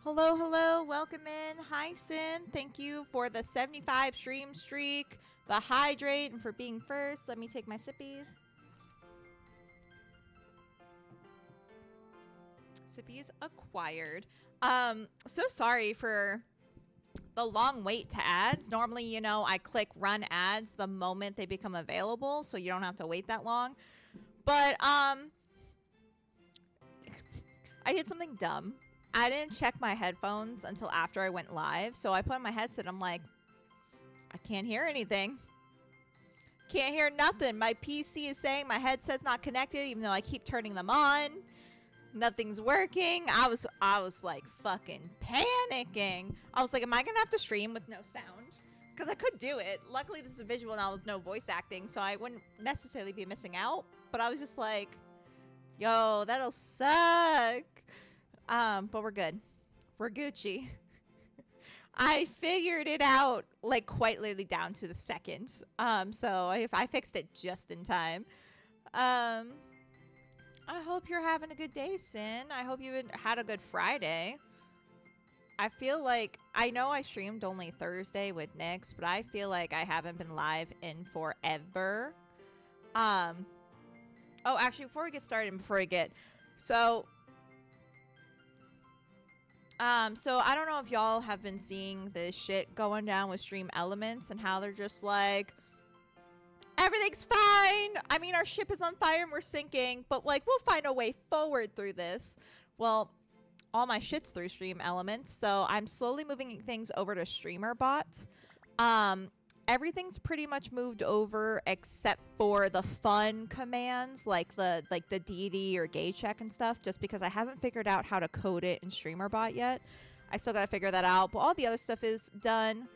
Hello, hello, welcome in. Hi, Sin. Thank you for the 75 stream streak, the hydrate, and for being first. Let me take my sippies. Sippies acquired. So sorry for the long wait to ads. Normally, you know, I click run ads the moment they become available, so you don't have to wait that long. But, I did something dumb. I didn't check my headphones until after I went live, so I put on my headset. I'm like, I can't hear anything. Can't hear nothing. My PC is saying my headset's not connected, even though I keep turning them on. Nothing's working. I was like fucking panicking. I was like, am I gonna have to stream with no sound? Because I could do it. Luckily, this is a visual now with no voice acting, so I wouldn't necessarily be missing out. But I was just like, yo, that'll suck. But we're good. We're Gucci. I figured it out like quite literally down to the seconds. So if I fixed it just in time. I hope you're having a good day, Sin. I hope you had a good Friday. I feel like I know I streamed only Thursday with Nyx, but I feel like I haven't been live in forever. Oh, actually, before we get started, so I don't know if y'all have been seeing this shit going down with Stream Elements and how they're just like, everything's fine. I mean, our ship is on fire and we're sinking, but like, we'll find a way forward through this. Well, all my shit's through Stream Elements, so I'm slowly moving things over to StreamerBot. Everything's pretty much moved over except for the fun commands, like the deity or gay check and stuff, just because I haven't figured out how to code it in StreamerBot yet. I still gotta figure that out, but all the other stuff is done.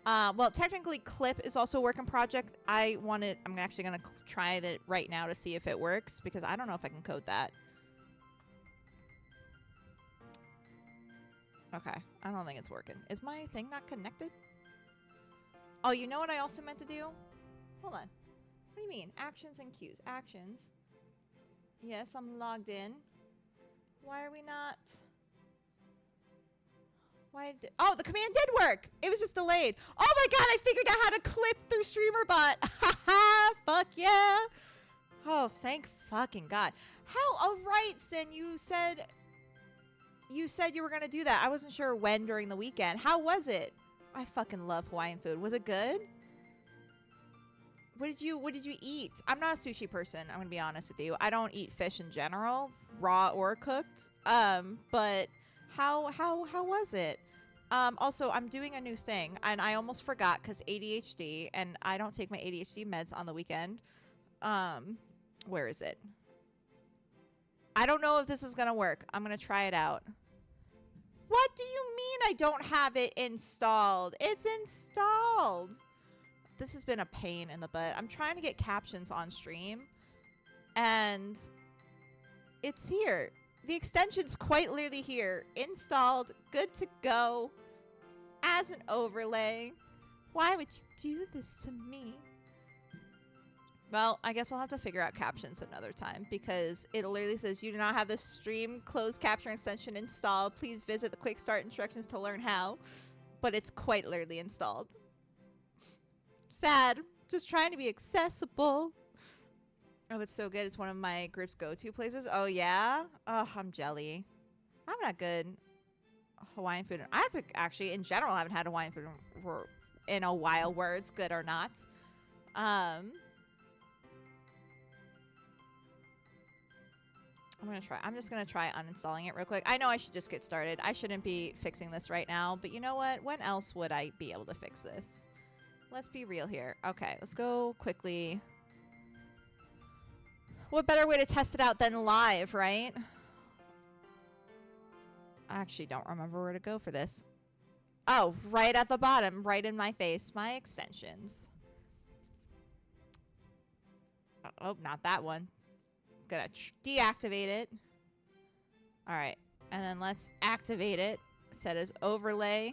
Well, technically clip is also a work in project. I'm actually gonna try that right now to see if it works, because I don't know if I can code that. Okay, I don't think it's working. Is my thing not connected? Oh, you know what I also meant to do? Hold on. What do you mean? Actions and queues. Actions. Yes, I'm logged in. Why are we not... Oh, the command did work! It was just delayed. Oh my god, I figured out how to clip through StreamerBot! Haha! Fuck yeah! Oh, thank fucking god. How... Oh, right, Sin, you said you were gonna do that. I wasn't sure when during the weekend. How was it? I fucking love Hawaiian food. Was it good? What did you eat? I'm not a sushi person. I'm gonna be honest with you. I don't eat fish in general, raw or cooked. But how was it? Also, I'm doing a new thing, and I almost forgot because ADHD, and I don't take my ADHD meds on the weekend. Where is it? I don't know if this is gonna work. I'm gonna try it out. What do you mean I don't have it installed? It's installed. This has been a pain in the butt. I'm trying to get captions on stream, and it's here. The extension's quite literally here. Installed, good to go, as an overlay. Why would you do this to me? Well, I guess I'll have to figure out captions another time, because it literally says you do not have the stream closed caption extension installed. Please visit the quick start instructions to learn how. But it's quite literally installed. Sad. Just trying to be accessible. Oh, it's so good. It's one of my group's go-to places. Oh, yeah? Oh, I'm jelly. I'm not good. Hawaiian food. I've actually, in general, haven't had Hawaiian food in a while, where it's good or not. I'm just gonna try uninstalling it real quick. I know I should just get started. I shouldn't be fixing this right now, but you know what? When else would I be able to fix this? Let's be real here. Okay, let's go quickly. What better way to test it out than live, right? I actually don't remember where to go for this. Oh, right at the bottom, right in my face. My extensions. Oh, not that one. Gonna deactivate it. All right, and then let's activate it. Set as overlay.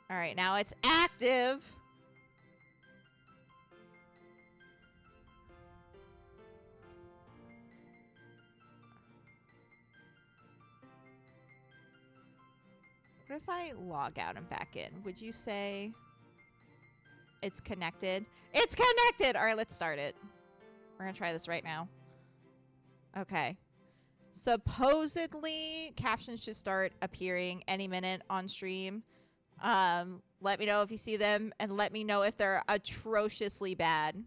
All right, now it's active. What if I log out and back in? Would you say it's connected? It's connected! All right, let's start it. We're going to try this right now. Okay. Supposedly, captions should start appearing any minute on stream. Let me know if you see them, and let me know if they're atrociously bad.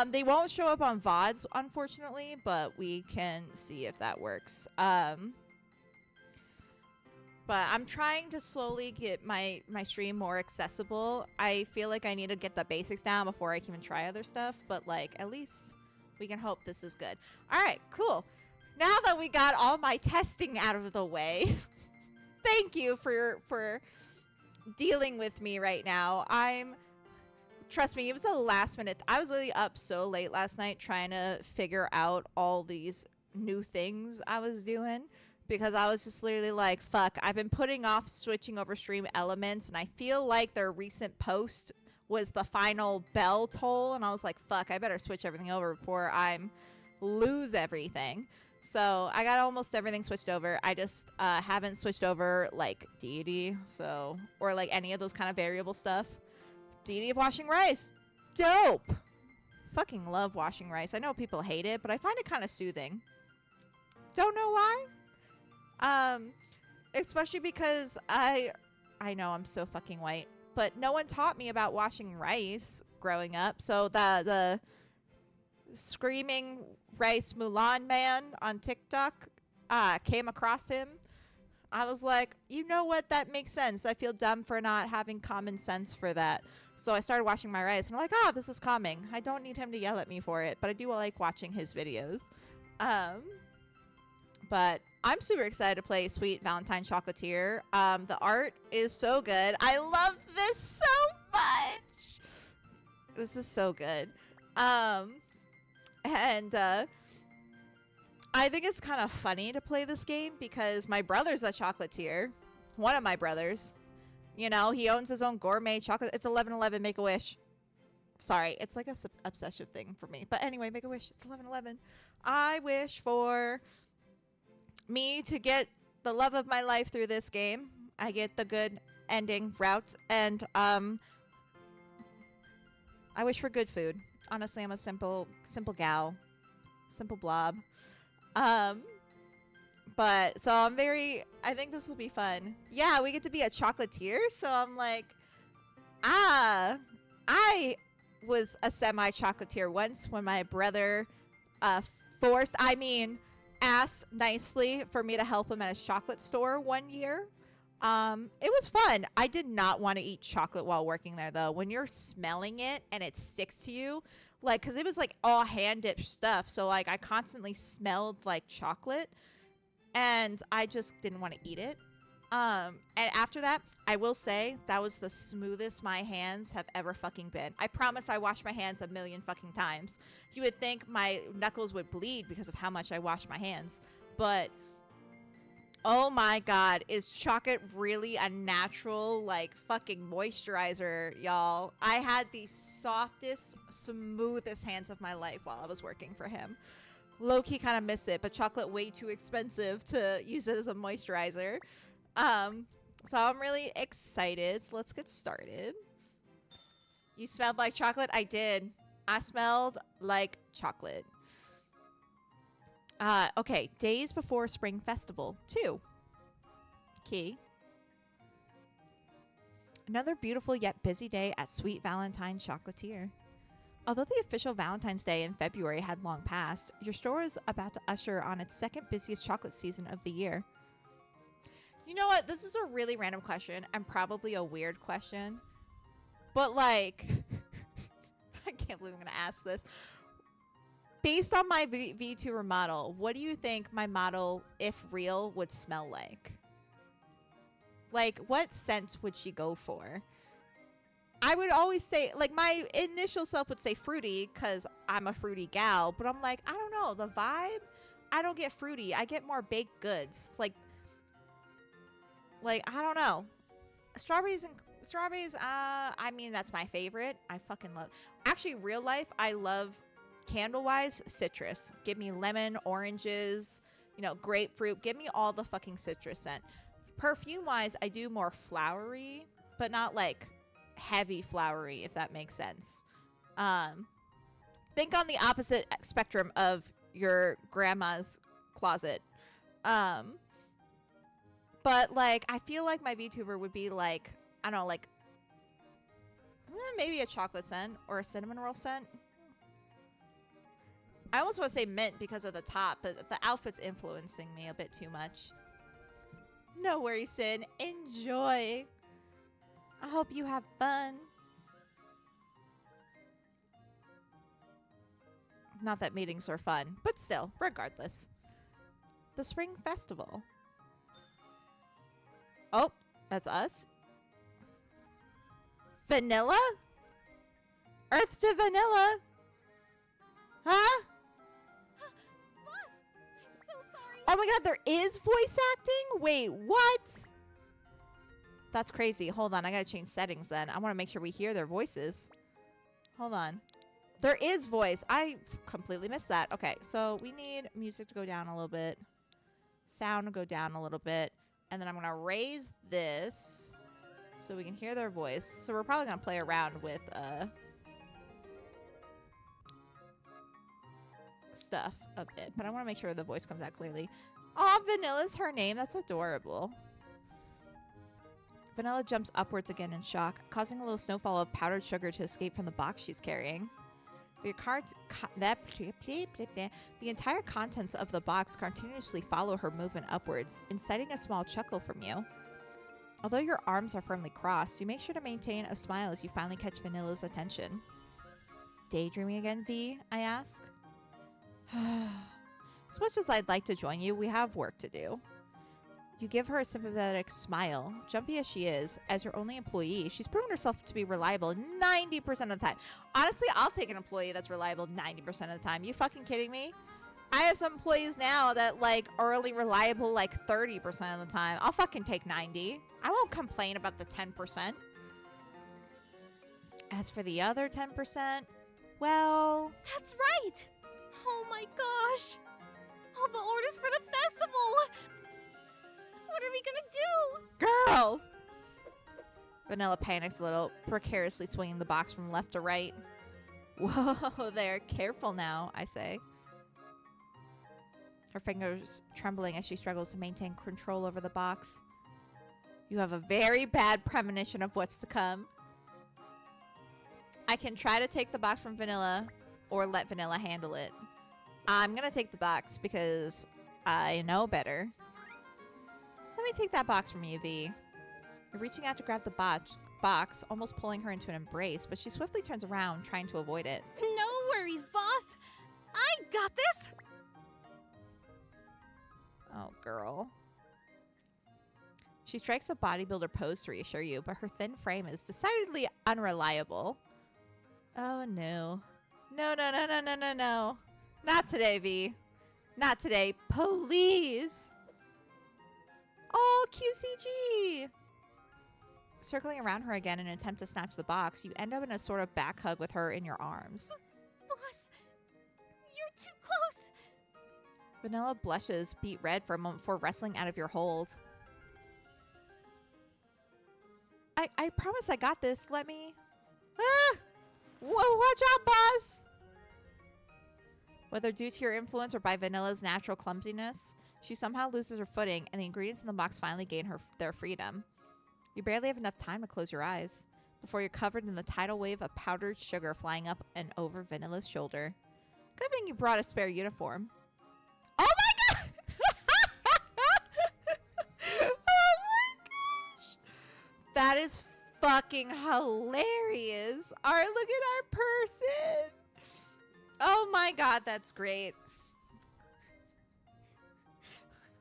They won't show up on VODs, unfortunately, but we can see if that works. But I'm trying to slowly get my stream more accessible. I feel like I need to get the basics down before I can even try other stuff. But, like, at least we can hope this is good. All right, cool. Now that we got all my testing out of the way, thank you for dealing with me right now. Trust me, it was a last minute. I was literally up so late last night trying to figure out all these new things I was doing. Because I was just literally like, fuck, I've been putting off switching over stream elements, and I feel like their recent post was the final bell toll, and I was like, fuck, I better switch everything over before I lose everything. So I got almost everything switched over. I just haven't switched over, like, deity, so, or, like, any of those kind of variable stuff. Deity of washing rice. Dope! Fucking love washing rice. I know people hate it, but I find it kind of soothing. Don't know why. Especially because I know I'm so fucking white, but no one taught me about washing rice growing up. So the screaming rice Mulan man on TikTok, came across him. I was like, you know what? That makes sense. I feel dumb for not having common sense for that. So I started washing my rice, and I'm like, oh, this is calming. I don't need him to yell at me for it, but I do like watching his videos. But I'm super excited to play Sweet Valentine Chocolatier. The art is so good. I love this so much. This is so good. And I think it's kind of funny to play this game because my brother's a chocolatier. One of my brothers. You know, he owns his own gourmet chocolate. It's 11/11, Make-A-Wish. Sorry, it's like a obsessive thing for me. But anyway, Make-A-Wish. It's 11/11. I wish for me to get the love of my life through this game. I get the good ending route, and I wish for good food. Honestly, I'm a simple gal, simple blob. But so I think this will be fun. Yeah, we get to be a chocolatier, so I'm like, I was a semi-chocolatier once when my brother asked nicely for me to help him at his chocolate store one year. It was fun. I did not want to eat chocolate while working there, though. When you're smelling it and it sticks to you, like, because it was like all hand-dipped stuff, so like I constantly smelled like chocolate, and I just didn't want to eat it. And after that, I will say that was the smoothest my hands have ever fucking been. I promise I washed my hands a million fucking times. You would think my knuckles would bleed because of how much I wash my hands. But, oh my god, is chocolate really a natural, like, fucking moisturizer, y'all? I had the softest, smoothest hands of my life while I was working for him. Low-key kind of miss it, but chocolate way too expensive to use it as a moisturizer. So I'm really excited. So let's get started. You smelled like chocolate? I did. I smelled like chocolate. Okay. Days before Spring Festival 2. Key. Another beautiful yet busy day at Sweet Valentine Chocolatier. Although the official Valentine's Day in February had long passed, your store is about to usher on its second busiest chocolate season of the year. You know what? This is a really random question and probably a weird question. But, like, I can't believe I'm going to ask this. Based on my VTuber model, what do you think my model, if real, would smell like? Like, what scent would she go for? I would always say, like, my initial self would say fruity because I'm a fruity gal. But I'm like, I don't know. The vibe, I don't get fruity. I get more baked goods. Like, I don't know. Strawberries, I mean, that's my favorite. I fucking love. Actually, real life, I love, candle-wise, citrus. Give me lemon, oranges, you know, grapefruit. Give me all the fucking citrus scent. Perfume-wise, I do more flowery, but not like heavy flowery, if that makes sense. Think on the opposite spectrum of your grandma's closet. But like, I feel like my VTuber would be like, I don't know, like maybe a chocolate scent or a cinnamon roll scent. I almost want to say mint because of the top, but the outfit's influencing me a bit too much. No worries, Sin. Enjoy. I hope you have fun. Not that meetings are fun, but still, regardless. The Spring Festival. Oh, that's us. Vanilla? Earth to vanilla? Huh? Boss, I'm so sorry. Oh my god, there is voice acting? Wait, what? That's crazy. Hold on, I gotta change settings then. I want to make sure we hear their voices. Hold on. There is voice. I completely missed that. Okay, so we need music to go down a little bit. Sound to go down a little bit. And then I'm going to raise this so we can hear their voice. So we're probably going to play around with stuff a bit. But I want to make sure the voice comes out clearly. Aw, Vanilla's her name. That's adorable. Vanilla jumps upwards again in shock, causing a little snowfall of powdered sugar to escape from the box she's carrying. The entire contents of the box continuously follow her movement upwards, inciting a small chuckle from you. Although your arms are firmly crossed, you make sure to maintain a smile as you finally catch Vanilla's attention. Daydreaming again, V? I ask. As much as I'd like to join you, we have work to do. You give her a sympathetic smile. Jumpy as she is, as your only employee, she's proven herself to be reliable 90% of the time. Honestly, I'll take an employee that's reliable 90% of the time. You fucking kidding me? I have some employees now that like are only reliable like 30% of the time. I'll fucking take 90. I won't complain about the 10%. As for the other 10%, well... That's right! Oh my gosh! All the orders for the festival! What are we gonna do? Girl! Vanilla panics a little, precariously swinging the box from left to right. Whoa there, careful now, I say. Her fingers trembling as she struggles to maintain control over the box. You have a very bad premonition of what's to come. I can try to take the box from Vanilla, or let Vanilla handle it. I'm gonna take the box because I know better. Let me take that box from you, V. You're reaching out to grab the box, almost pulling her into an embrace, but she swiftly turns around, trying to avoid it. No worries, boss. I got this. Oh, girl. She strikes a bodybuilder pose to reassure you, but her thin frame is decidedly unreliable. Oh, no. No, no, no, no, no, no, no. Not today, V. Not today. Please. Oh, QCG! Circling around her again in an attempt to snatch the box, you end up in a sort of back hug with her in your arms. Boss, you're too close. Vanilla blushes, beet red for a moment before wrestling out of your hold. I promise I got this. Let me... Ah! Whoa, watch out, boss! Whether due to your influence or by Vanilla's natural clumsiness, she somehow loses her footing, and the ingredients in the box finally gain their freedom. You barely have enough time to close your eyes before you're covered in the tidal wave of powdered sugar flying up and over Vanilla's shoulder. Good thing you brought a spare uniform. Oh my god! Oh my gosh! That is fucking hilarious. Look at our person. Oh my god, that's great.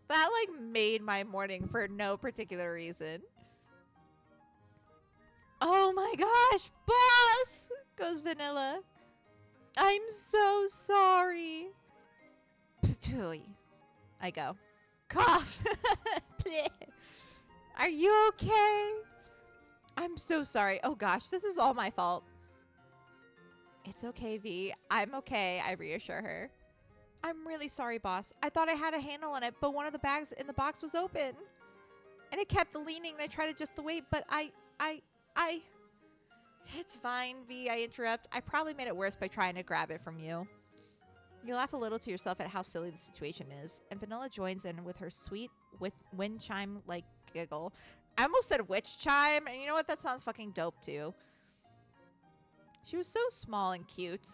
That, like, made my morning for no particular reason. Oh my gosh, boss! Goes Vanilla. I'm so sorry. Pstooey. I go. Cough. Are you okay? I'm so sorry. Oh gosh, this is all my fault. It's okay, V. I'm okay, I reassure her. I'm really sorry, boss. I thought I had a handle on it, but one of the bags in the box was open. And it kept leaning and I tried to adjust the weight, but I... It's fine, V, I interrupt. I probably made it worse by trying to grab it from you. You laugh a little to yourself at how silly the situation is, and Vanilla joins in with her sweet wind chime-like giggle. I almost said witch chime, and you know what? That sounds fucking dope, too. She was so small and cute,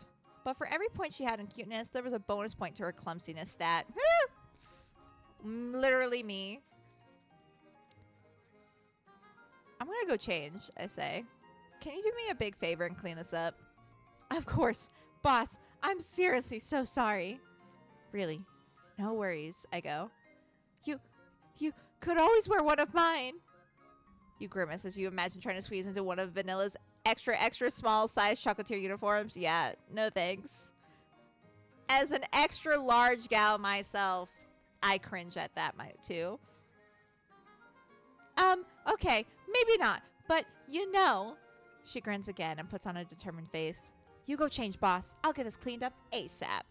but for every point she had in cuteness, there was a bonus point to her clumsiness stat. Literally me. I'm gonna go change, I say. Can you do me a big favor and clean this up? Of course. Boss, I'm seriously so sorry. Really? No worries, I go. You could always wear one of mine. You grimace as you imagine trying to squeeze into one of Vanilla's extra small size Chocolatier uniforms. Yeah, no thanks. As an extra large gal myself, I cringe at that too. Okay, maybe not, but you know. She grins again and puts on a determined face. You go change, boss. I'll get this cleaned up ASAP.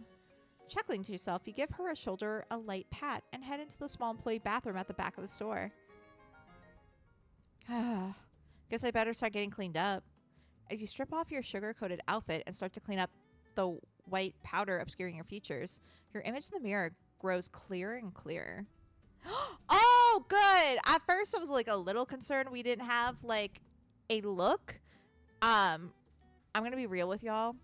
Chuckling to yourself, you give her a shoulder a light pat and head into the small employee bathroom at the back of the store. Guess I better start getting cleaned up. As you strip off your sugar-coated outfit and start to clean up the white powder obscuring your features, your image in the mirror grows clearer and clearer. Oh, good! At first I was like a little concerned we didn't have like a look. I'm gonna be real with y'all.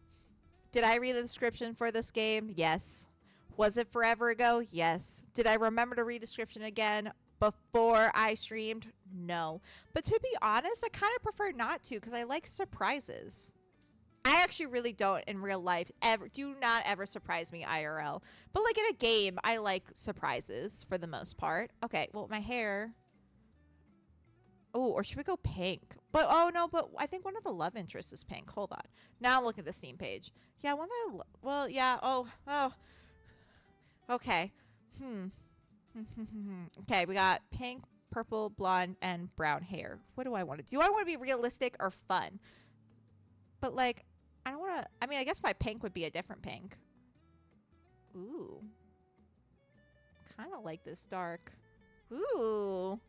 Did I read the description for this game? Yes. Was it forever ago? Yes. Did I remember to read description again before I streamed? No. But to be honest, I kind of prefer not to because I like surprises. I actually really don't in real life. Do not ever surprise me IRL. But like in a game, I like surprises for the most part. Okay, well, my hair... Oh, or should we go pink? But, oh no, but I think one of the love interests is pink. Hold on. Now I'm looking at the Steam page. Yeah, one that, well, yeah, oh. Okay. Okay, we got pink, purple, blonde, and brown hair. What do I want to do? I want to be realistic or fun. But like, I don't want to, I mean, I guess my pink would be a different pink. Ooh. Kind of like this dark. Ooh.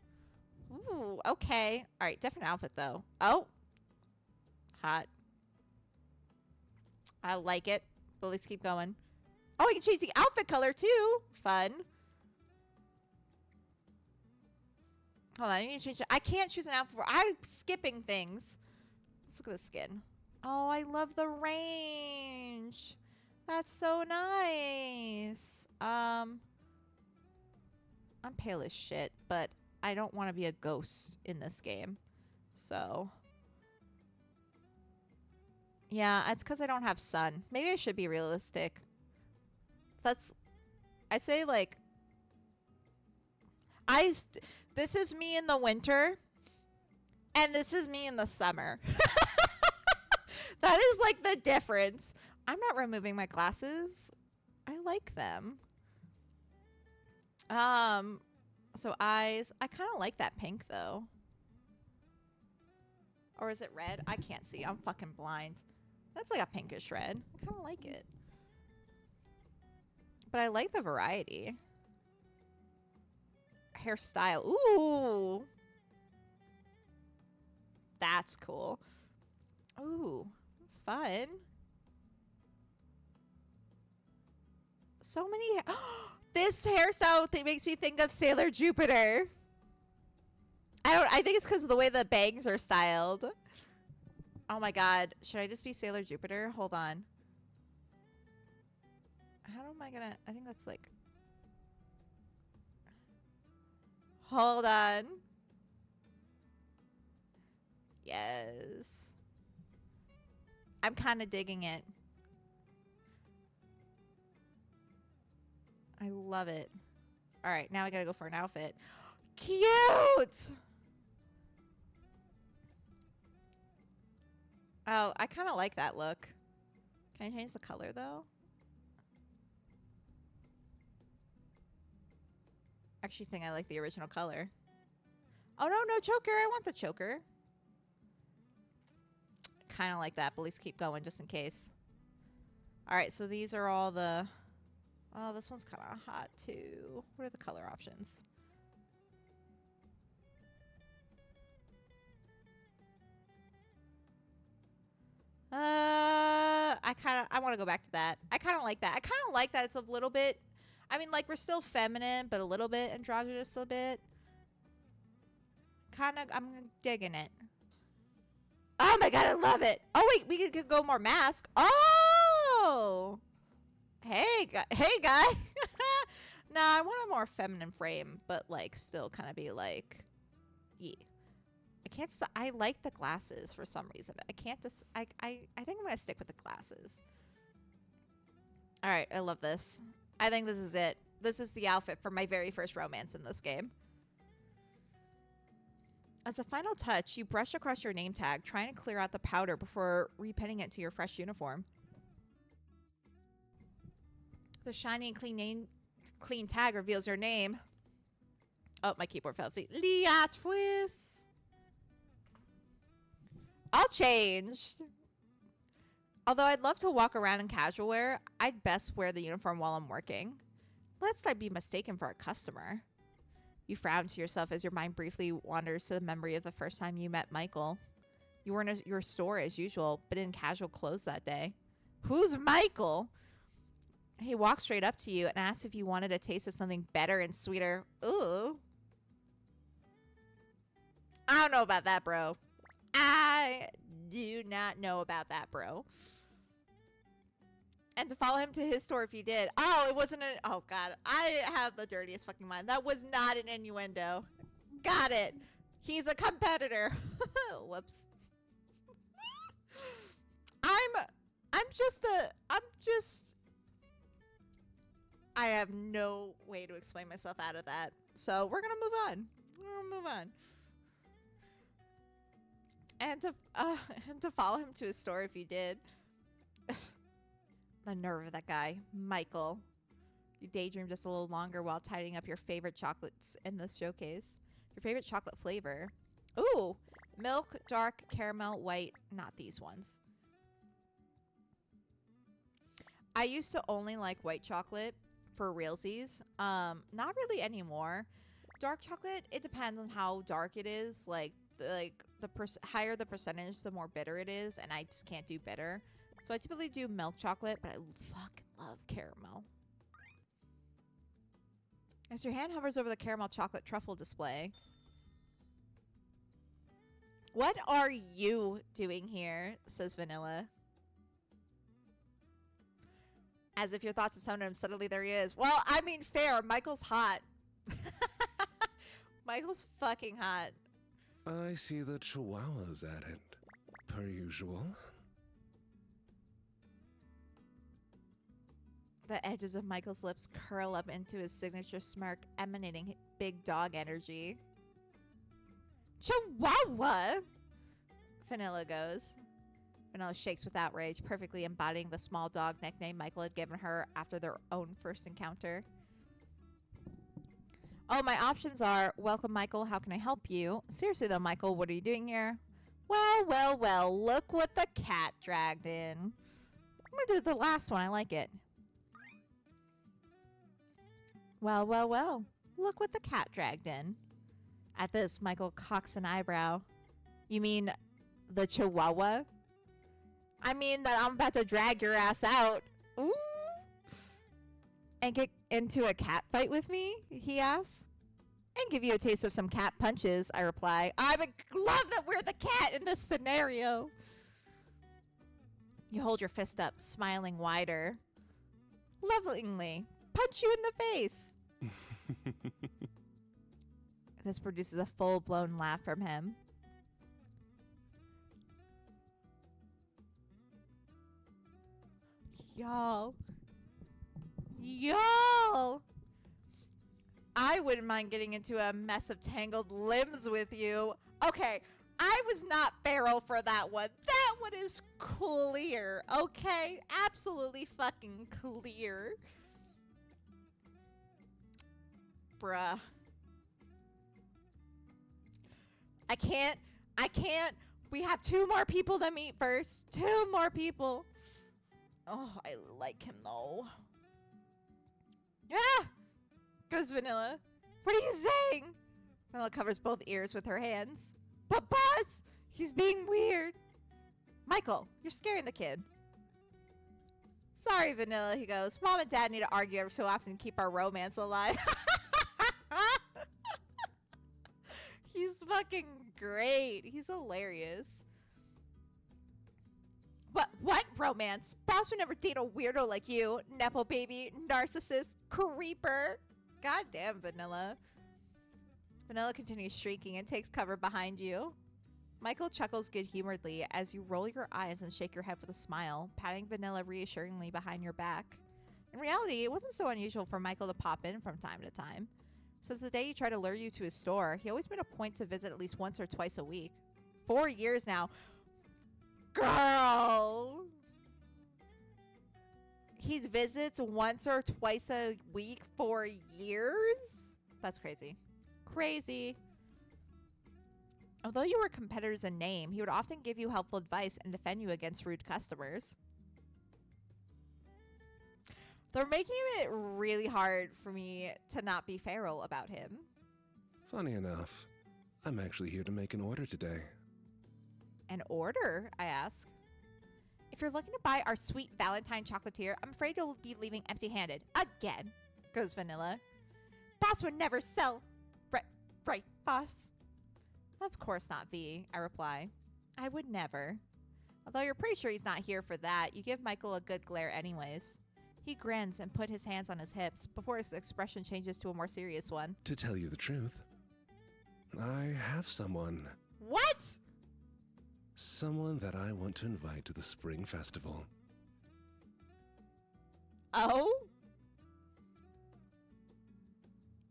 Ooh, okay. All right, different outfit, though. Oh. Hot. I like it. But let's keep going. Oh, I can change the outfit color, too. Fun. Hold on, I need to change it. I can't choose an outfit. I'm skipping things. Let's look at the skin. Oh, I love the range. That's so nice. I'm pale as shit, but I don't want to be a ghost in this game. So, yeah, it's because I don't have sun. Maybe I should be realistic. I say like, this is me in the winter, and this is me in the summer. That is like the difference. I'm not removing my glasses. I like them. So eyes. I kind of like that pink though. Or is it red? I can't see. I'm fucking blind. That's like a pinkish red. I kind of like it. But I like the variety. Hairstyle. Ooh. That's cool. Ooh. Fun. So many. This hairstyle makes me think of Sailor Jupiter. I think it's because of the way the bangs are styled. Oh my god. Should I just be Sailor Jupiter? Hold on. How am I gonna... I think that's like... Hold on. Yes. I'm kind of digging it. I love it. All right, now I gotta go for an outfit. Cute! Oh, I kind of like that look. Can I change the color, though? Actually think I like the original color. Oh, no choker. I want the choker. Kind of like that, but at least keep going just in case. All right, so these are all the... Oh, this one's kind of hot, too. What are the color options? to go back to that. I kind of like that. I kind of like that it's a little bit, I mean, like, we're still feminine, but a little bit androgynous a bit. Kind of, I'm digging it. Oh my god, I love it. Oh wait, we could go more mask. Oh, hey guy. Nah, I want a more feminine frame, but like still kind of be like, yeah. I can't. I like the glasses for some reason. I can't. I think I'm gonna stick with the glasses. All right, I love this. I think this is it. This is the outfit for my very first romance in this game. As a final touch, you brush across your name tag, trying to clear out the powder before repinning it to your fresh uniform. The shiny and clean tag reveals your name. Oh, my keyboard fell. Leatwis. All changed. Although I'd love to walk around in casual wear, I'd best wear the uniform while I'm working. Lest I be mistaken for a customer. You frown to yourself as your mind briefly wanders to the memory of the first time you met Michael. You were in your store as usual, but in casual clothes that day. Who's Michael? He walks straight up to you and asks if you wanted a taste of something better and sweeter. Ooh. I don't know about that, bro. I do not know about that, bro. And to follow him to his store if you did. Oh, it wasn't an... Oh, God. I have the dirtiest fucking mind. That was not an innuendo. Got it. He's a competitor. Whoops. I have no way to explain myself out of that. So we're going to move on. And to follow him to his store if you did. The nerve of that guy, Michael. You daydream just a little longer while tidying up your favorite chocolates in this showcase. Your favorite chocolate flavor. Ooh, milk, dark, caramel, white. Not these ones. I used to only like white chocolate for realsies. Not really anymore. Dark chocolate, it depends on how dark it is. Like the higher the percentage, the more bitter it is, and I just can't do bitter. So I typically do milk chocolate, but I fucking love caramel. As your hand hovers over the caramel chocolate truffle display. What are you doing here? Says Vanilla. As if your thoughts had summoned him, suddenly there he is. Well, I mean, fair. Michael's hot. Michael's fucking hot. I see the Chihuahua's at it, per usual. The edges of Michael's lips curl up into his signature smirk, emanating big dog energy. Chihuahua! Vanilla goes. Vanilla shakes with outrage, perfectly embodying the small dog nickname Michael had given her after their own first encounter. Oh, my options are, welcome, Michael, how can I help you? Seriously, though, Michael, what are you doing here? Well, look what the cat dragged in. I'm going to do the last one. I like it. Well, look what the cat dragged in. At this, Michael cocks an eyebrow. You mean the Chihuahua? I mean that I'm about to drag your ass out. Ooh. And get into a cat fight with me? He asks. And give you a taste of some cat punches, I reply. I would love that we're the cat in this scenario. You hold your fist up, smiling wider. Lovingly. Punch you in the face. This produces a full-blown laugh from him. Y'all. I wouldn't mind getting into a mess of tangled limbs with you. Okay, I was not feral for that one. That one is clear, okay? Absolutely fucking clear. Bruh. I can't. We have 2 more people to meet first. 2 more people. Oh, I like him though. Yeah! Goes Vanilla. What are you saying? Vanilla covers both ears with her hands. But boss! He's being weird. Michael, you're scaring the kid. Sorry, Vanilla, he goes. Mom and Dad need to argue every so often to keep our romance alive. He's fucking great. He's hilarious. What romance? Boss would never date a weirdo like you. Nepo baby, narcissist, creeper. Goddamn, Vanilla. Vanilla continues shrieking and takes cover behind you. Michael chuckles good-humoredly as you roll your eyes and shake your head with a smile, patting Vanilla reassuringly behind your back. In reality, it wasn't so unusual for Michael to pop in from time to time. Since the day he tried to lure you to his store, he always made a point to visit at least once or twice a week. 4 years now. Girl! He visits once or twice a week for years? That's crazy. Crazy. Although you were competitors in name, he would often give you helpful advice and defend you against rude customers. They're making it really hard for me to not be feral about him. Funny enough, I'm actually here to make an order today. An order? I ask. If you're looking to buy our sweet Valentine chocolatier, I'm afraid you'll be leaving empty-handed. Again, goes Vanilla. Boss would never sell. Right, boss? Of course not, V, I reply. I would never. Although you're pretty sure he's not here for that, you give Michael a good glare anyways. He grins and put his hands on his hips before his expression changes to a more serious one. To tell you the truth, I have someone. What? Someone that I want to invite to the Spring Festival. Oh?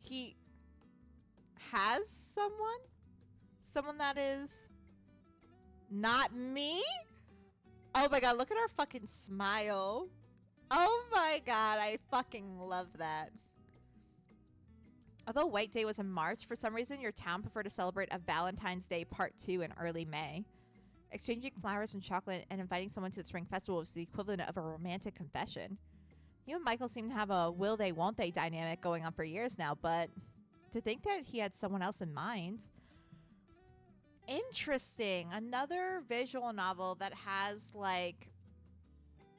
He has someone? Someone that is not me? Oh my god, look at our fucking smile. Oh my god, I fucking love that. Although White Day was in March, for some reason your town preferred to celebrate a Valentine's Day Part 2 in early May. Exchanging flowers and chocolate and inviting someone to the Spring Festival was the equivalent of a romantic confession. You and Michael seem to have a will they, won't they dynamic going on for years now, but to think that he had someone else in mind... Interesting. Another visual novel that has, like,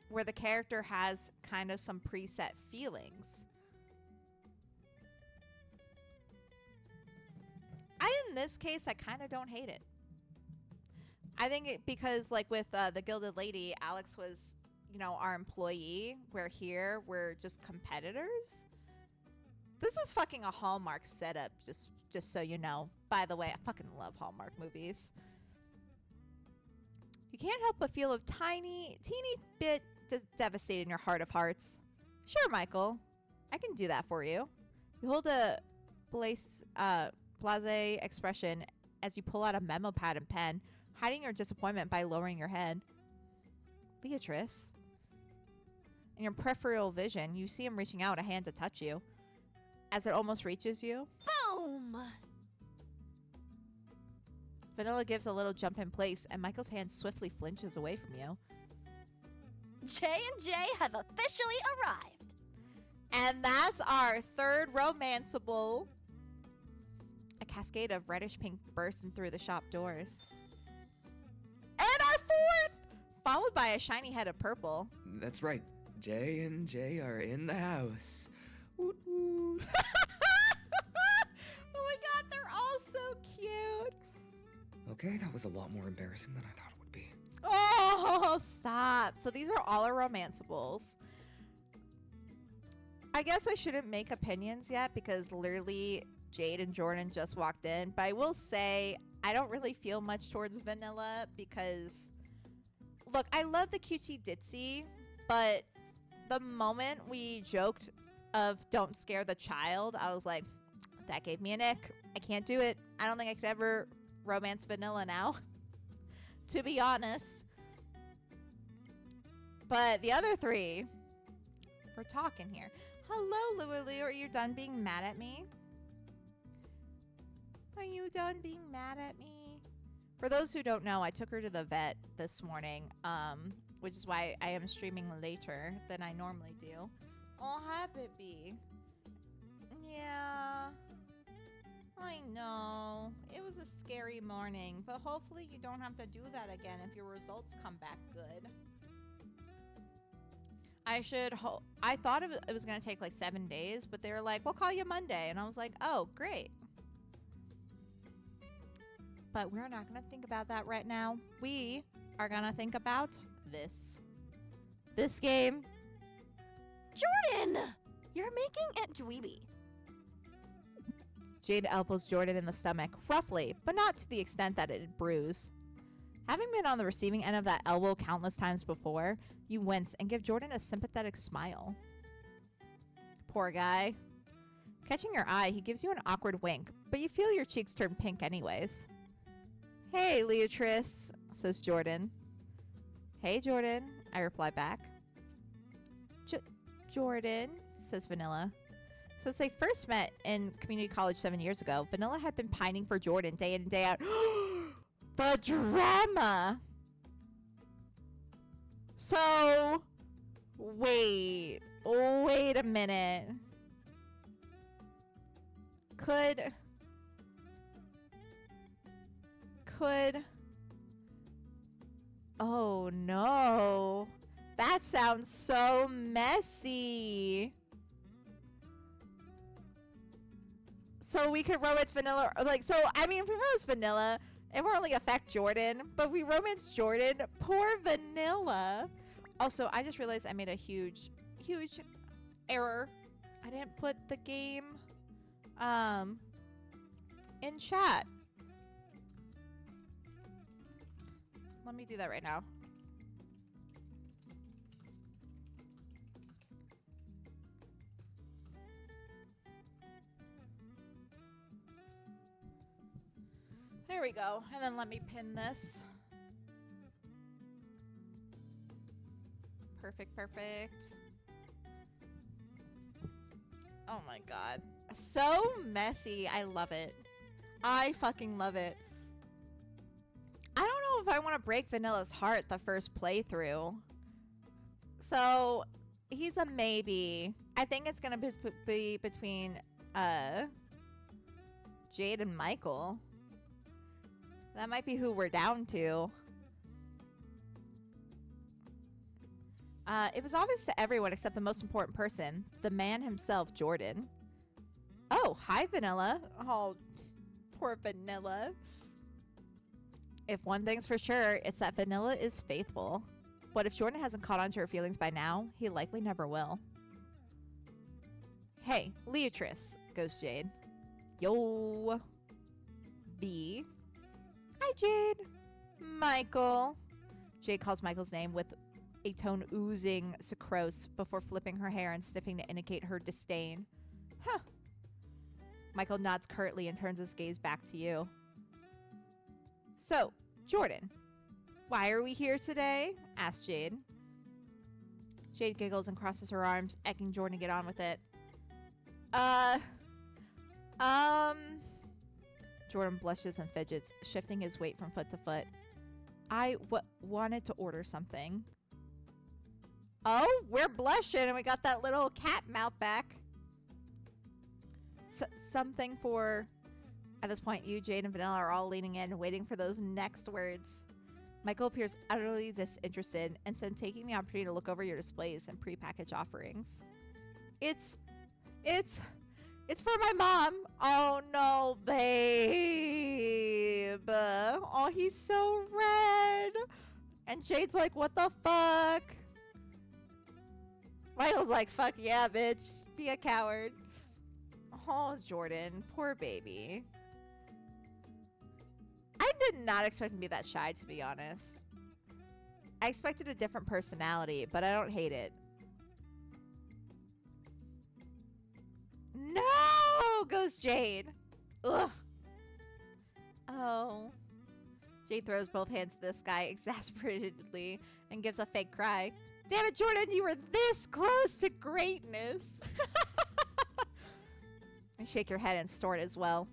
where the character has kind of some preset feelings. In this case, I kind of don't hate it. I think because, like, with the Gilded Lady, Alex was, you know, our employee. Where here, we're just competitors. This is fucking a Hallmark setup, just so you know. By the way, I fucking love Hallmark movies. You can't help but feel a teeny bit devastated in your heart of hearts. Sure, Michael. I can do that for you. You hold a blasé expression as you pull out a memo pad and pen, hiding your disappointment by lowering your head. Beatrice. In your peripheral vision, you see him reaching out a hand to touch you. As it almost reaches you, Boom! Vanilla gives a little jump in place, and Michael's hand swiftly flinches away from you. J&J have officially arrived. And that's our third romanceable. A cascade of reddish pink bursts in through the shop doors. And our fourth! Followed by a shiny head of purple. That's right. J&J are in the house. Woot woot. Oh my god, they're all so cute. Okay, that was a lot more embarrassing than I thought it would be. Oh, stop. So these are all our romanceables. I guess I shouldn't make opinions yet because literally Jade and Jordan just walked in. But I will say I don't really feel much towards Vanilla because, look, I love the cutesy ditzy, but the moment we joked of don't scare the child, I was like, that gave me an ick. I can't do it. I don't think I could ever romance Vanilla now, to be honest. But the other three, we're talking here. Hello, Lulu. Are you done being mad at me? Are you done being mad at me? For those who don't know, I took her to the vet this morning, which is why I am streaming later than I normally do. Oh, hi, baby. Yeah, I know. It was a scary morning, but hopefully you don't have to do that again if your results come back good. I thought it was going to take like 7 days, but they were like, we'll call you Monday. And I was like, oh, great. But we're not going to think about that right now. We are going to think about this. This game. Jordan! You're making it dweeby. Jade elbows Jordan in the stomach, roughly, but not to the extent that it'd bruise. Having been on the receiving end of that elbow countless times before, you wince and give Jordan a sympathetic smile. Poor guy. Catching your eye, he gives you an awkward wink, but you feel your cheeks turn pink anyways. Hey, Leatrice, says Jordan. Hey, Jordan, I reply back. Jordan, says Vanilla. Since they first met in community college 7 years ago, Vanilla had been pining for Jordan day in and day out. The drama! So, wait a minute. Could, oh no. That sounds so messy. So we could romance Vanilla, like, so, I mean, if we romance Vanilla, it won't only affect Jordan, but if we romance Jordan, poor Vanilla. Also, I just realized I made a huge error. I didn't put the game, in chat. Let me do that right now. There we go. And then let me pin this. Perfect. Oh my god. So messy. I love it. I fucking love it. I don't know if I want to break Vanilla's heart the first playthrough. So, he's a maybe. I think it's going to be between Jade and Michael. That might be who we're down to. It was obvious to everyone except the most important person, the man himself, Jordan. Oh, hi, Vanilla. Oh, poor Vanilla. If one thing's for sure, it's that Vanilla is faithful. But if Jordan hasn't caught on to her feelings by now, he likely never will. Hey, Leatrice, goes Jade. Yo. B. Hi, Jade. Michael. Jade calls Michael's name with a tone oozing sucrose before flipping her hair and sniffing to indicate her disdain. Huh. Michael nods curtly and turns his gaze back to you. So, Jordan, why are we here today? Asks Jade. Jade giggles and crosses her arms, egging Jordan to get on with it. Jordan blushes and fidgets, shifting his weight from foot to foot. I wanted to order something. Oh, we're blushing and we got that little cat mouth back. Something for... At this point, you, Jade, and Vanilla are all leaning in, waiting for those next words. Michael appears utterly disinterested, and then taking the opportunity to look over your displays and prepackaged offerings. It's for my mom. Oh no, babe. Oh, he's so red. And Jade's like, what the fuck? Michael's like, fuck yeah, bitch. Be a coward. Oh, Jordan. Poor baby. I did not expect him to be that shy, to be honest. I expected a different personality, but I don't hate it. No, goes Jade. Ugh. Oh. Jade throws both hands to the sky exasperatedly and gives a fake cry. Damn it, Jordan, you were this close to greatness. I shake your head and snort as well.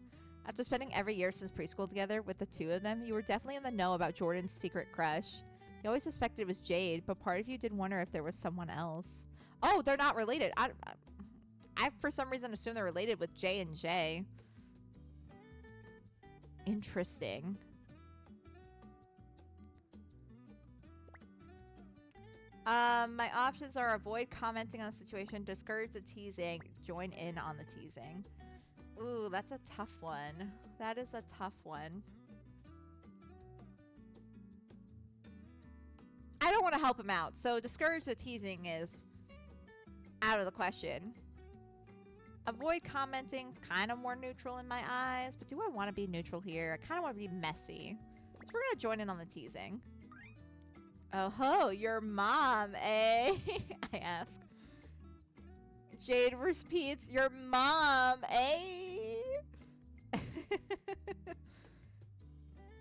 After spending every year since preschool together with the two of them, you were definitely in the know about Jordan's secret crush. You always suspected it was Jade, but part of you did wonder if there was someone else. Oh, they're not related. I for some reason assumed they're related with J and J. Interesting. My options are avoid commenting on the situation, discourage the teasing, join in on the teasing. Ooh, that's a tough one. That is a tough one. I don't want to help him out, so discourage the teasing is out of the question. Avoid commenting, kind of more neutral in my eyes, but do I want to be neutral here? I kind of want to be messy. So we're going to join in on the teasing. Oh ho, your mom, eh? I ask. Jade repeats, your mom, eh?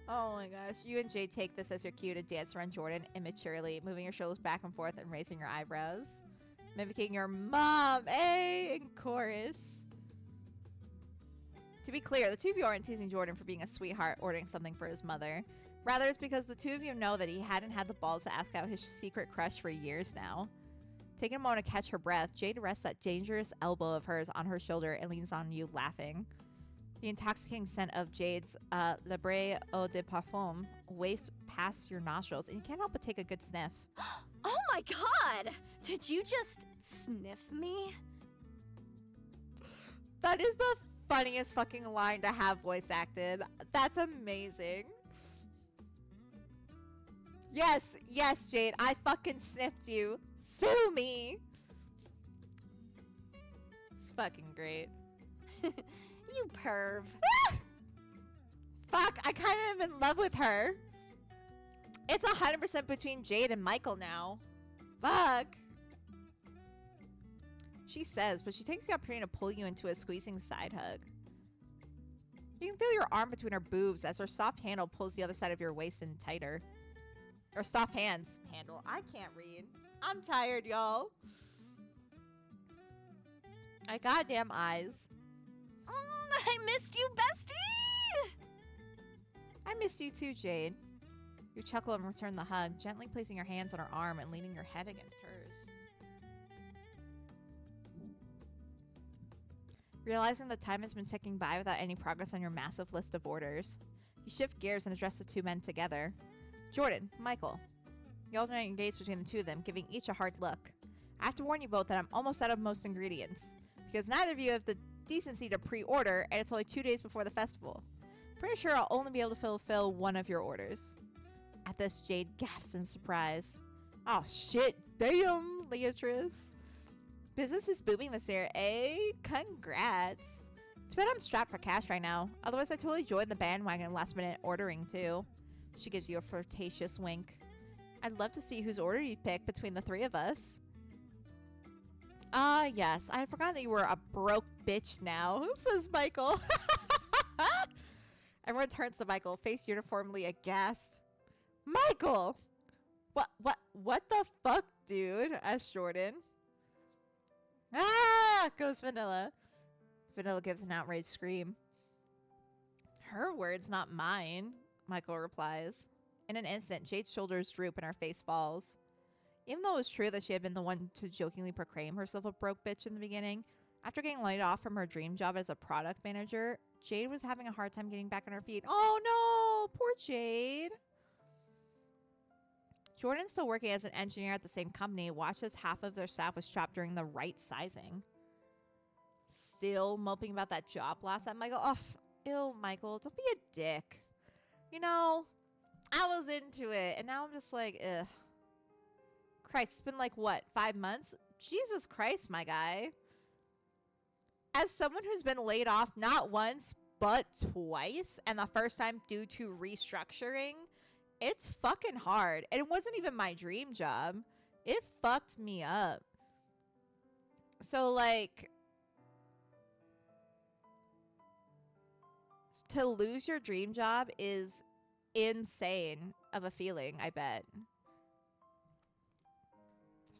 Oh my gosh. You and Jade take this as your cue to dance around Jordan immaturely, moving your shoulders back and forth and raising your eyebrows. Mimicking your mom, eh? In chorus. To be clear, the two of you aren't teasing Jordan for being a sweetheart ordering something for his mother. Rather, it's because the two of you know that he hadn't had the balls to ask out his secret crush for years now. Taking a moment to catch her breath, Jade rests that dangerous elbow of hers on her shoulder and leans on you, laughing. The intoxicating scent of Jade's Le Bray Eau de Parfum wafts past your nostrils, and you can't help but take a good sniff. Oh my god! Did you just sniff me? That is the funniest fucking line to have voice acted. That's amazing. Yes, yes, Jade, I fucking sniffed you. Sue me. It's fucking great. You perv. Fuck, I kind of am in love with her. It's 100% between Jade and Michael now. Fuck. She says, but she takes the opportunity to pull you into a squeezing side hug. You can feel your arm between her boobs as her soft handle pulls the other side of your waist in tighter. Or soft hands handle. I can't read. I'm tired, y'all. My goddamn eyes. I missed you, bestie! I miss you too, Jade. You chuckle and return the hug, gently placing your hands on her arm and leaning your head against hers. Realizing the time has been ticking by without any progress on your massive list of orders, you shift gears and address the two men together. Jordan, Michael. You alternate your gaze between the two of them, giving each a hard look. I have to warn you both that I'm almost out of most ingredients, because neither of you have the decency to pre-order, and it's only 2 days before the festival. Pretty sure I'll only be able to fulfill one of your orders. At this, Jade gasps in surprise. Oh shit, damn, Leatrice. Business is booming this year, eh? Congrats. Too bad I'm strapped for cash right now. Otherwise, I totally joined the bandwagon last minute ordering too. She gives you a flirtatious wink. I'd love to see whose order you pick between the three of us. Ah, yes. I had forgotten that you were a broke bitch now, says Michael. Everyone turns to Michael, face uniformly aghast. Michael! What the fuck, dude? Asks Jordan. Ah! Goes Vanilla. Vanilla gives an outraged scream. Her words, not mine, Michael replies. In an instant, Jade's shoulders droop and her face falls. Even though it was true that she had been the one to jokingly proclaim herself a broke bitch in the beginning, after getting laid off from her dream job as a product manager, Jade was having a hard time getting back on her feet. Oh no! Poor Jade! Jordan, still working as an engineer at the same company, watched as half of their staff was trapped during the right sizing. Still moping about that job loss at Michael. Oh, ew, Michael, don't be a dick. You know, I was into it, and now I'm just like, ugh. Christ, it's been like, what, 5 months? Jesus Christ, my guy. As someone who's been laid off not once, but twice, and the first time due to restructuring, it's fucking hard. And it wasn't even my dream job. It fucked me up. So, like, to lose your dream job is insane of a feeling, I bet.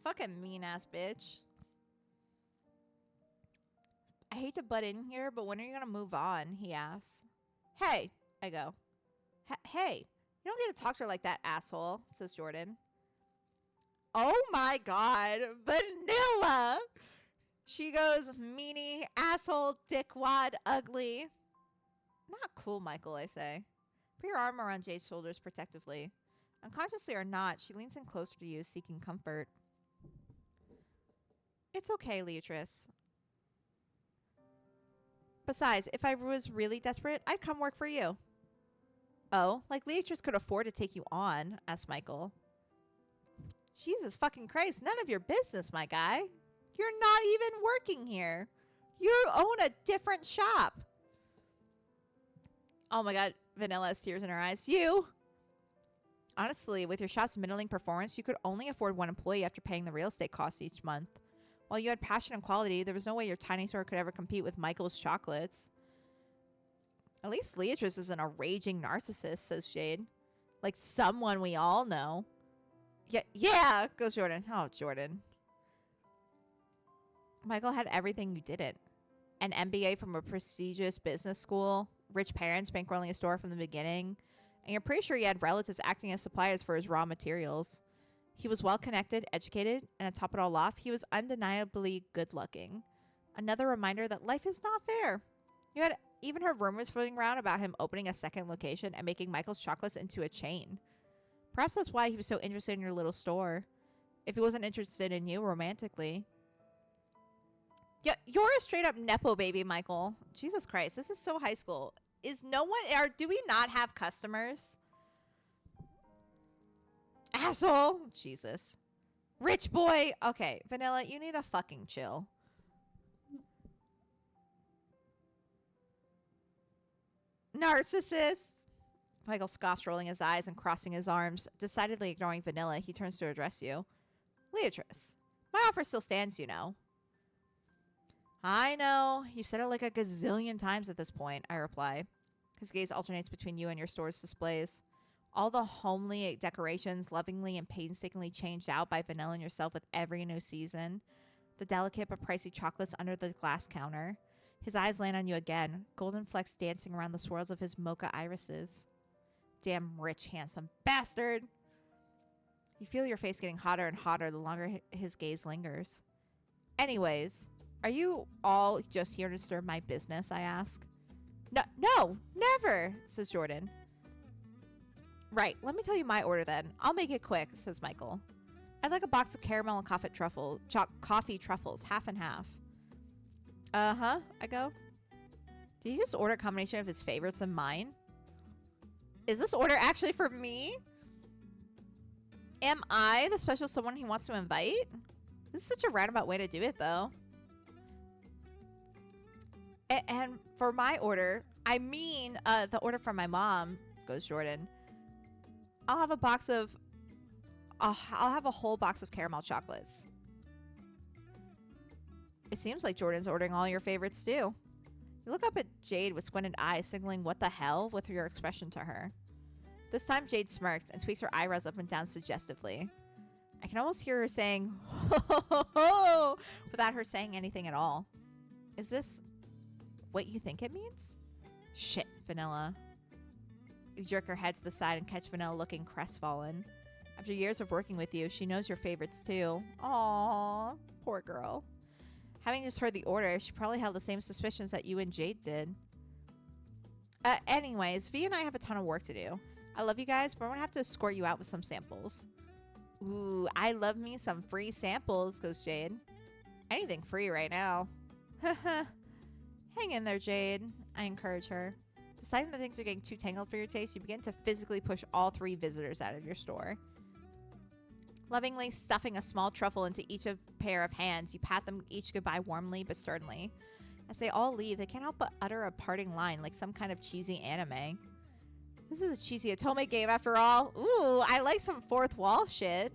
Fucking mean ass bitch. I hate to butt in here, but when are you gonna move on? He asks. Hey, I go. Hey, you don't get to talk to her like that, asshole, says Jordan. Oh my god, Vanilla! She goes, meanie, asshole, dickwad, ugly. Not cool, Michael, I say. Put your arm around Jade's shoulders protectively. Unconsciously or not, she leans in closer to you, seeking comfort. It's okay, Leatrice. Besides, if I was really desperate, I'd come work for you. Oh, like Leatrice could afford to take you on, asked Michael. Jesus fucking Christ, none of your business, my guy. You're not even working here. You own a different shop. Oh my god, Vanilla has tears in her eyes. You! Honestly, with your shop's middling performance, you could only afford one employee after paying the real estate costs each month. While you had passion and quality, there was no way your tiny store could ever compete with Michael's chocolates. At least Leatrice isn't a raging narcissist, says Jade. Like someone we all know. Yeah, goes Jordan. Oh, Jordan. Michael had everything you didn't. An MBA from a prestigious business school, rich parents bankrolling a store from the beginning, and you're pretty sure he had relatives acting as suppliers for his raw materials. He was well-connected, educated, and to top it all off, he was undeniably good-looking. Another reminder that life is not fair. You had even heard rumors floating around about him opening a second location and making Michael's Chocolates into a chain. Perhaps that's why he was so interested in your little store. If he wasn't interested in you romantically. Yeah, you're a straight-up Nepo baby, Michael. Jesus Christ, this is so high school. Is no one... do we not have customers? Asshole! Jesus. Rich boy! Okay, Vanilla, you need to fucking chill. Narcissist! Michael scoffs, rolling his eyes and crossing his arms. Decidedly ignoring Vanilla, he turns to address you. Leatrice, my offer still stands, you know. I know. You've said it like a gazillion times at this point, I reply. His gaze alternates between you and your store's displays. All the homely decorations lovingly and painstakingly changed out by Vanilla and yourself with every new season. The delicate but pricey chocolates under the glass counter. His eyes land on you again, golden flecks dancing around the swirls of his mocha irises. Damn rich, handsome bastard! You feel your face getting hotter and hotter the longer his gaze lingers. Anyways, are you all just here to disturb my business, I ask? No, never, says Jordan. Right, let me tell you my order then. I'll make it quick, says Michael. I'd like a box of caramel and coffee truffles, half and half. Uh-huh, I go. Did he just order a combination of his favorites and mine? Is this order actually for me? Am I the special someone he wants to invite? This is such a roundabout way to do it, though. And for my order, I mean the order from my mom, goes Jordan. I'll have a whole box of caramel chocolates. It seems like Jordan's ordering all your favorites too. You look up at Jade with squinted eyes, signaling what the hell with your expression to her. This time Jade smirks and tweaks her eyebrows up and down suggestively. I can almost hear her saying, ho, ho, ho, ho, without her saying anything at all. Is this what you think it means? Shit, Vanilla. You jerk her head to the side and catch Vanilla looking crestfallen. After years of working with you, she knows your favorites too. Aww, poor girl. Having just heard the order, she probably held the same suspicions that you and Jade did. Anyways, V and I have a ton of work to do. I love you guys, but I'm gonna have to escort you out with some samples. Ooh, I love me some free samples, goes Jade. Anything free right now. Hang in there, Jade. I encourage her. Deciding that things are getting too tangled for your taste, you begin to physically push all three visitors out of your store. Lovingly stuffing a small truffle into each pair of hands, you pat them each goodbye warmly but sternly. As they all leave, they can't help but utter a parting line like some kind of cheesy anime. This is a cheesy Otome game after all. Ooh, I like some fourth wall shit.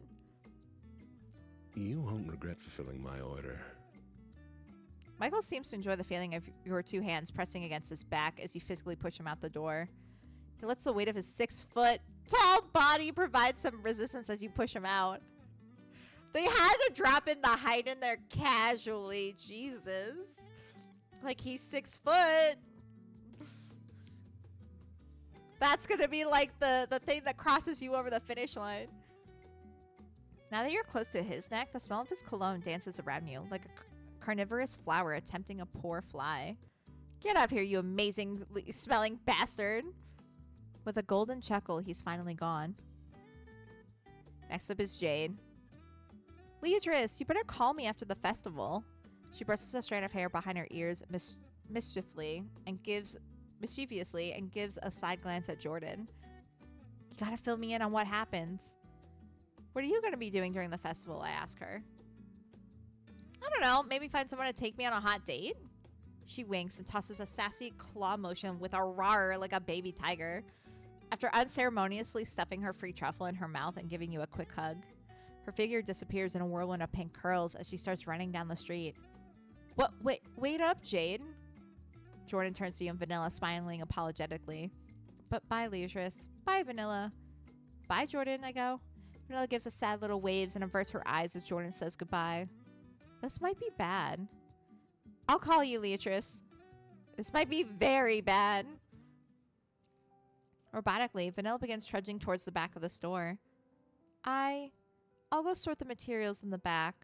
You won't regret fulfilling my order. Michael seems to enjoy the feeling of your two hands pressing against his back as you physically push him out the door. He lets the weight of his 6-foot tall body provide some resistance as you push him out. They had to drop in the height in there casually. Jesus. Like he's 6 foot. That's going to be like the thing that crosses you over the finish line. Now that you're close to his neck, the smell of his cologne dances around you like a carnivorous flower attempting a poor fly. Get up here, you amazing smelling bastard. With a golden chuckle, he's finally gone. Next up is Jade. Leatrice, you better call me after the festival. She brushes a strand of hair behind her ears mischievously and gives a side glance at Jordan. You gotta fill me in on what happens. What are you gonna be doing during the festival? I ask her. I don't know. Maybe find someone to take me on a hot date? She winks and tosses a sassy claw motion with a roar like a baby tiger. After unceremoniously stuffing her free truffle in her mouth and giving you a quick hug, her figure disappears in a whirlwind of pink curls as she starts running down the street. What? Wait up, Jade. Jordan turns to you and Vanilla, smiling apologetically. But bye, Leatrice. Bye, Vanilla. Bye, Jordan, I go. Vanilla gives a sad little waves and averts her eyes as Jordan says goodbye. This might be bad. I'll call you, Leatrice. This might be very bad. Robotically, Vanilla begins trudging towards the back of the store. I'll go sort the materials in the back.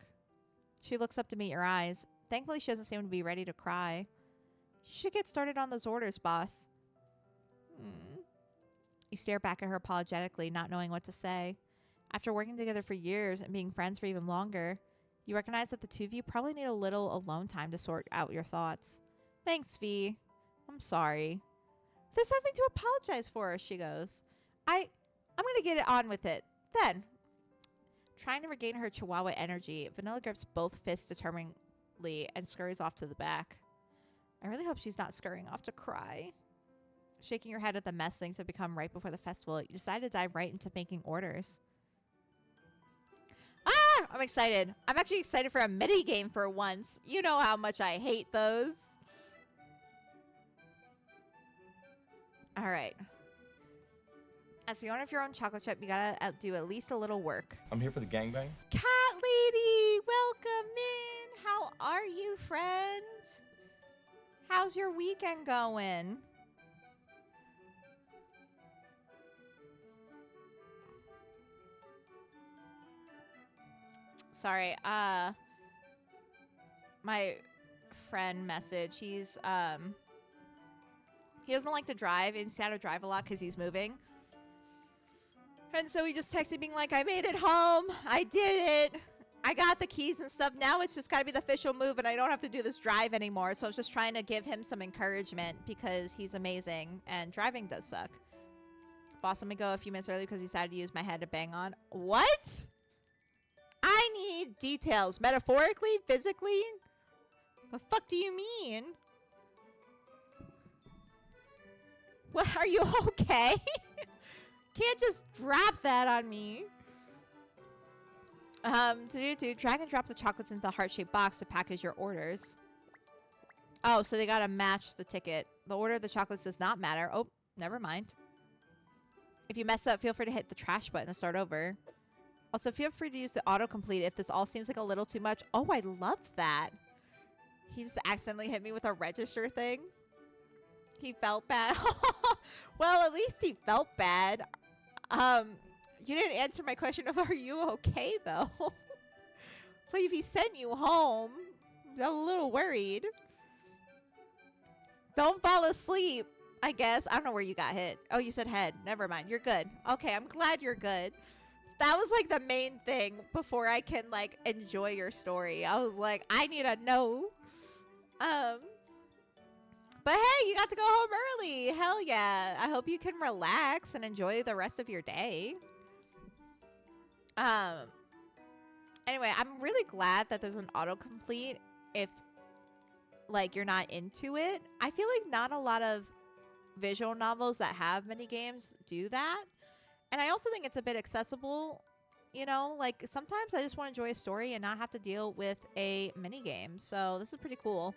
She looks up to meet your eyes. Thankfully, she doesn't seem to be ready to cry. You should get started on those orders, boss. You stare back at her apologetically, not knowing what to say. After working together for years and being friends for even longer, you recognize that the two of you probably need a little alone time to sort out your thoughts. Thanks, Fee. I'm sorry. There's nothing to apologize for, she goes. I'm going to get it on with it. Then. Trying to regain her chihuahua energy, Vanilla grips both fists determinedly and scurries off to the back. I really hope she's not scurrying off to cry. Shaking your head at the mess things have become right before the festival, you decide to dive right into making orders. I'm excited. I'm actually excited for a mini game for once. You know how much I hate those. All right. As the owner of your own chocolate shop, you gotta do at least a little work. I'm here for the gangbang. Cat lady, welcome in. How are you, friend? How's your weekend going? Sorry, my friend message. He doesn't like to drive. He's had to drive a lot because he's moving. And so he just texted being like, I made it home. I did it. I got the keys and stuff. Now it's just got to be the official move and I don't have to do this drive anymore. So I was just trying to give him some encouragement because he's amazing and driving does suck. Boss let me go a few minutes early because he decided to use my head to bang on. What? I need details. Metaphorically? Physically? The fuck do you mean? What? Are you okay? Can't just drop that on me. To drag and drop the chocolates into the heart-shaped box to package your orders. Oh, so they gotta match the ticket. The order of the chocolates does not matter. Oh, never mind. If you mess up, feel free to hit the trash button to start over. Also, feel free to use the autocomplete if this all seems like a little too much. Oh, I love that. He just accidentally hit me with a register thing. He felt bad. Well, at least he felt bad. You didn't answer my question of are you okay, though? Like, if he sent you home, I'm a little worried. Don't fall asleep, I guess. I don't know where you got hit. Oh, you said head. Never mind. You're good. Okay, I'm glad you're good. That was, like, the main thing before I can, like, enjoy your story. I was like, I need to know. But hey, you got to go home early. Hell yeah. I hope you can relax and enjoy the rest of your day. Anyway, I'm really glad that there's an autocomplete if, like, you're not into it. I feel like not a lot of visual novels that have mini games do that. And I also think it's a bit accessible, you know? Like, sometimes I just want to enjoy a story and not have to deal with a mini game. So this is pretty cool.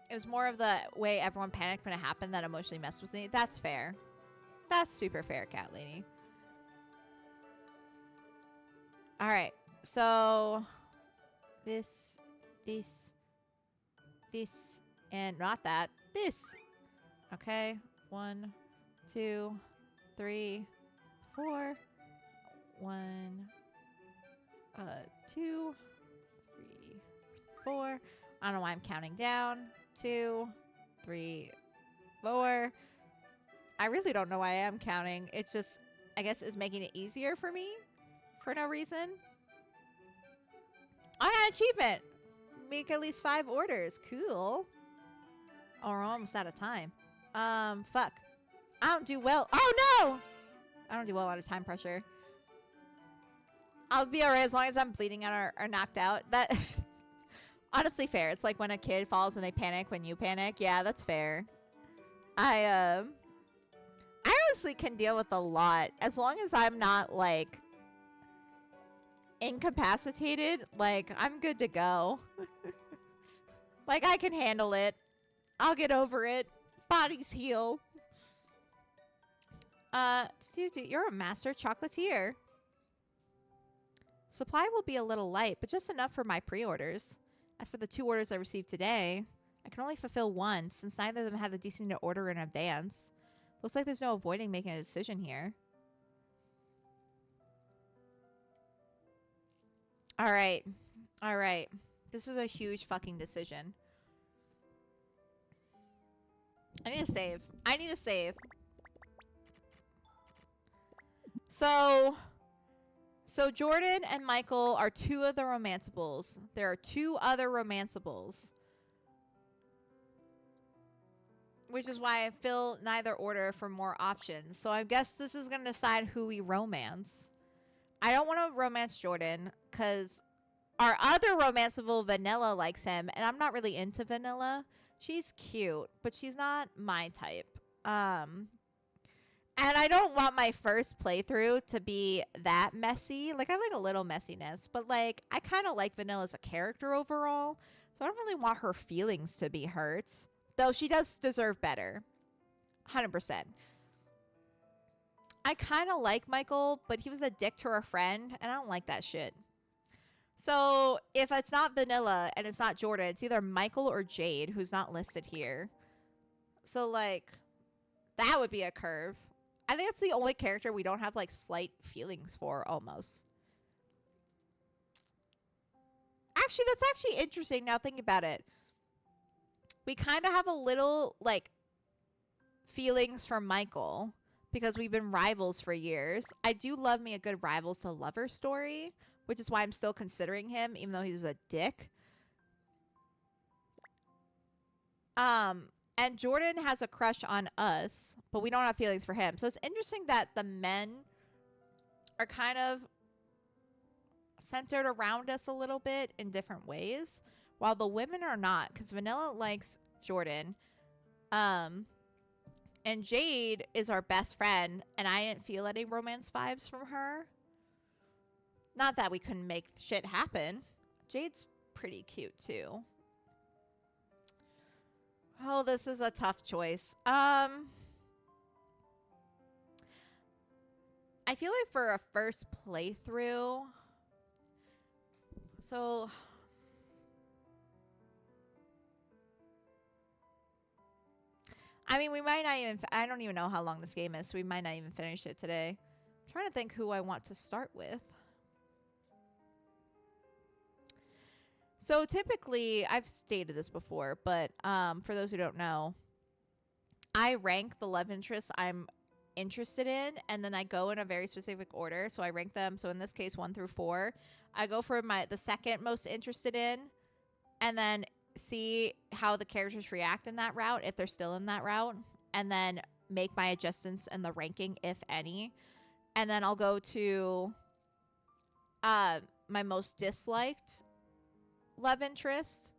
It was more of the way everyone panicked when it happened that emotionally messed with me. That's fair. That's super fair, cat lady. All right. So this, and not that. This. Okay. 1, 2, 3, 4. 1, 2, 3, 4. I don't know why I'm counting down. 2, 3, 4. I really don't know why I am counting. It's just I guess, is making it easier for me for no reason. I got an achievement. Make at least 5 orders. Cool. Oh, we're almost out of time. Fuck. I don't do well. Oh, no! I don't do well out of time pressure. I'll be alright as long as I'm bleeding out or knocked out. That honestly fair. It's like when a kid falls and they panic when you panic. Yeah, that's fair. I honestly can deal with a lot as long as I'm not like incapacitated. Like, I'm good to go. Like, I can handle it. I'll get over it. Bodies heal. You're a master chocolatier. Supply will be a little light, but just enough for my pre-orders. As for the 2 orders I received today, I can only fulfill 1 since neither of them have the decency to order in advance. Looks like there's no avoiding making a decision here. Alright. Alright. This is a huge fucking decision. I need to save. I need to save. So Jordan and Michael are 2 of the romanceables. There are 2 other romanceables. Which is why I fill neither order for more options. So I guess this is going to decide who we romance. I don't want to romance Jordan because our other romanceable, Vanilla, likes him. And I'm not really into Vanilla. She's cute, but she's not my type. And I don't want my first playthrough to be that messy. Like, I like a little messiness, but like, I kind of like Vanilla as a character overall. So I don't really want her feelings to be hurt. Though she does deserve better. 100%. I kind of like Michael, but he was a dick to her friend, and I don't like that shit. So if it's not Vanilla and it's not Jordan, it's either Michael or Jade, who's not listed here. So, like, that would be a curve. I think it's the only character we don't have, like, slight feelings for, almost. Actually, that's actually interesting now thinking about it. We kind of have a little, like, feelings for Michael because we've been rivals for years. I do love me a good rivals to lover story, which is why I'm still considering him, even though he's a dick. And Jordan has a crush on us, but we don't have feelings for him. So it's interesting that the men are kind of centered around us a little bit in different ways, while the women are not, because Vanilla likes Jordan. And Jade is our best friend, and I didn't feel any romance vibes from her. Not that we couldn't make shit happen. Jade's pretty cute, too. Oh, this is a tough choice. I feel like for a first playthrough... So... I mean, we might not even... I don't even know how long this game is, so we might not even finish it today. I'm trying to think who I want to start with. So typically, I've stated this before, but for those who don't know, I rank the love interests I'm interested in, and then I go in a very specific order. So I rank them. So in this case, 1 through 4. I go for the second most interested in, and then see how the characters react in that route, if they're still in that route, and then make my adjustments in the ranking, if any. And then I'll go to my most disliked love interest,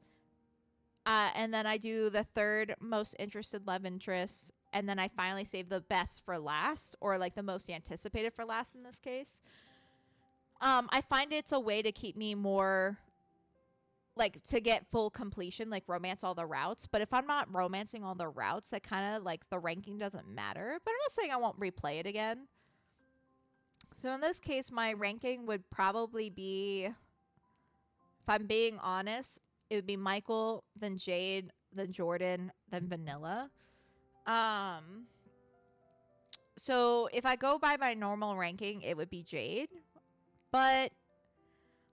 and then I do the third most interested love interest, and then I finally save the best for last, or like the most anticipated for last in this case. I find it's a way to keep me more, like, to get full completion, like romance all the routes. But if I'm not romancing all the routes, that kind of like the ranking doesn't matter. But I'm not saying I won't replay it again. So in this case, my ranking would probably be, if I'm being honest, it would be Michael, then Jade, then Jordan, then Vanilla. So if I go by my normal ranking, it would be Jade. But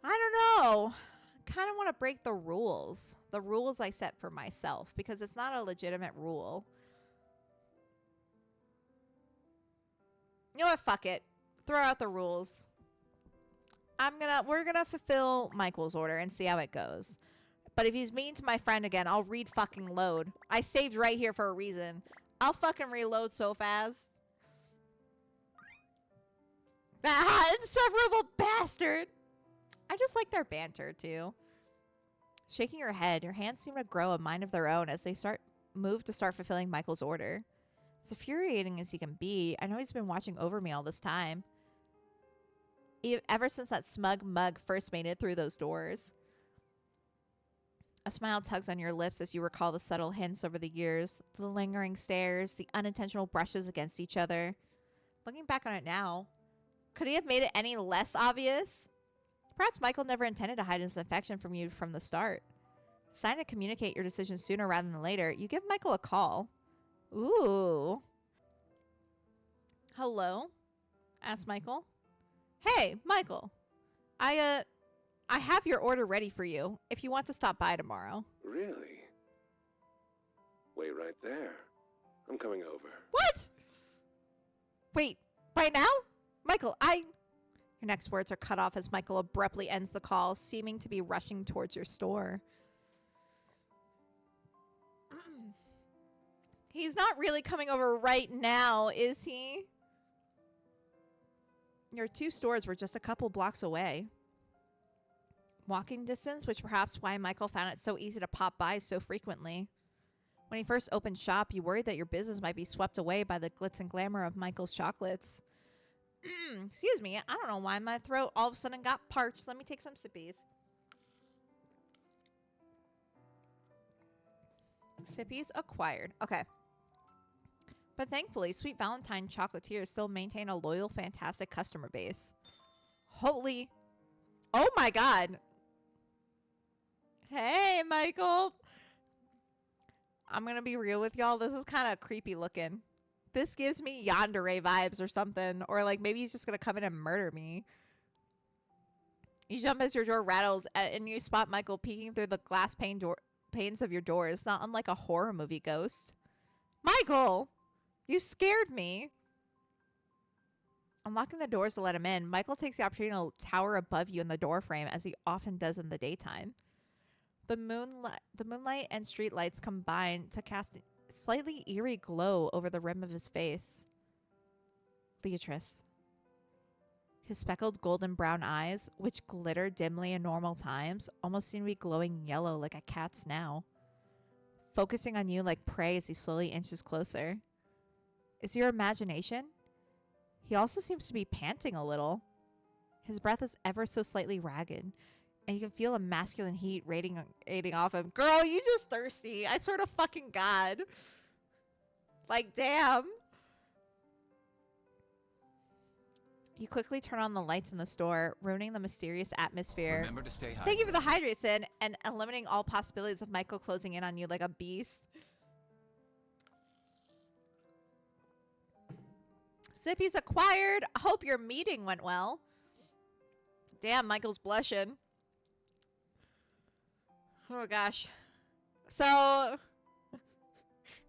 I don't know. I kind of want to break the rules I set for myself, because it's not a legitimate rule. You know what? Fuck it. throw out the rules. We're gonna fulfill Michael's order and see how it goes. But if he's mean to my friend again, I'll read fucking load. I saved right here for a reason. I'll fucking reload so fast. Ah, insufferable bastard! I just like their banter, too. Shaking your head, your hands seem to grow a mind of their own as they move to start fulfilling Michael's order. As infuriating as he can be, I know he's been watching over me all this time. Ever since that smug mug first made it through those doors. A smile tugs on your lips as you recall the subtle hints over the years, the lingering stares, the unintentional brushes against each other. Looking back on it now, could he have made it any less obvious? Perhaps Michael never intended to hide his affection from you from the start. Deciding to communicate your decision sooner rather than later, you give Michael a call. Ooh. Hello? Asked Michael. Hey, Michael. I have your order ready for you if you want to stop by tomorrow. Really? Wait right there. I'm coming over. What? Wait, right now? Michael, Your next words are cut off as Michael abruptly ends the call, seeming to be rushing towards your store. He's not really coming over right now, is he? Your two stores were just a couple blocks away. Walking distance, which perhaps why Michael found it so easy to pop by so frequently. When he first opened shop, you worried that your business might be swept away by the glitz and glamour of Michael's chocolates. Excuse me, I don't know why my throat all of a sudden got parched. Let me take some sippies. Sippies acquired. Okay. But thankfully, Sweet Valentine Chocolatier still maintain a loyal, fantastic customer base. Holy... Oh my god! Hey, Michael! I'm gonna be real with y'all. This is kind of creepy looking. This gives me yandere vibes or something. Or like maybe he's just gonna come in and murder me. You jump as your door rattles and you spot Michael peeking through the glass panes of your doors, not unlike a horror movie ghost. Michael! You scared me. Unlocking the doors to let him in, Michael takes the opportunity to tower above you in the doorframe as he often does in the daytime. The moonlight and street lights combine to cast a slightly eerie glow over the rim of his face. Leatrice. His speckled golden brown eyes, which glitter dimly in normal times, almost seem to be glowing yellow like a cat's now. Focusing on you like prey as he slowly inches closer. Is your imagination? He also seems to be panting a little. His breath is ever so slightly ragged, and you can feel a masculine heat radiating off him. Girl, you just thirsty. I swear to fucking God. Like, damn. You quickly turn on the lights in the store, ruining the mysterious atmosphere. Remember to stay hydrated. Thank you for the hydration and eliminating all possibilities of Michael closing in on you like a beast. Sippies acquired. Hope your meeting went well. Damn, Michael's blushing. Oh gosh. So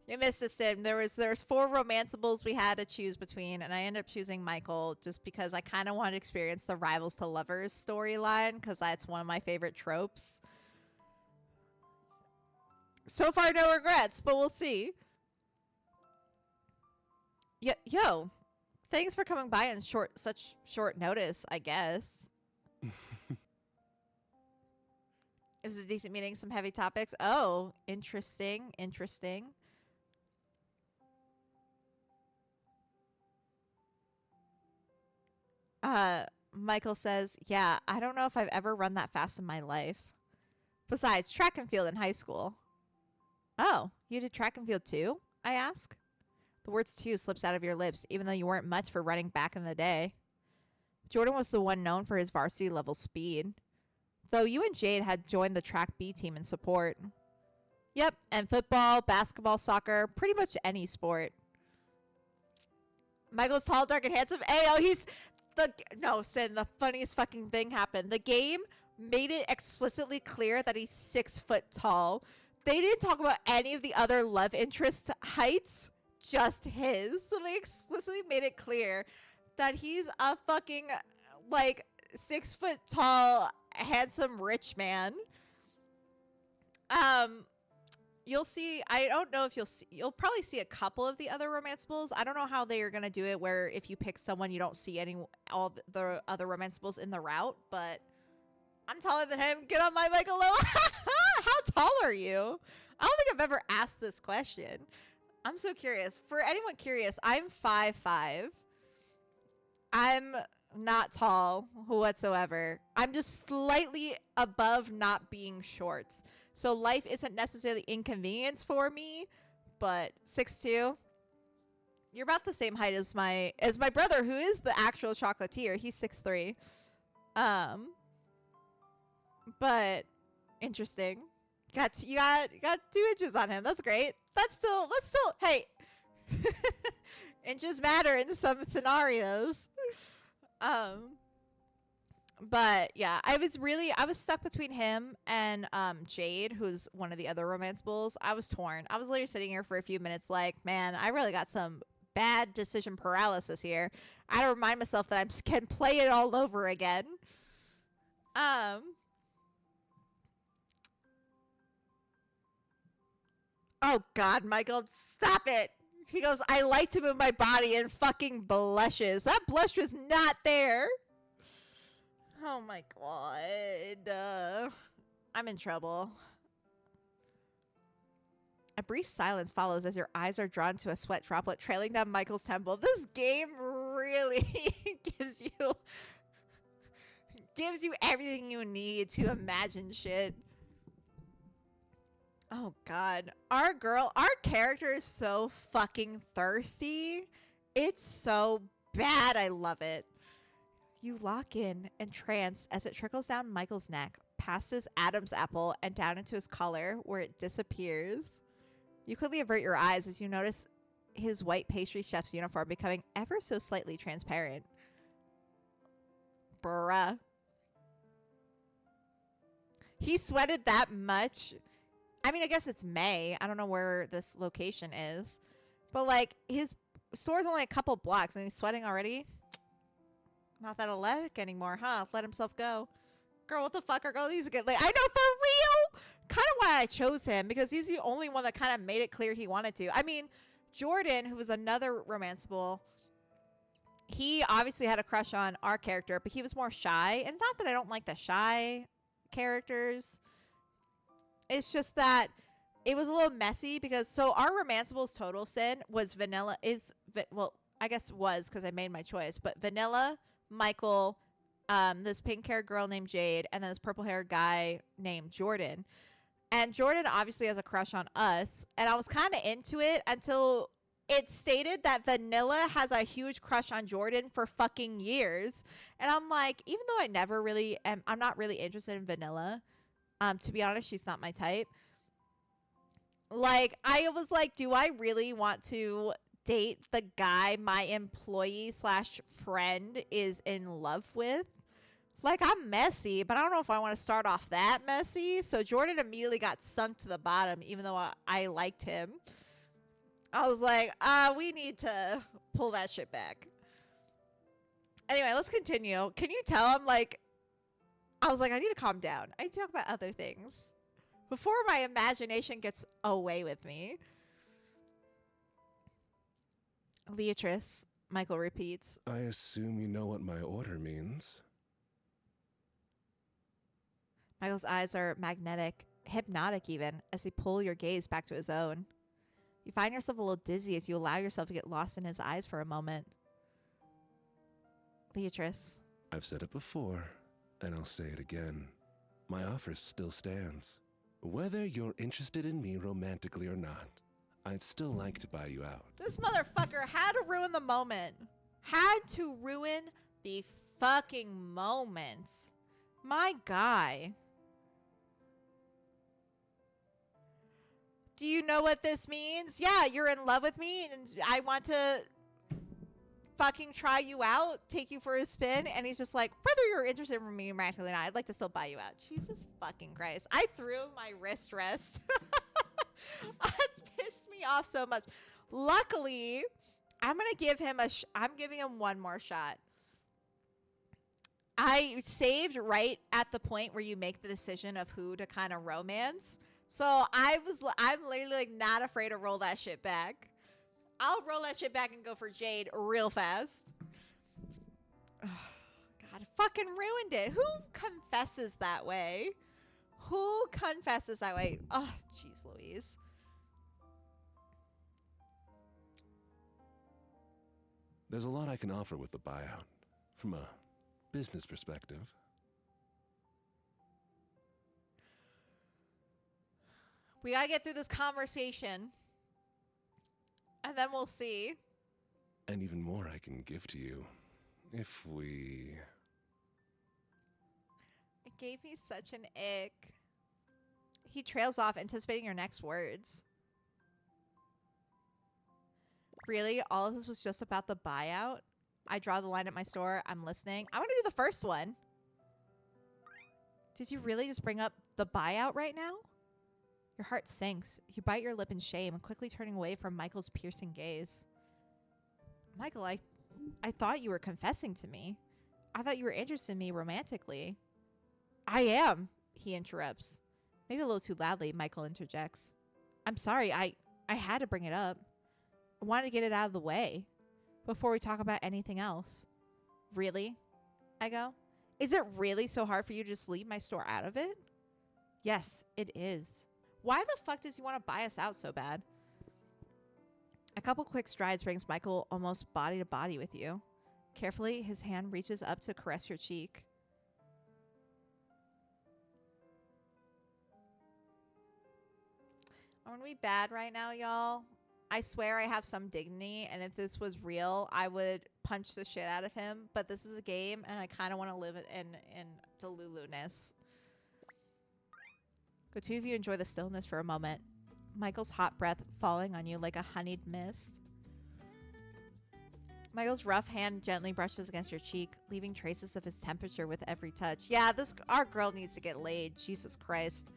you missed this, Sim. There's 4 romanceables we had to choose between, and I ended up choosing Michael just because I kind of wanted to experience the rivals to lovers storyline because that's one of my favorite tropes. So far, no regrets, but we'll see. Yo. Thanks for coming by on such short notice, I guess. It was a decent meeting, some heavy topics. Oh, interesting. Michael says, yeah, I don't know if I've ever run that fast in my life. Besides, track and field in high school. Oh, you did track and field too? I ask. The words too slips out of your lips, even though you weren't much for running back in the day. Jordan was the one known for his varsity level speed. Though you and Jade had joined the track B team in support. Yep, and football, basketball, soccer, pretty much any sport. Michael's tall, dark, and handsome. Ayo, he's no, Sin, the funniest fucking thing happened. The game made it explicitly clear that he's 6 foot tall. They didn't talk about any of the other love interest heights. Just his. So they explicitly made it clear that he's a fucking, like, 6 foot tall, handsome, rich man. You'll see, I don't know if you'll probably see a couple of the other romanceables. I don't know how they are going to do it where if you pick someone, you don't see all the other romanceables in the route, but I'm taller than him. Get on my bike a little. How tall are you? I don't think I've ever asked this question. I'm so curious. For anyone curious, I'm 5'5". I'm not tall whatsoever. I'm just slightly above not being short. So life isn't necessarily inconvenience for me, but 6'2". You're about the same height as my brother, who is the actual chocolatier. He's 6'3". But interesting. You got 2 inches on him. That's great. That's still hey. Inches matter in some scenarios. But yeah, I was stuck between him and Jade, who's one of the other romanceables. I was torn. I was literally sitting here for a few minutes like, man, I really got some bad decision paralysis here. I had to remind myself that I can play it all over again. Oh God, Michael, stop it. He goes, I like to move my body, and fucking blushes. That blush was not there. Oh my God. I'm in trouble. A brief silence follows as your eyes are drawn to a sweat droplet trailing down Michael's temple. This game really gives you everything you need to imagine shit. Oh God. Our character is so fucking thirsty. It's so bad. I love it. You lock in, entranced, as it trickles down Michael's neck, past his Adam's apple, and down into his collar, where it disappears. You quickly avert your eyes as you notice his white pastry chef's uniform becoming ever so slightly transparent. Bruh. He sweated that much. I mean, I guess it's May. I don't know where this location is. But, like, his store's only a couple blocks, and he's sweating already. Not that athletic anymore, huh? Let himself go. Girl, what the fuck? Our girl needs to get laid. I know, for real! Kind of why I chose him, because he's the only one that kind of made it clear he wanted to. I mean, Jordan, who was another romanceable, he obviously had a crush on our character, but he was more shy. And not that I don't like the shy characters. It's just that it was a little messy because, so our romanceable's total sin was vanilla, well, I guess was because I made my choice, but Vanilla, Michael, this pink-haired girl named Jade, and then this purple-haired guy named Jordan. And Jordan obviously has a crush on us, and I was kind of into it until it stated that Vanilla has a huge crush on Jordan for fucking years. And I'm like, even though I never really I'm not really interested in Vanilla. To be honest, she's not my type. Like, I was like, do I really want to date the guy my employee / friend is in love with? Like, I'm messy, but I don't know if I want to start off that messy. So Jordan immediately got sunk to the bottom, even though I liked him. I was like, we need to pull that shit back. Anyway, let's continue. Can you tell I'm like, I was like, I need to calm down. I need to talk about other things before my imagination gets away with me. Leatrice, Michael repeats. I assume you know what my order means. Michael's eyes are magnetic, hypnotic even, as he pull your gaze back to his own. You find yourself a little dizzy as you allow yourself to get lost in his eyes for a moment. Leatrice. I've said it before, and I'll say it again. My offer still stands. Whether you're interested in me romantically or not, I'd still like to buy you out. This motherfucker had to ruin the moment. Had to ruin the fucking moments. My guy. Do you know what this means? Yeah, you're in love with me and I want to fucking try you out, take you for a spin. And he's just like, whether you're interested in me romantically or not, I'd like to still buy you out. Jesus fucking Christ. I threw my wrist rest. That's pissed me off so much. Luckily, I'm gonna give him I'm giving him one more shot. I saved right at the point where you make the decision of who to kind of romance. So I'm literally like not afraid to roll that shit back. I'll roll that shit back and go for Jade real fast. God, I fucking ruined it. Who confesses that way? Who confesses that way? Oh, jeez Louise. There's a lot I can offer with the buyout, from a business perspective. We gotta get through this conversation, and then we'll see. And even more I can give to you, if we... It gave me such an ick. He trails off, anticipating your next words. Really? All of this was just about the buyout? I draw the line at my store. I'm listening. I'm gonna do the first one. Did you really just bring up the buyout right now? Your heart sinks. You bite your lip in shame, quickly turning away from Michael's piercing gaze. Michael, I thought you were confessing to me. I thought you were interested in me romantically. I am, he interrupts. Maybe a little too loudly, Michael interjects. I'm sorry, I had to bring it up. I wanted to get it out of the way before we talk about anything else. Really? I go. Is it really so hard for you to just leave my store out of it? Yes, it is. Why the fuck does he want to buy us out so bad? A couple quick strides brings Michael almost body to body with you. Carefully, his hand reaches up to caress your cheek. I'm gonna be bad right now, y'all. I swear I have some dignity, and if this was real, I would punch the shit out of him. But this is a game, and I kind of want to live it in Delulu-ness. The two of you enjoy the stillness for a moment. Michael's hot breath falling on you like a honeyed mist. Michael's rough hand gently brushes against your cheek, leaving traces of his temperature with every touch. Yeah, our girl needs to get laid. Jesus Christ.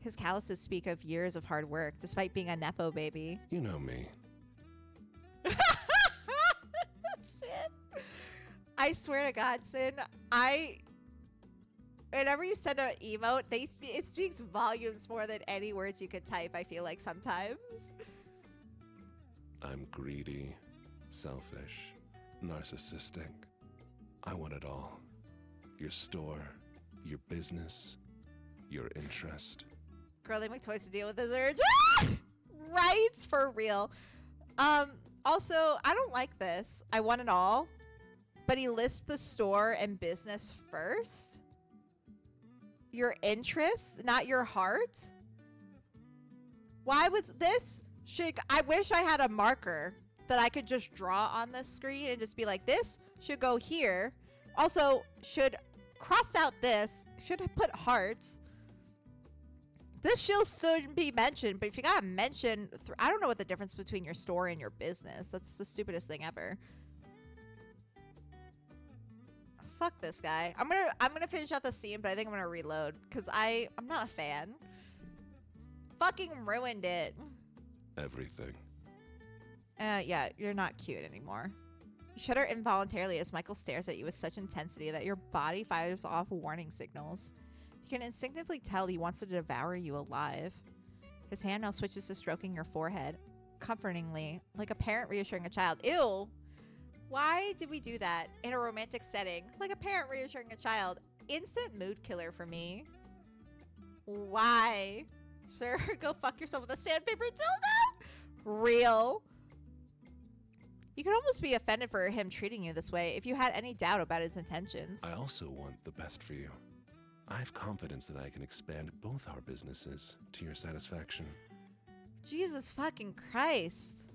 His calluses speak of years of hard work, despite being a Nepo baby. You know me. Sin. I swear to God, Sin, whenever you send an emote, it speaks volumes more than any words you could type, I feel like sometimes. I'm greedy, selfish, narcissistic. I want it all. Your store, your business, your interest. Girl, they make toys to deal with this urge. Right? For real. Also, I don't like this. I want it all. But he lists the store and business first. Your interest, not your heart. Why was this? I wish I had a marker that I could just draw on the screen and just be like, this should go here. Also, should cross out this. Should have put hearts. This should still be mentioned, but if you gotta mention, I don't know what the difference between your store and your business. That's the stupidest thing ever. Fuck this guy. I'm gonna finish out the scene, but I think I'm gonna reload because I'm not a fan. Fucking ruined it. Everything. Yeah, you're not cute anymore. You shudder involuntarily as Michael stares at you with such intensity that your body fires off warning signals. You can instinctively tell he wants to devour you alive. His hand now switches to stroking your forehead, comfortingly, like a parent reassuring a child. Ew! Why did we do that in a romantic setting? Like a parent reassuring a child. Instant mood killer for me. Why? Sir, go fuck yourself with a sandpaper dildo? Real. You could almost be offended for him treating you this way if you had any doubt about his intentions. I also want the best for you. I have confidence that I can expand both our businesses to your satisfaction. Jesus fucking Christ.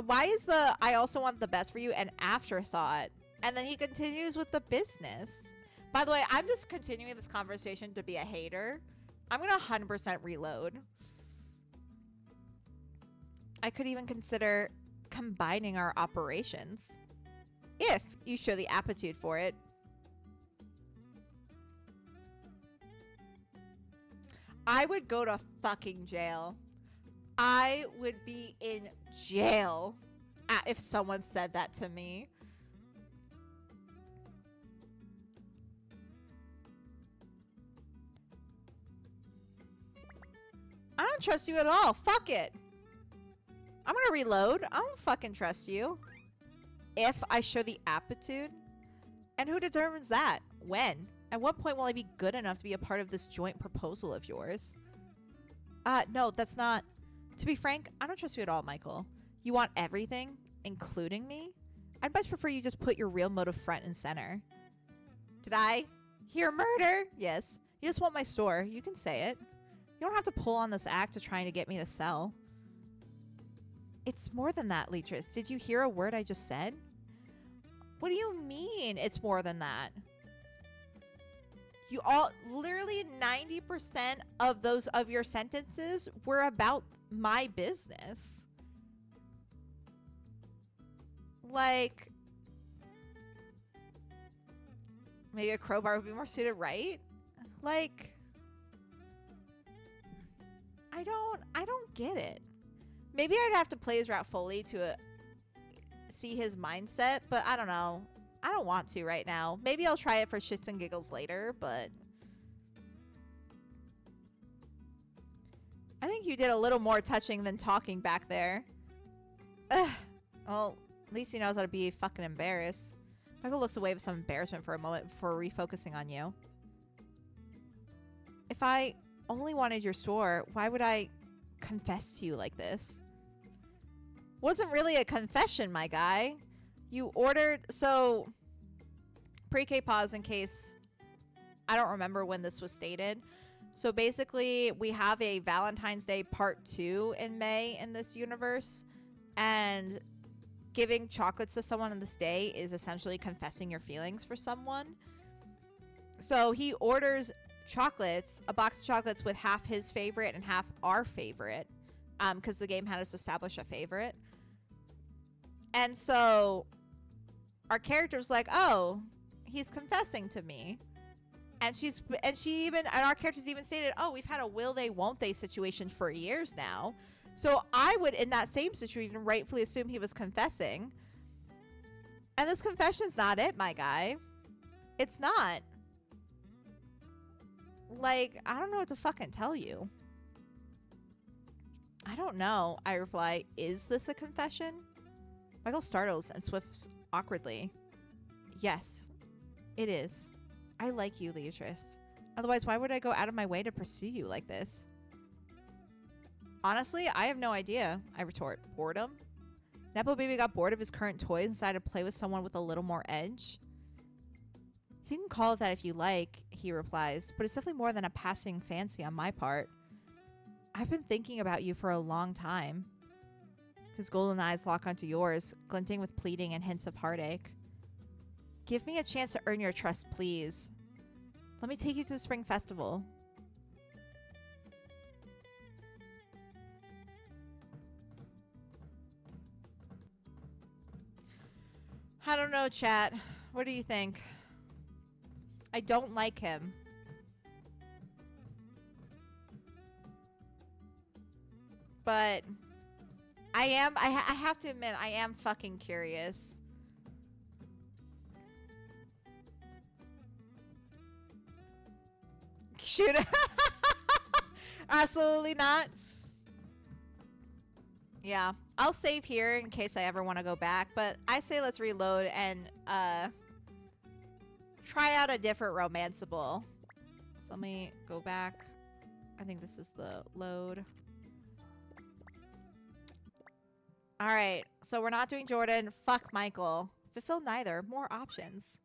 Why is the I also want the best for you an afterthought? And then he continues with the business. By the way, I'm just continuing this conversation to be a hater. I'm going to 100% reload. I could even consider combining our operations. If you show the aptitude for it. I would go to fucking jail. I would be in jail if someone said that to me. I don't trust you at all. Fuck it. I'm gonna reload. I don't fucking trust you. If I show the aptitude. And who determines that? When? At what point will I be good enough to be a part of this joint proposal of yours? No, that's not... To be frank, I don't trust you at all, Michael. You want everything, including me? I'd much prefer you just put your real motive front and center. Did I hear murder? Yes. You just want my store. You can say it. You don't have to pull on this act of trying to get me to sell. It's more than that, Leatrice. Did you hear a word I just said? What do you mean it's more than that? You all, literally 90% of your sentences were about my business. Like, maybe a crowbar would be more suited, right? Like, I don't get it. Maybe I'd have to play his route fully to see his mindset, but I don't know. I don't want to right now. Maybe I'll try it for shits and giggles later, but I think you did a little more touching than talking back there. Ugh. Well, at least he knows how to be fucking embarrassed. Michael looks away with some embarrassment for a moment before refocusing on you. If I only wanted your store, why would I confess to you like this? Wasn't really a confession, my guy. You ordered... So, pre-K pause in case... I don't remember when this was stated. So basically, we have a Valentine's Day Part 2 in May in this universe. And giving chocolates to someone on this day is essentially confessing your feelings for someone. So he orders chocolates, a box of chocolates with half his favorite and half our favorite. Because the game had us establish a favorite. And so our character's like, oh, he's confessing to me. And our character's even stated, oh, we've had a will they, won't they situation for years now. So I would, in that same situation, rightfully assume he was confessing. And this confession's not it, my guy. It's not. Like, I don't know what to fucking tell you. I don't know. I reply, is this a confession? Michael startles and swifts awkwardly. Yes, it is. I like you, Leatrice. Otherwise, why would I go out of my way to pursue you like this? Honestly, I have no idea, I retort. Boredom? Nepo Baby got bored of his current toys and decided to play with someone with a little more edge? You can call it that if you like, he replies, but it's definitely more than a passing fancy on my part. I've been thinking about you for a long time. His golden eyes lock onto yours, glinting with pleading and hints of heartache. Give me a chance to earn your trust, please. Let me take you to the spring festival. I don't know, chat. What do you think? I don't like him. But I have to admit, I am fucking curious. Shoot. Absolutely not. Yeah, I'll save here in case I ever want to go back, but I say let's reload and try out a different romanceable. So let me go back. I think this is the load. All right, so we're not doing Jordan. Fuck Michael. Fulfill neither. More options.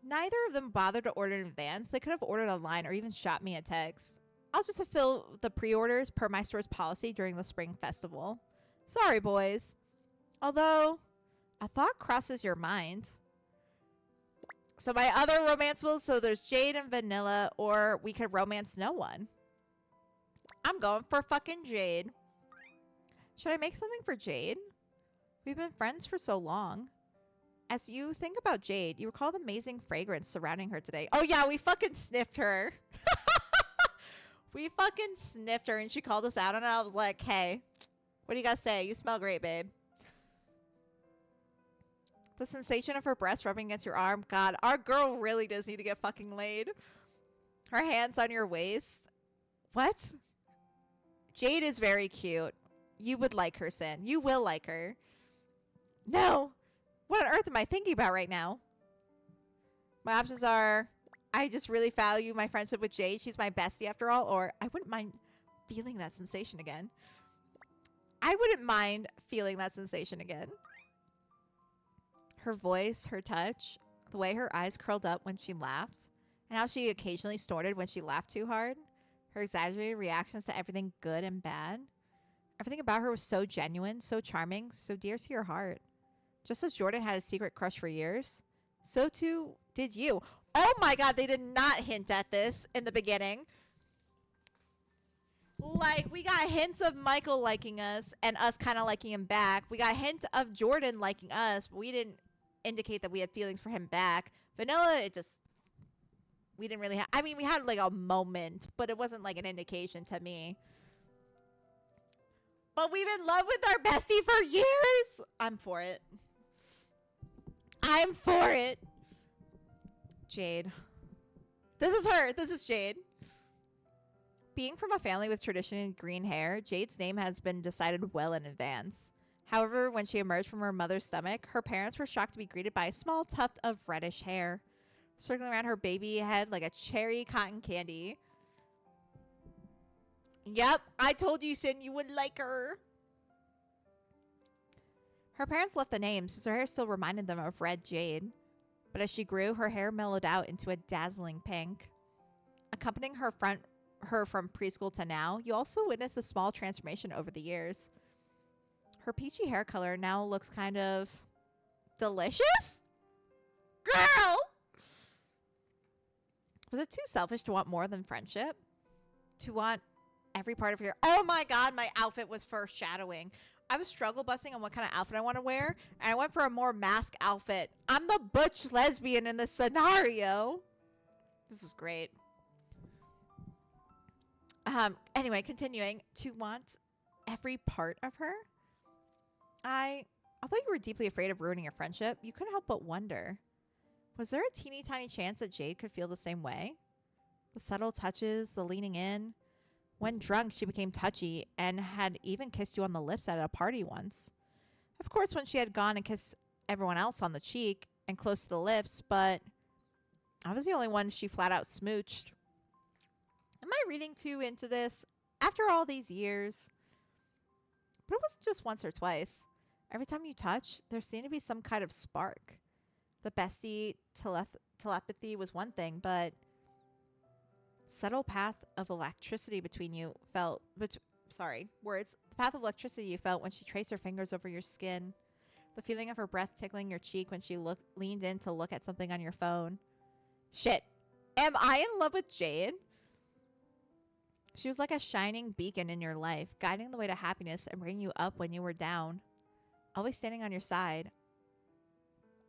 Neither of them bothered to order in advance. They could have ordered online or even shot me a text. I'll just fulfill the pre-orders per my store's policy during the spring festival. Sorry, boys. Although, a thought crosses your mind. So my other romanceables, so there's Jade and Vanilla, or we could romance no one. I'm going for fucking Jade. Should I make something for Jade? We've been friends for so long. As you think about Jade, you recall the amazing fragrance surrounding her today. Oh yeah, we fucking sniffed her. We fucking sniffed her and she called us out on it. I was like, hey, what do you guys say? You smell great, babe. The sensation of her breast rubbing against your arm. God, our girl really does need to get fucking laid. Her hands on your waist. What? Jade is very cute. You would like her, Sin. You will like her. No. What on earth am I thinking about right now? My options are, I just really value my friendship with Jade. She's my bestie after all. Or I wouldn't mind feeling that sensation again. I wouldn't mind feeling that sensation again. Her voice, her touch, the way her eyes curled up when she laughed, and how she occasionally snorted when she laughed too hard. Her exaggerated reactions to everything good and bad. Everything about her was so genuine, so charming, so dear to your heart. Just as Jordan had a secret crush for years, so too did you. Oh my god, they did not hint at this in the beginning. Like, we got hints of Michael liking us and us kind of liking him back. We got a hint of Jordan liking us, but we didn't indicate that we had feelings for him back. Vanilla, we didn't really have, I mean, we had like a moment, but it wasn't like an indication to me. But we've been in love with our bestie for years. I'm for it. I'm for it. Jade. This is her. This is Jade. Being from a family with traditionally green hair, Jade's name has been decided well in advance. However, when she emerged from her mother's stomach, her parents were shocked to be greeted by a small tuft of reddish hair, circling around her baby head like a cherry cotton candy. Yep, I told you, Sin, you would like her. Her parents left the name since her hair still reminded them of red jade. But as she grew, her hair mellowed out into a dazzling pink. Accompanying her from preschool to now, you also witness a small transformation over the years. Her peachy hair color now looks kind of delicious? Girl! Was it too selfish to want more than friendship? To want every part of your... Oh my god, my outfit was foreshadowing. I was struggle busting on what kind of outfit I want to wear, and I went for a more mask outfit. I'm the butch lesbian in this scenario. This is great. Anyway, continuing. To want every part of her? Although you were deeply afraid of ruining your friendship, you couldn't help but wonder. Was there a teeny tiny chance that Jade could feel the same way? The subtle touches, the leaning in. When drunk, she became touchy and had even kissed you on the lips at a party once. Of course, when she had gone and kissed everyone else on the cheek and close to the lips, but I was the only one she flat out smooched. Am I reading too into this after all these years? But it wasn't just once or twice. Every time you touch, there seemed to be some kind of spark. The bestie telepathy was one thing, but subtle path of electricity between you felt... The path of electricity you felt when she traced her fingers over your skin. The feeling of her breath tickling your cheek when she leaned in to look at something on your phone. Shit. Am I in love with Jade? She was like a shining beacon in your life, guiding the way to happiness and bringing you up when you were down. Always standing on your side.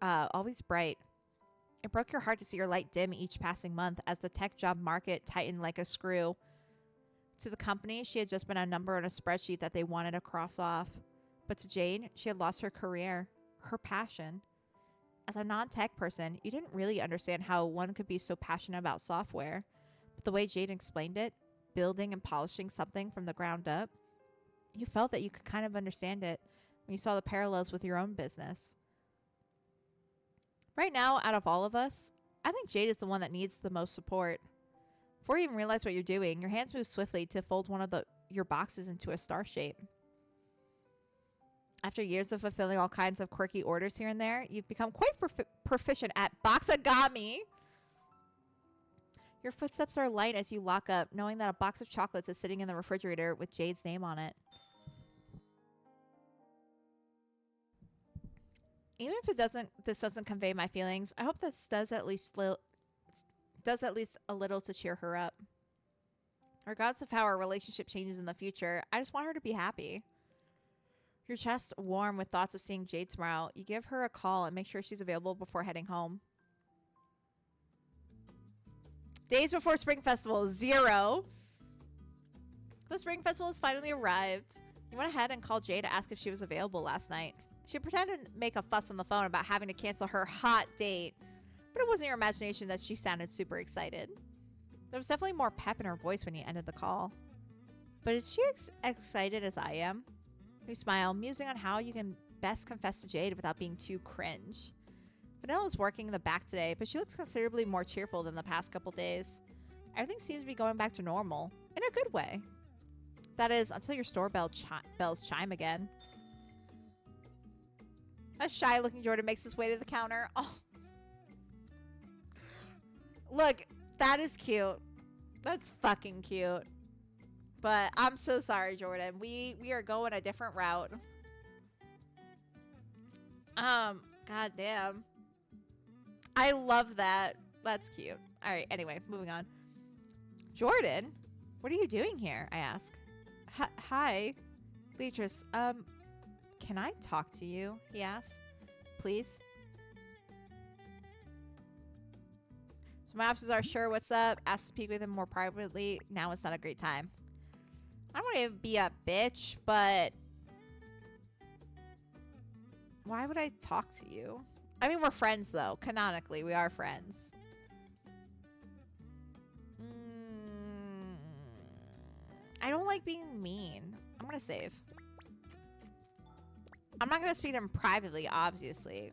Always bright. It broke your heart to see your light dim each passing month as the tech job market tightened like a screw. To the company, she had just been a number on a spreadsheet that they wanted to cross off. But to Jade, she had lost her career, her passion. As a non-tech person, you didn't really understand how one could be so passionate about software. But the way Jade explained it, building and polishing something from the ground up, you felt that you could kind of understand it when you saw the parallels with your own business. Right now, out of all of us, I think Jade is the one that needs the most support. Before you even realize what you're doing, your hands move swiftly to fold one of your boxes into a star shape. After years of fulfilling all kinds of quirky orders here and there, you've become quite proficient at boxagami. Your footsteps are light as you lock up, knowing that a box of chocolates is sitting in the refrigerator with Jade's name on it. Even if this doesn't convey my feelings, I hope this does at least a little to cheer her up. Regardless of how our relationship changes in the future, I just want her to be happy. Your chest warm with thoughts of seeing Jade tomorrow, you give her a call and make sure she's available before heading home. Days before Spring Festival, 0. The spring festival has finally arrived. He went ahead and called Jay to ask if she was available last night. She pretended to make a fuss on the phone about having to cancel her hot date, but it wasn't your imagination that she sounded super excited. There was definitely more pep in her voice when he ended the call. But is she excited as I am? You smile, musing on how you can best confess to Jade without being too cringe. Vanilla's working in the back today, but she looks considerably more cheerful than the past couple days. Everything seems to be going back to normal, in a good way. That is, until your store bells chime again. A shy-looking Jordan makes his way to the counter. Oh. Look, that is cute. That's fucking cute. But I'm so sorry, Jordan. We are going a different route. God damn. I love that. That's cute. All right, anyway, moving on. Jordan, what are you doing here? I ask. Hi, Beatrice. Can I talk to you? He asks. Please. So my options are sure, what's up? Ask to speak with him more privately. Now it's not a great time. I don't want to be a bitch, but why would I talk to you? I mean, we're friends, though. Canonically, we are friends. I don't like being mean. I'm going to save. I'm not going to speak to him privately, obviously.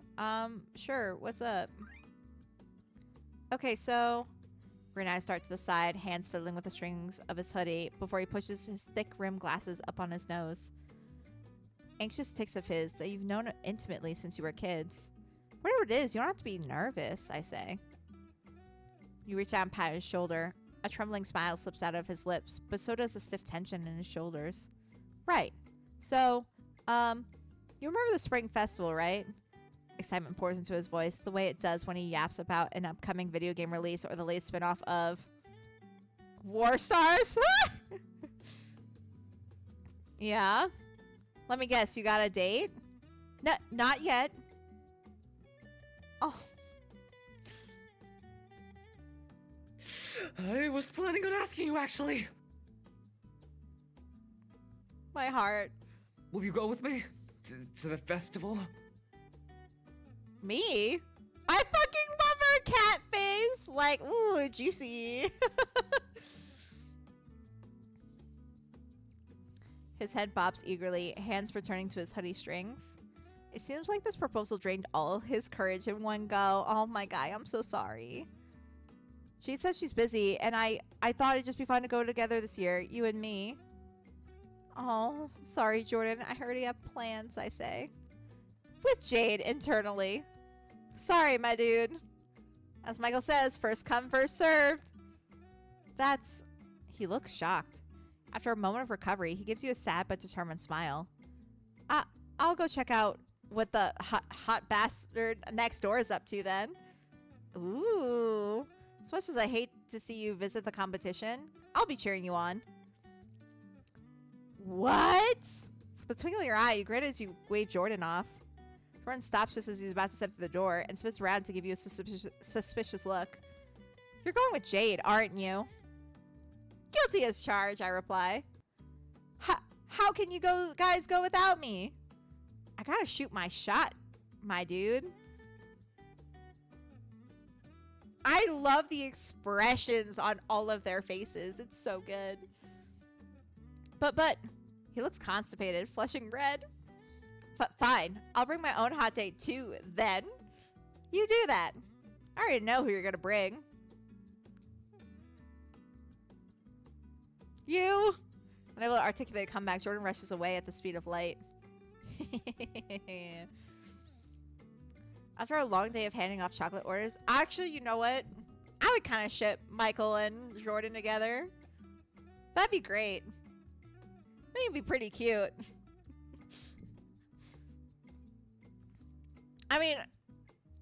Sure. What's up? Okay, so Green Eye start to the side, hands fiddling with the strings of his hoodie before he pushes his thick rimmed glasses up on his nose. Anxious tics of his that you've known intimately since you were kids. Whatever it is, you don't have to be nervous, I say. You reach out and pat his shoulder. A trembling smile slips out of his lips, but so does a stiff tension in his shoulders. Right. So, you remember the Spring Festival, right? Excitement pours into his voice, the way it does when he yaps about an upcoming video game release or the latest spinoff of War Stars. Yeah. Let me guess, you got a date? No, not yet. Oh. I was planning on asking you, actually. My heart. Will you go with me? To the festival? Me? I fucking love her cat face. Like, ooh, juicy. His head bobs eagerly, hands returning to his hoodie strings. It seems like this proposal drained all his courage in one go. Oh my god, I'm so sorry. She says she's busy, and I thought it'd just be fun to go together this year, you and me. Oh, sorry, Jordan. I already have plans, I say. With Jade internally. Sorry, my dude. As Michael says, first come, first served. That's... He looks shocked. After a moment of recovery, he gives you a sad but determined smile. I'll go check out what the hot bastard next door is up to then. Ooh. As much as I hate to see you visit the competition, I'll be cheering you on. What? With the twinkle in your eye, you grin as you wave Jordan off. Jordan stops just as he's about to step through the door and spins around to give you a suspicious look. You're going with Jade, aren't you? Guilty as charged, I reply. How can you guys go without me? I gotta shoot my shot, my dude. I love the expressions on all of their faces. It's so good. But he looks constipated, flushing red. Fine. I'll bring my own hot date too, then. You do that. I already know who you're gonna bring. You. Unable to articulate a comeback, Jordan rushes away at the speed of light. After a long day of handing off chocolate orders, actually, you know what? I would kind of ship Michael and Jordan together. That'd be great. I think it'd be pretty cute. I mean,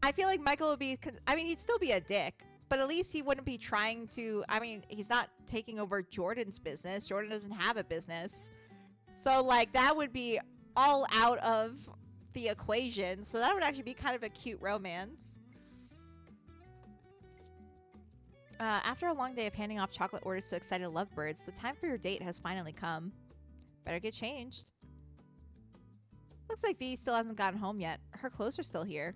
I feel like Michael would be... I mean, he'd still be a dick, but at least he wouldn't be trying to... I mean, he's not taking over Jordan's business. Jordan doesn't have a business. So, like, that would be all out of the equation. So that would actually be kind of a cute romance. After a long day of handing off chocolate orders to excited lovebirds, the time for your date has finally come. Better get changed. Looks like V still hasn't gotten home yet. Her clothes are still here.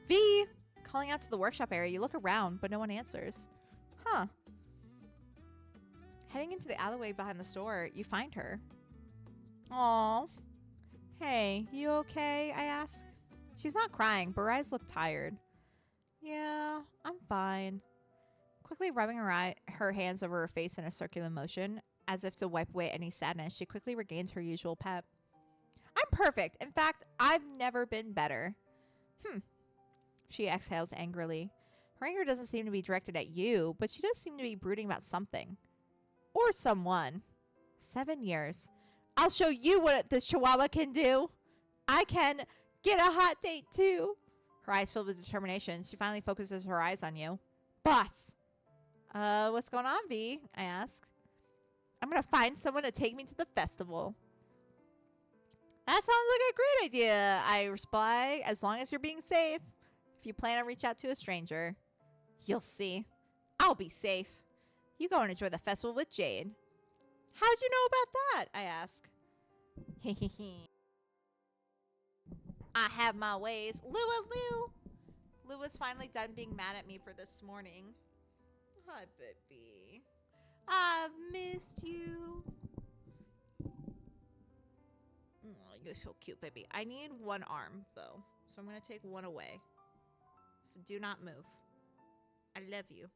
V! Calling out to the workshop area, you look around, but no one answers. Huh. Heading into the alleyway behind the store, you find her. Aww. Hey, you okay? I ask. She's not crying, but her eyes look tired. Yeah, I'm fine. Quickly rubbing her hands over her face in a circular motion, as if to wipe away any sadness, she quickly regains her usual pep. I'm perfect. In fact, I've never been better. She exhales angrily. Her anger doesn't seem to be directed at you, but she does seem to be brooding about something. Or someone. 7 years. I'll show you what this chihuahua can do. I can get a hot date too. Her eyes filled with determination. She finally focuses her eyes on you. Boss. What's going on, V? I ask. I'm gonna find someone to take me to the festival. That sounds like a great idea, I reply, as long as you're being safe. If you plan to reach out to a stranger, you'll see. I'll be safe. You go and enjoy the festival with Jade. How'd you know about that? I ask. Hehehe. I have my ways. Lou. Lou was finally done being mad at me for this morning. Hi, baby. I've missed you. Oh, you're so cute, baby. I need one arm, though. So I'm going to take one away. So do not move. I love you.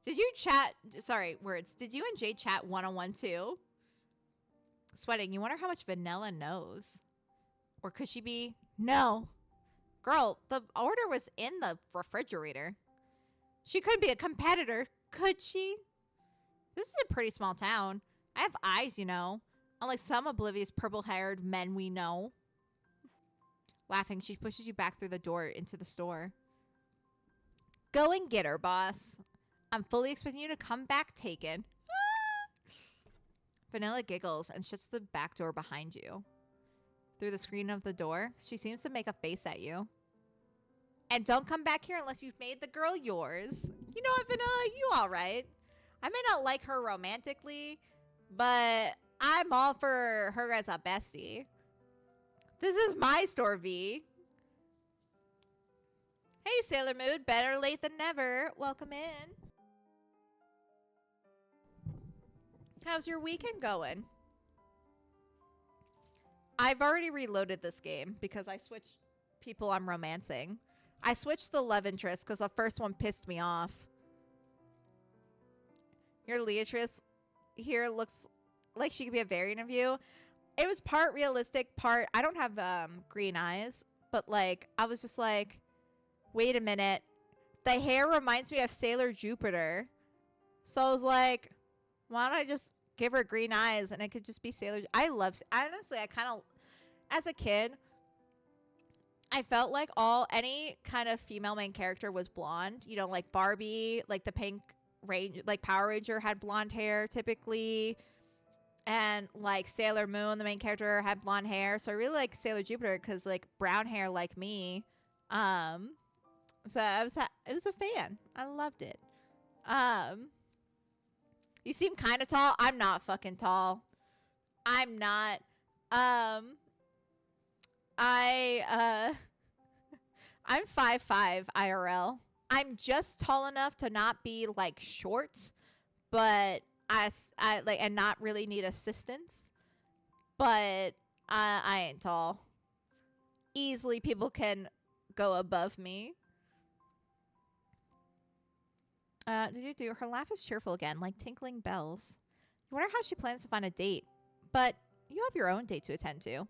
Did you chat? Sorry, words. Did you and Jade chat one-on-one too? Sweating. You wonder how much Vanilla knows. Or could she be? No. Girl, the order was in the refrigerator. She couldn't be a competitor, could she? This is a pretty small town. I have eyes, you know. Unlike some oblivious purple-haired men we know. Laughing, she pushes you back through the door into the store. Go and get her, boss. I'm fully expecting you to come back taken. Vanilla giggles and shuts the back door behind you. Through the screen of the door, she seems to make a face at you. And don't come back here unless you've made the girl yours. You know what, Vanilla? You all right. I may not like her romantically, but I'm all for her as a bestie. This is my store, V. Hey, Sailor Mood. Better late than never. Welcome in. How's your weekend going? I've already reloaded this game because I switched people I'm romancing. I switched the love interest because the first one pissed me off. Your Leatrice here looks like she could be a variant of you. It was part realistic, part... I don't have green eyes, but like, I was just like, wait a minute. The hair reminds me of Sailor Jupiter. So I was like, why don't I just give her green eyes and it could just be Sailor... Honestly, I kind of... As a kid, I felt like any kind of female main character was blonde. You know, like Barbie, like the Pink Ranger, like Power Ranger had blonde hair typically. And like Sailor Moon, the main character, had blonde hair. So I really like Sailor Jupiter because like brown hair like me. So I was a fan. I loved it. You seem kind of tall. I'm not fucking tall. I'm not. I'm 5'5" IRL. I'm just tall enough to not be like short, but I like and not really need assistance. But I ain't tall. Easily people can go above me. Her laugh is cheerful again, like tinkling bells. You wonder how she plans to find a date. But you have your own date to attend to.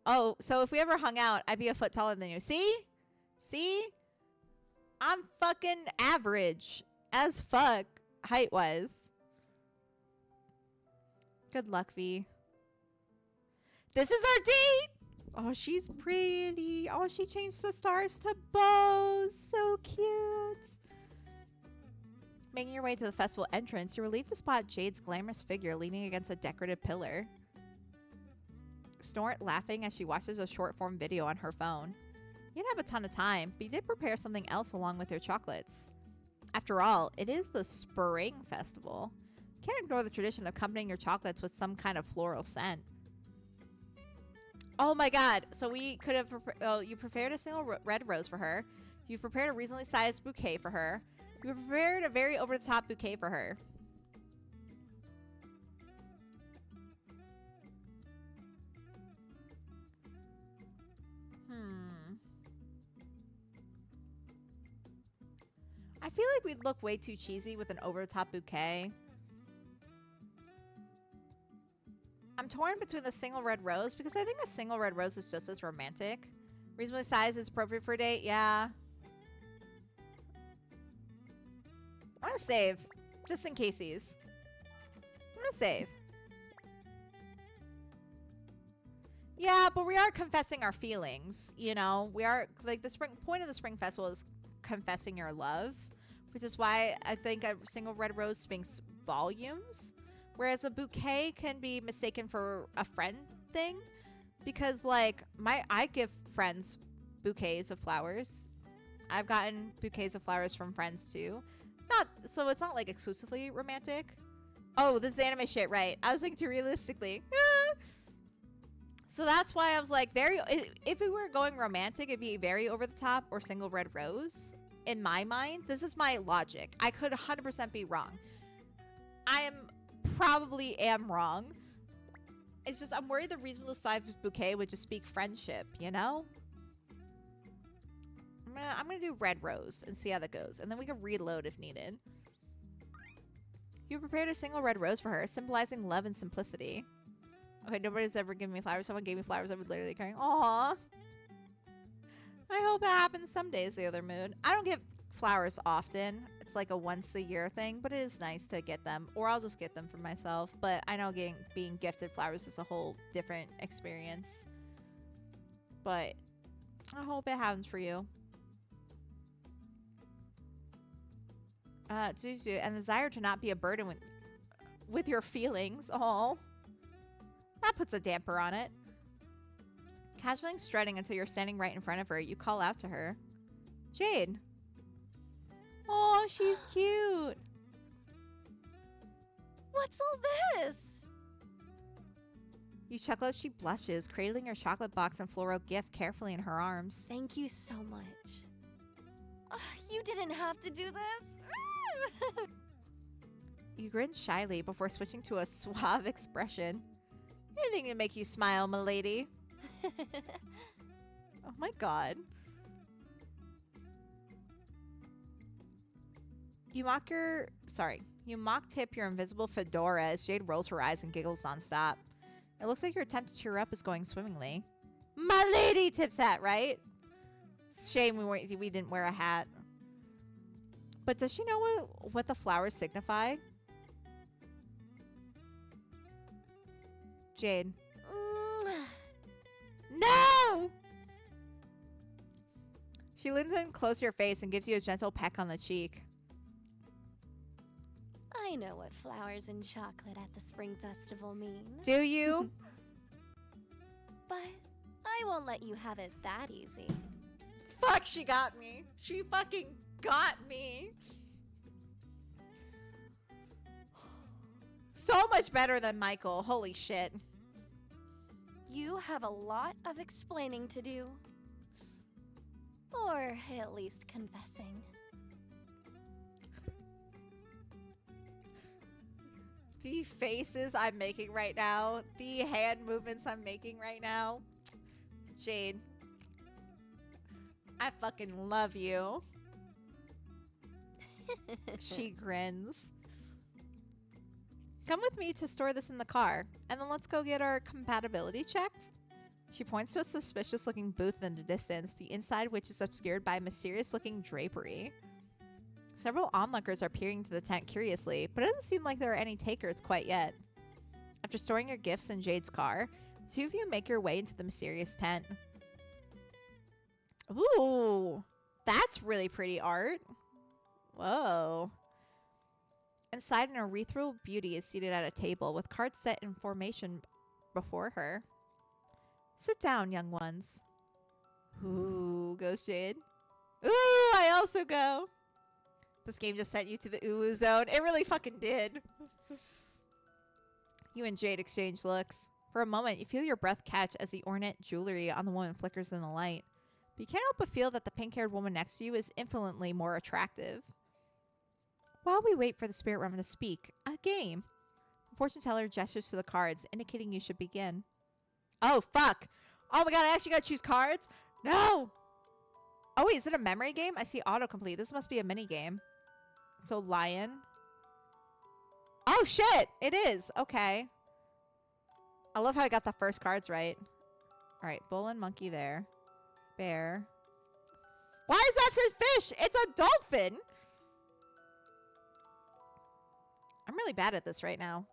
Oh, so if we ever hung out, I'd be a foot taller than you. See? See? I'm fucking average as fuck height-wise. Good luck, V. This is our date! Oh, she's pretty. Oh, she changed the stars to bows. So cute. Making your way to the festival entrance, you're relieved to spot Jade's glamorous figure leaning against a decorative pillar. Snort laughing as she watches a short-form video on her phone. You didn't have a ton of time, but you did prepare something else along with your chocolates. After all, it is the Spring Festival. Can't ignore the tradition of accompanying your chocolates with some kind of floral scent. Oh my god. So we could have... you prepared a single red rose for her. You prepared a reasonably sized bouquet for her. You prepared a very over-the-top bouquet for her. I feel like we'd look way too cheesy with an over-the-top bouquet. I'm torn between the single red rose because I think a single red rose is just as romantic. Reasonably sized is appropriate for a date, yeah. I'm gonna save, just in caseies. I'm gonna save. Yeah, but we are confessing our feelings, you know? We are, like, the point of the Spring Festival is confessing your love, which is why I think a single red rose speaks volumes, whereas a bouquet can be mistaken for a friend thing, because, like, I give friends bouquets of flowers. I've gotten bouquets of flowers from friends, too. So it's not, like, exclusively romantic. Oh, this is anime shit, right? I was thinking too realistically. So that's why I was like, if we were going romantic, it'd be very over the top or single red rose. In my mind, this is my logic. I could 100% be wrong. I probably am wrong. It's just, I'm worried the reasonable size bouquet would just speak friendship, you know? I'm gonna do red rose and see how that goes. And then we can reload if needed. You prepared a single red rose for her, symbolizing love and simplicity. Okay, nobody's ever given me flowers. Someone gave me flowers. I would literally crying. Aww. I hope it happens someday is the other mood. I don't get flowers often. It's like a once a year thing, but it is nice to get them. Or I'll just get them for myself. But I know being gifted flowers is a whole different experience. But I hope it happens for you. And the desire to not be a burden with your feelings. Oh, that puts a damper on it. Casually strutting until you're standing right in front of her, you call out to her. Jade. Oh, she's cute. What's all this? You chuckle as she blushes, cradling your chocolate box and floral gift carefully in her arms. Thank you so much. You didn't have to do this. You grin shyly before switching to a suave expression. Anything to make you smile, milady. Oh my god. You mock tip your invisible fedora as Jade rolls her eyes and giggles nonstop. It looks like your attempt to cheer up is going swimmingly. My lady tips hat, right? Shame we didn't wear a hat. But does she know what the flowers signify? Jade. No! She leans in close to your face and gives you a gentle peck on the cheek. I know what flowers and chocolate at the Spring Festival mean. Do you? But I won't let you have it that easy. Fuck, she got me. She fucking got me. So much better than Michael. Holy shit. You have a lot of explaining to do. Or at least confessing. The faces I'm making right now, the hand movements I'm making right now. Jade, I fucking love you. She grins. Come with me to store this in the car, and then let's go get our compatibility checked. She points to a suspicious-looking booth in the distance, the inside which is obscured by mysterious-looking drapery. Several onlookers are peering into the tent curiously, but it doesn't seem like there are any takers quite yet. After storing your gifts in Jade's car, the two of you make your way into the mysterious tent. Ooh, that's really pretty art. Whoa. Inside, an ethereal beauty is seated at a table with cards set in formation before her. Sit down, young ones. Ooh. Ooh, goes Jade. Ooh, I also go. This game just sent you to the ooh zone. It really fucking did. You and Jade exchange looks. For a moment, you feel your breath catch as the ornate jewelry on the woman flickers in the light. But you can't help but feel that the pink-haired woman next to you is infinitely more attractive. While we wait for the spirit realm to speak, a game. The fortune teller gestures to the cards, indicating you should begin. Oh, fuck. Oh my god, I actually gotta choose cards? No! Oh wait, is it a memory game? I see autocomplete. This must be a mini game. So, lion. Oh, shit! It is! Okay. I love how I got the first cards right. Alright, bull and monkey there. Bear. Why is that his fish? It's a dolphin! I'm really bad at this right now.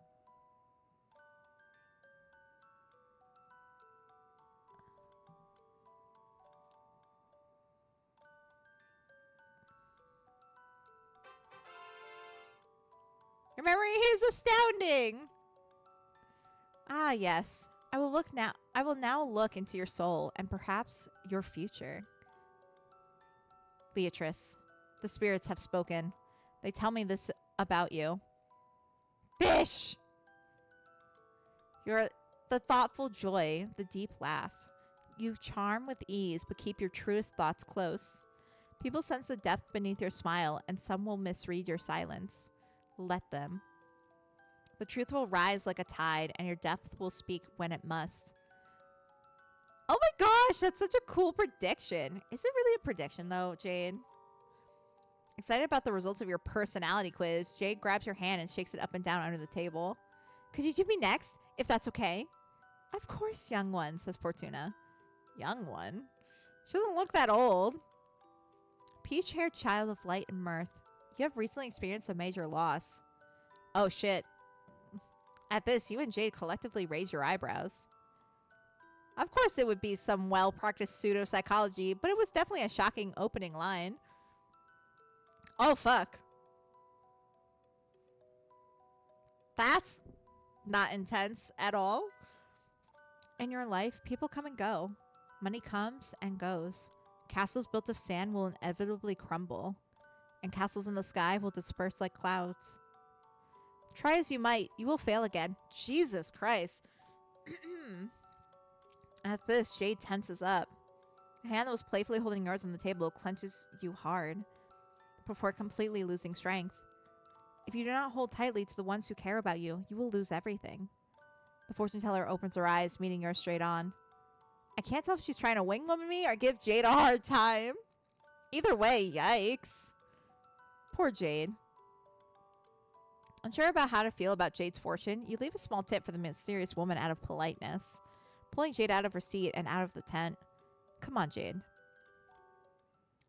Your memory is astounding! Ah, yes. I will now look into your soul and perhaps your future. Beatrice, the spirits have spoken. They tell me this about you. Fish! You're the thoughtful joy, the deep laugh. You charm with ease, but keep your truest thoughts close. People sense the depth beneath your smile, and some will misread your silence. Let them. The truth will rise like a tide, and your depth will speak when it must. Oh my gosh, that's such a cool prediction. Is it really a prediction, though, Jade? Excited about the results of your personality quiz, Jade grabs your hand and shakes it up and down under the table. Could you do me next, if that's okay? Of course, young one, says Fortuna. Young one? She doesn't look that old. Peach-haired child of light and mirth. You have recently experienced a major loss. Oh, shit. At this, you and Jade collectively raise your eyebrows. Of course it would be some well-practiced pseudo-psychology, but it was definitely a shocking opening line. Oh, fuck. That's not intense at all. In your life, people come and go. Money comes and goes. Castles built of sand will inevitably crumble, and castles in the sky will disperse like clouds. Try as you might, you will fail again. Jesus Christ. At this, Jade tenses up. The hand that was playfully holding yours on the table clenches you hard, before completely losing strength. If you do not hold tightly to the ones who care about you, you will lose everything. The fortune teller opens her eyes, meeting yours straight on. I can't tell if she's trying to wingwoman me or give Jade a hard time. Either way, yikes. Poor Jade. Unsure about how to feel about Jade's fortune, you leave a small tip for the mysterious woman out of politeness, pulling Jade out of her seat and out of the tent. Come on, Jade.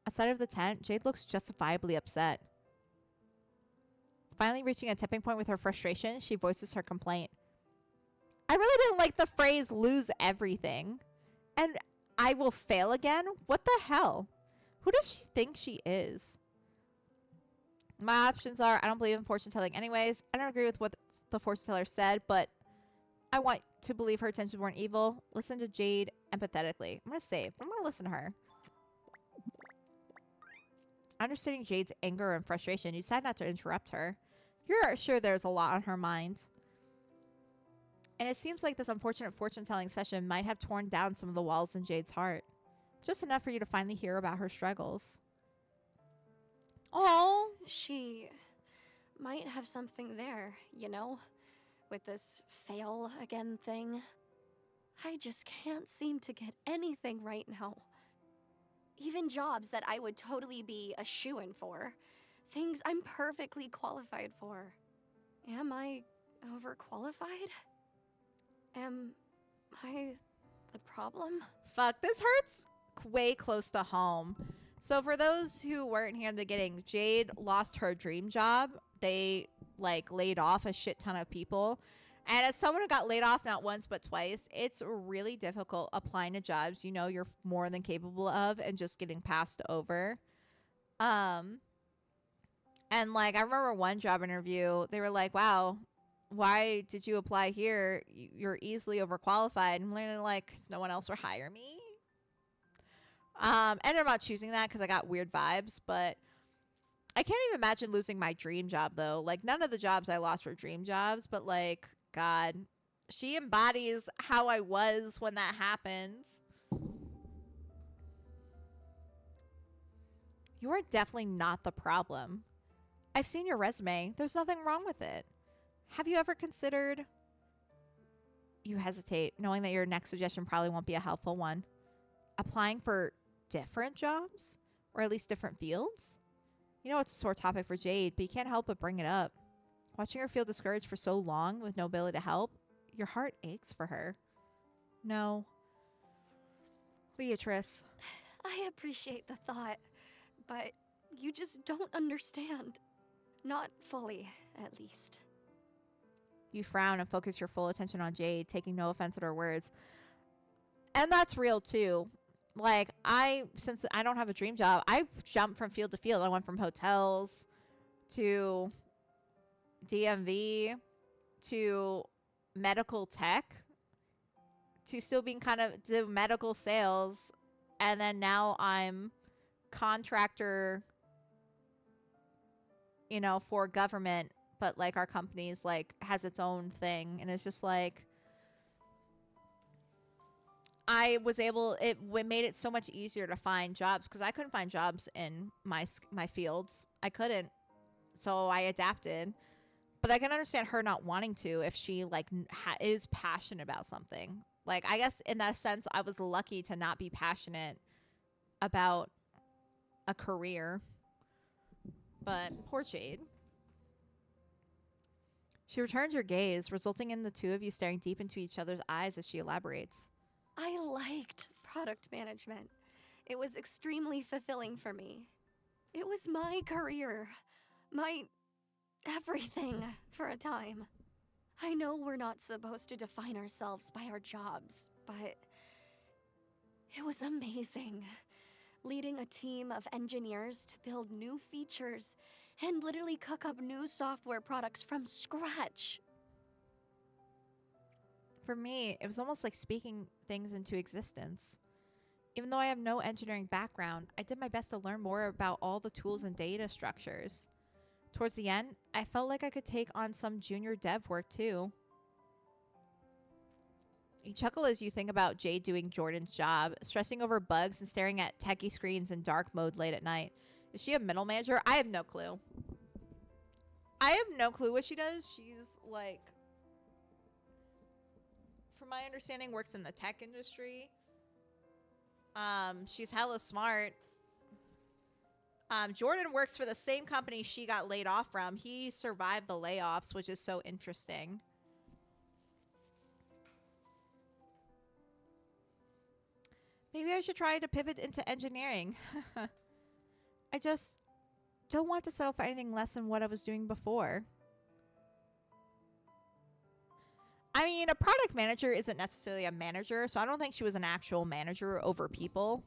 Outside of the tent, Jade looks justifiably upset. Finally reaching a tipping point with her frustration, she voices her complaint. I really didn't like the phrase lose everything. And I will fail again? What the hell? Who does she think she is? My options are, I don't believe in fortune telling anyways. I don't agree with what the fortune teller said, but I want to believe her intentions weren't evil. Listen to Jade empathetically. I'm going to save. I'm going to listen to her. Understanding Jade's anger and frustration, you decide not to interrupt her. You're sure there's a lot on her mind. And it seems like this unfortunate fortune-telling session might have torn down some of the walls in Jade's heart. Just enough for you to finally hear about her struggles. Oh, She might have something there, you know? With this fail again thing. I just can't seem to get anything right now. Even jobs that I would totally be a shoo-in for. Things I'm perfectly qualified for. Am I overqualified? Am I the problem? fuck. This hurts way close to home. So for those who weren't here in the beginning, Jade lost her dream job. They laid off a shit ton of people. And as someone who got laid off not once but twice, it's really difficult applying to jobs you know you're more than capable of and just getting passed over. And I remember one job interview, they were like, wow, why did you apply here? You're easily overqualified. And I'm literally like, 'cause no one else will hire me. And I'm not choosing that because I got weird vibes, but I can't even imagine losing my dream job though. Like none of the jobs I lost were dream jobs, but like God, she embodies how I was when that happens. You are definitely not the problem. I've seen your resume. There's nothing wrong with it. Have you ever considered... You hesitate, knowing that your next suggestion probably won't be a helpful one. Applying for different jobs? Or at least different fields? You know it's a sore topic for Jade, but you can't help but bring it up. Watching her feel discouraged for so long with no ability to help, your heart aches for her. No. Beatrice. I appreciate the thought, but you just don't understand. Not fully, at least. You frown and focus your full attention on Jade, taking no offense at her words. And that's real too. Like, since I don't have a dream job, I jumped from field to field. I went from hotels to DMV to medical tech to still being kind of to medical sales. And then now I'm contractor, for government. But like our company's like has its own thing, and it's just like I was able. It made it so much easier to find jobs because I couldn't find jobs in my fields. I couldn't, so I adapted. But I can understand her not wanting to if she like is passionate about something. Like I guess in that sense, I was lucky to not be passionate about a career. But poor Jade. She returns your gaze, resulting in the two of you staring deep into each other's eyes as she elaborates. I liked product management. It was extremely fulfilling for me. It was my career. My everything for a time. I know we're not supposed to define ourselves by our jobs, but it was amazing. Leading a team of engineers to build new features and literally cook up new software products from scratch. For me, it was almost like speaking things into existence. Even though I have no engineering background, I did my best to learn more about all the tools and data structures. Towards the end, I felt like I could take on some junior dev work too. You chuckle as you think about Jade doing Jordan's job, stressing over bugs and staring at techie screens in dark mode late at night. Is she a middle manager? I have no clue. I have no clue what she does. She's like, from my understanding, works in the tech industry. She's hella smart. Jordan works for the same company she got laid off from. He survived the layoffs, which is so interesting. Maybe I should try to pivot into engineering. I just don't want to settle for anything less than what I was doing before. I mean, a product manager isn't necessarily a manager, so I don't think she was an actual manager over people.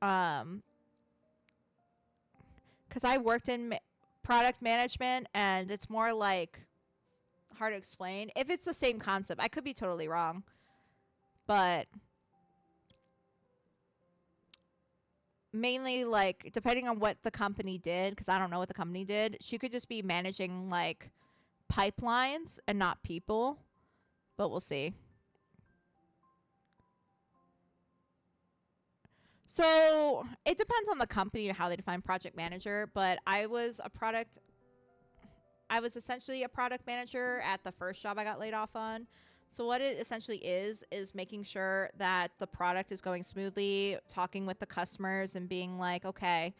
Because I worked in product management, and it's more like hard to explain. If it's the same concept, I could be totally wrong, but mainly like depending on what the company did, because I don't know what the company did, she could just be managing like pipelines and not people, but we'll see. So it depends on the company and how they define project manager, but I was essentially a product manager at the first job I got laid off on. So what it essentially is making sure that the product is going smoothly, talking with the customers and being like, okay,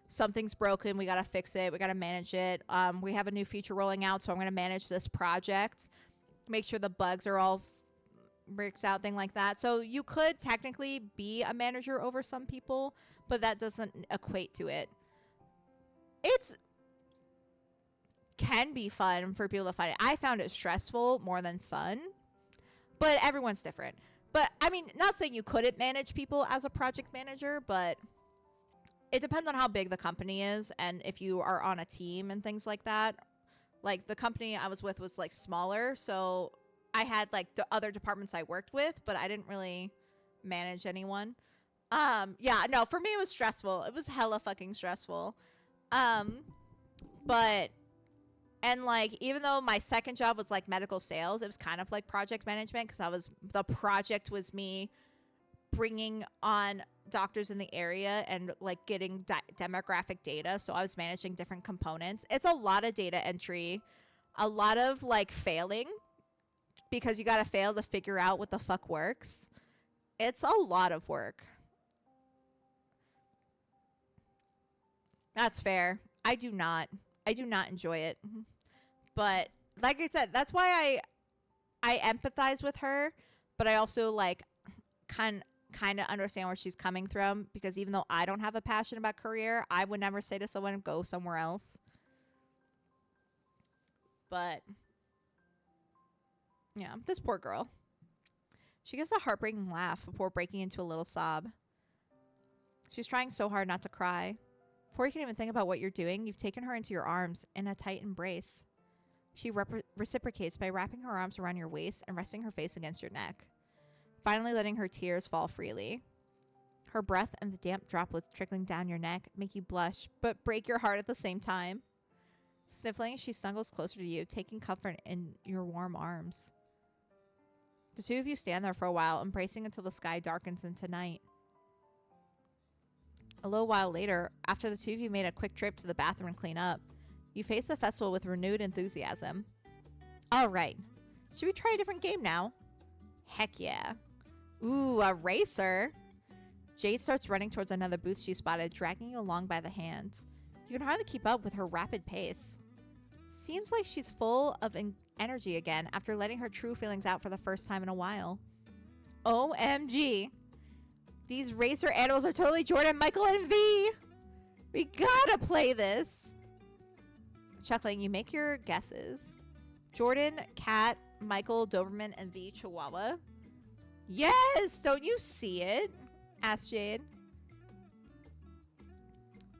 something's broken, we got to fix it, we got to manage it. We have a new feature rolling out, so I'm going to manage this project, make sure the bugs are all worked out, thing like that. So you could technically be a manager over some people, but that doesn't equate to it. It's can be fun for people to find it. I found it stressful more than fun, but everyone's different. But I mean, not saying you couldn't manage people as a project manager, but it depends on how big the company is and if you are on a team and things like that. Like the company I was with was like smaller, so I had like the other departments I worked with, but I didn't really manage anyone. Yeah, no, for me it was stressful. It was hella fucking stressful. But and like even though my second job was like medical sales, it was kind of like project management because the project was me bringing on doctors in the area and like getting demographic data. So I was managing different components. It's a lot of data entry, a lot of like failing because you got to fail to figure out what the fuck works. It's a lot of work. That's fair. I do not enjoy it. But like I said, that's why I empathize with her, but I also like kind of understand where she's coming from because even though I don't have a passion about career, I would never say to someone go somewhere else. But yeah, this poor girl. She gives a heartbreaking laugh before breaking into a little sob. She's trying so hard not to cry. Before you can even think about what you're doing, you've taken her into your arms in a tight embrace. She reciprocates by wrapping her arms around your waist and resting her face against your neck, finally letting her tears fall freely. Her breath and the damp droplets trickling down your neck make you blush, but break your heart at the same time. Sniffling, she snuggles closer to you, taking comfort in your warm arms. The two of you stand there for a while, embracing until the sky darkens into night. A little while later, after the two of you made a quick trip to the bathroom and clean up, you face the festival with renewed enthusiasm. All right, should we try a different game now? Heck yeah. Ooh, a racer. Jade starts running towards another booth she spotted, dragging you along by the hand. You can hardly keep up with her rapid pace. Seems like she's full of energy again after letting her true feelings out for the first time in a while. OMG. These racer animals are totally Jordan, Michael, and V. We gotta play this. Chuckling, you make your guesses. Jordan, Cat, Michael, Doberman, and V, Chihuahua. Yes! Don't you see it? Asked Jade.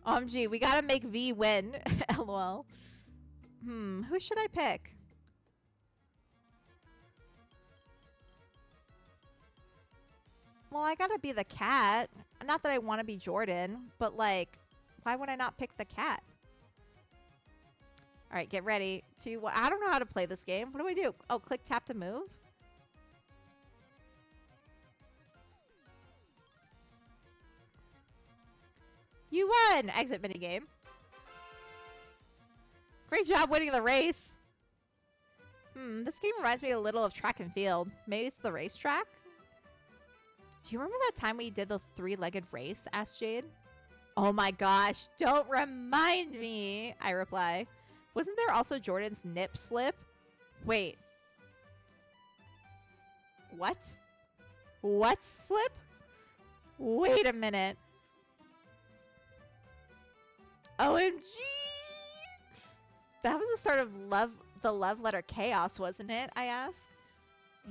OMG, we gotta make V win. LOL. Who should I pick? Well, I gotta be the cat. Not that I want to be Jordan, but like, why would I not pick the cat? All right, get ready to... I don't know how to play this game. What do I do? Oh, click tap to move? You won! Exit minigame. Great job winning the race. This game reminds me a little of track and field. Maybe it's the racetrack? Do you remember that time we did the three-legged race? Asked Jade. Oh my gosh, don't remind me, I reply. Wasn't there also Jordan's nip slip? Wait. What? What slip? Wait a minute. OMG! That was the start of the love letter chaos, wasn't it? I asked.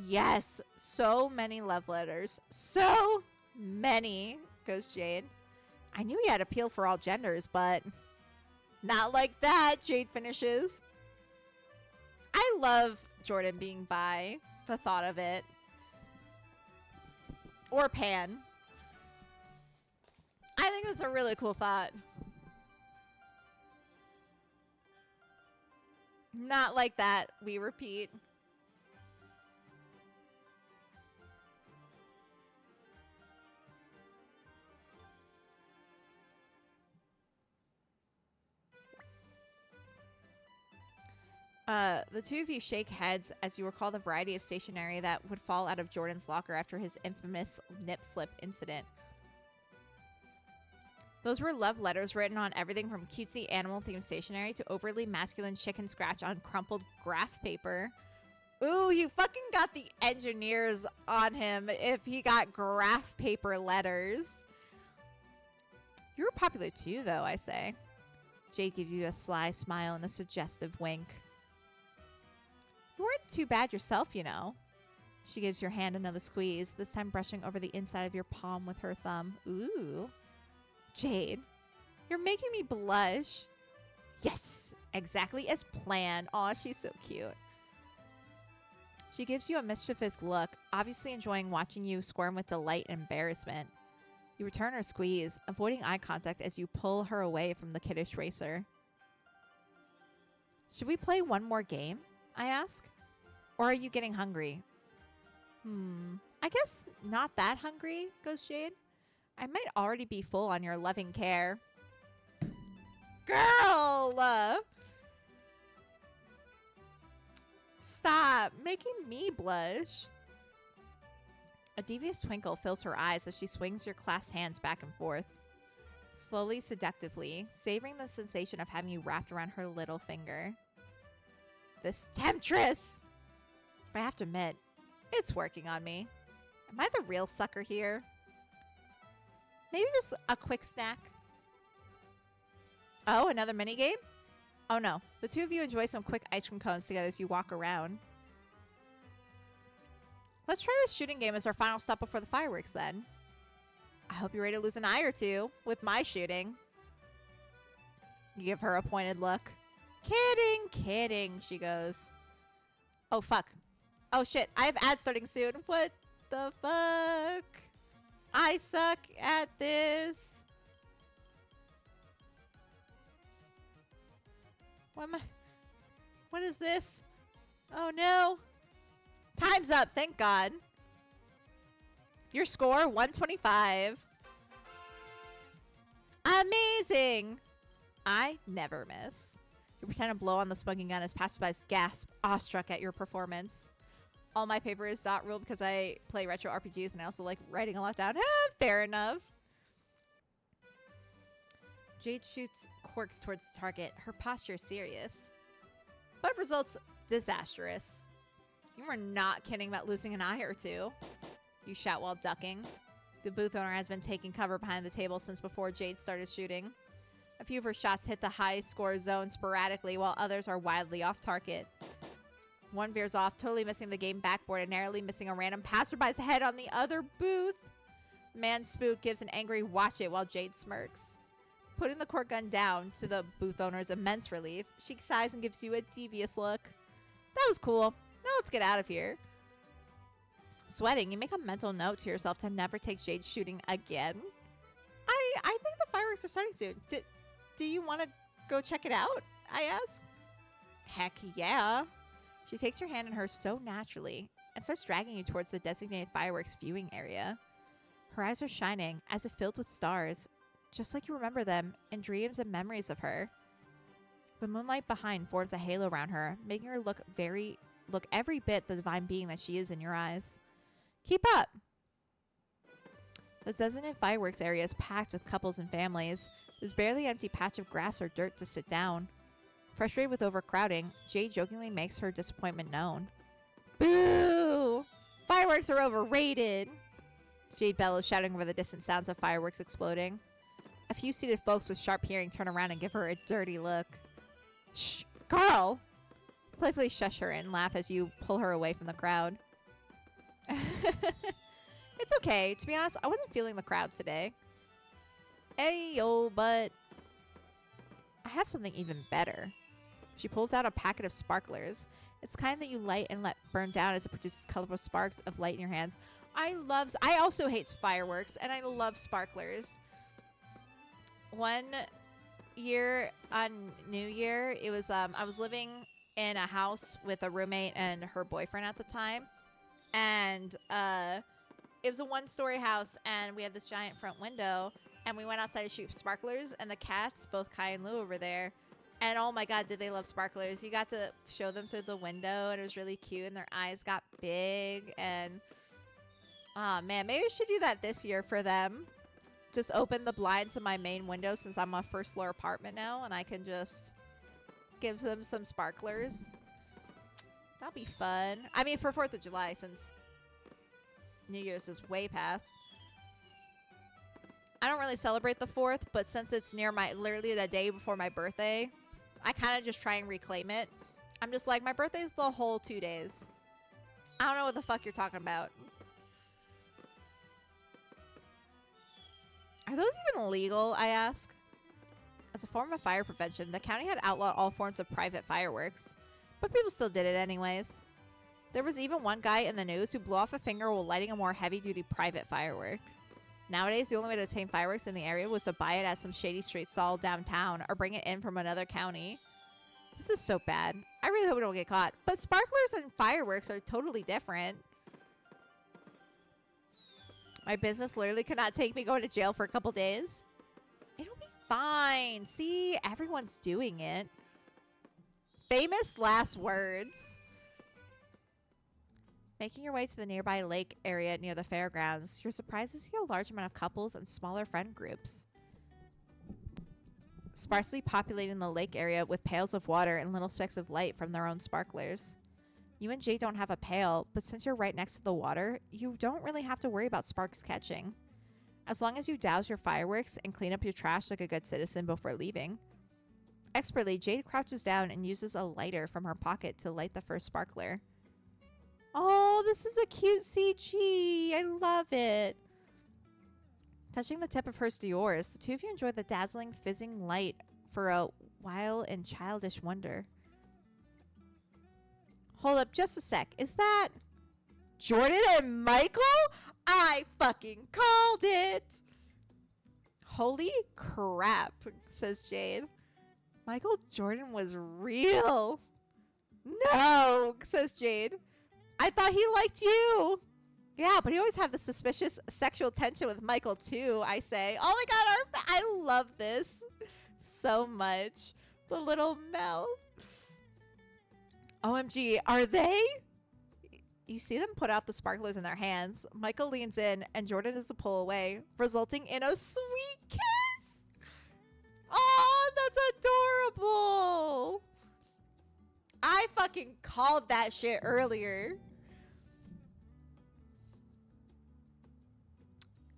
Yes, so many love letters. So many, goes Jade. I knew he had appeal for all genders, but not like that, Jade finishes. I love Jordan being bi, the thought of it. Or pan. I think that's a really cool thought. Not like that, we repeat. The two of you shake heads as you recall the variety of stationery that would fall out of Jordan's locker after his infamous nip slip incident. Those were love letters written on everything from cutesy animal-themed stationery to overly masculine chicken scratch on crumpled graph paper. Ooh, you fucking got the engineers on him if he got graph paper letters. You were popular too, though, I say. Jade gives you a sly smile and a suggestive wink. You weren't too bad yourself, you know. She gives your hand another squeeze, this time brushing over the inside of your palm with her thumb. Ooh. Jade, you're making me blush. Yes, exactly as planned. Aw, she's so cute. She gives you a mischievous look, obviously enjoying watching you squirm with delight and embarrassment. You return her squeeze, avoiding eye contact as you pull her away from the kiddish racer. Should we play one more game? I ask. Or are you getting hungry? I guess not that hungry, goes Jade. I might already be full on your loving care. Girl! Stop making me blush. A devious twinkle fills her eyes as she swings your clasped hands back and forth. Slowly, seductively, savoring the sensation of having you wrapped around her little finger. This temptress! But I have to admit, it's working on me. Am I the real sucker here? Maybe just a quick snack. Oh, another minigame? Oh no, the two of you enjoy some quick ice cream cones together as you walk around. Let's try this shooting game as our final stop before the fireworks then. I hope you're ready to lose an eye or two with my shooting. You give her a pointed look. Kidding, she goes. Oh, fuck. Oh, shit. I have ads starting soon. What the fuck? I suck at this. What is this? Oh, no. Time's up. Thank God. Your score, 125. Amazing. I never miss. You pretend to blow on the smoking gun as passerbys gasp, awestruck at your performance. All my paper is dot ruled because I play retro RPGs and I also like writing a lot down. Fair enough. Jade shoots quirks towards the target, her posture serious. But results disastrous. You are not kidding about losing an eye or two. You shout while ducking. The booth owner has been taking cover behind the table since before Jade started shooting. A few of her shots hit the high score zone sporadically, while others are wildly off target. One veers off, totally missing the game backboard and narrowly missing a random passerby's head on the other booth. Man Spook gives an angry watch it while Jade smirks. Putting the court gun down, to the booth owner's immense relief, she sighs and gives you a devious look. That was cool. Now let's get out of here. Sweating, you make a mental note to yourself to never take Jade shooting again. I think the fireworks are starting soon. Do you want to go check it out? I ask. Heck yeah. She takes your hand in hers so naturally and starts dragging you towards the designated fireworks viewing area. Her eyes are shining as if filled with stars, just like you remember them in dreams and memories of her. The moonlight behind forms a halo around her, making her look every bit the divine being that she is in your eyes. Keep up! The designated fireworks area is packed with couples and families. There's barely an empty patch of grass or dirt to sit down. Frustrated with overcrowding, Jade jokingly makes her disappointment known. Boo! Fireworks are overrated! Jade bellows, shouting over the distant sounds of fireworks exploding. A few seated folks with sharp hearing turn around and give her a dirty look. Shh! Carl! Playfully shush her and laugh as you pull her away from the crowd. It's okay. To be honest, I wasn't feeling the crowd today. Ayo, but I have something even better. She pulls out a packet of sparklers. It's the kind that you light and let burn down as it produces colorful sparks of light in your hands. I also hate fireworks, and I love sparklers. One year on New Year, it was I was living in a house with a roommate and her boyfriend at the time, and it was a one-story house, and we had this giant front window, and we went outside to shoot sparklers, and the cats, both Kai and Lou over there, and oh my god, did they love sparklers. You got to show them through the window, and it was really cute, and their eyes got big, and oh man, maybe I should do that this year for them. Just open the blinds of my main window since I'm a first floor apartment now, and I can just give them some sparklers. That'll be fun. I mean, for 4th of July, since New Year's is way past. I don't really celebrate the 4th, but since it's near literally the day before my birthday, I kind of just try and reclaim it. I'm just like, my birthday's the whole 2 days. I don't know what the fuck you're talking about. Are those even legal, I ask? As a form of fire prevention, the county had outlawed all forms of private fireworks, but people still did it anyways. There was even one guy in the news who blew off a finger while lighting a more heavy-duty private firework. Nowadays, the only way to obtain fireworks in the area was to buy it at some shady street stall downtown or bring it in from another county. This is so bad. I really hope we don't get caught. But sparklers and fireworks are totally different. My business literally could not take me going to jail for a couple days. It'll be fine. See, everyone's doing it. Famous last words. Making your way to the nearby lake area near the fairgrounds, you're surprised to see a large amount of couples and smaller friend groups. Sparsely populating the lake area with pails of water and little specks of light from their own sparklers. You and Jay don't have a pail, but since you're right next to the water, you don't really have to worry about sparks catching. As long as you douse your fireworks and clean up your trash like a good citizen before leaving. Expertly, Jade crouches down and uses a lighter from her pocket to light the first sparkler. Oh, this is a cute CG. I love it. Touching the tip of hers to yours, the two of you enjoy the dazzling, fizzing light for a while in childish wonder. Hold up just a sec. Is that Jordan and Michael? I fucking called it. Holy crap, says Jade. Michael Jordan was real. No, says Jade. I thought he liked you. Yeah, but he always had the suspicious sexual tension with Michael too, I say. Oh my god, I love this so much. The little Mel. OMG, are they? You see them put out the sparklers in their hands. Michael leans in and Jordan is to pull away, resulting in a sweet kiss. Oh, that's adorable. I fucking called that shit earlier.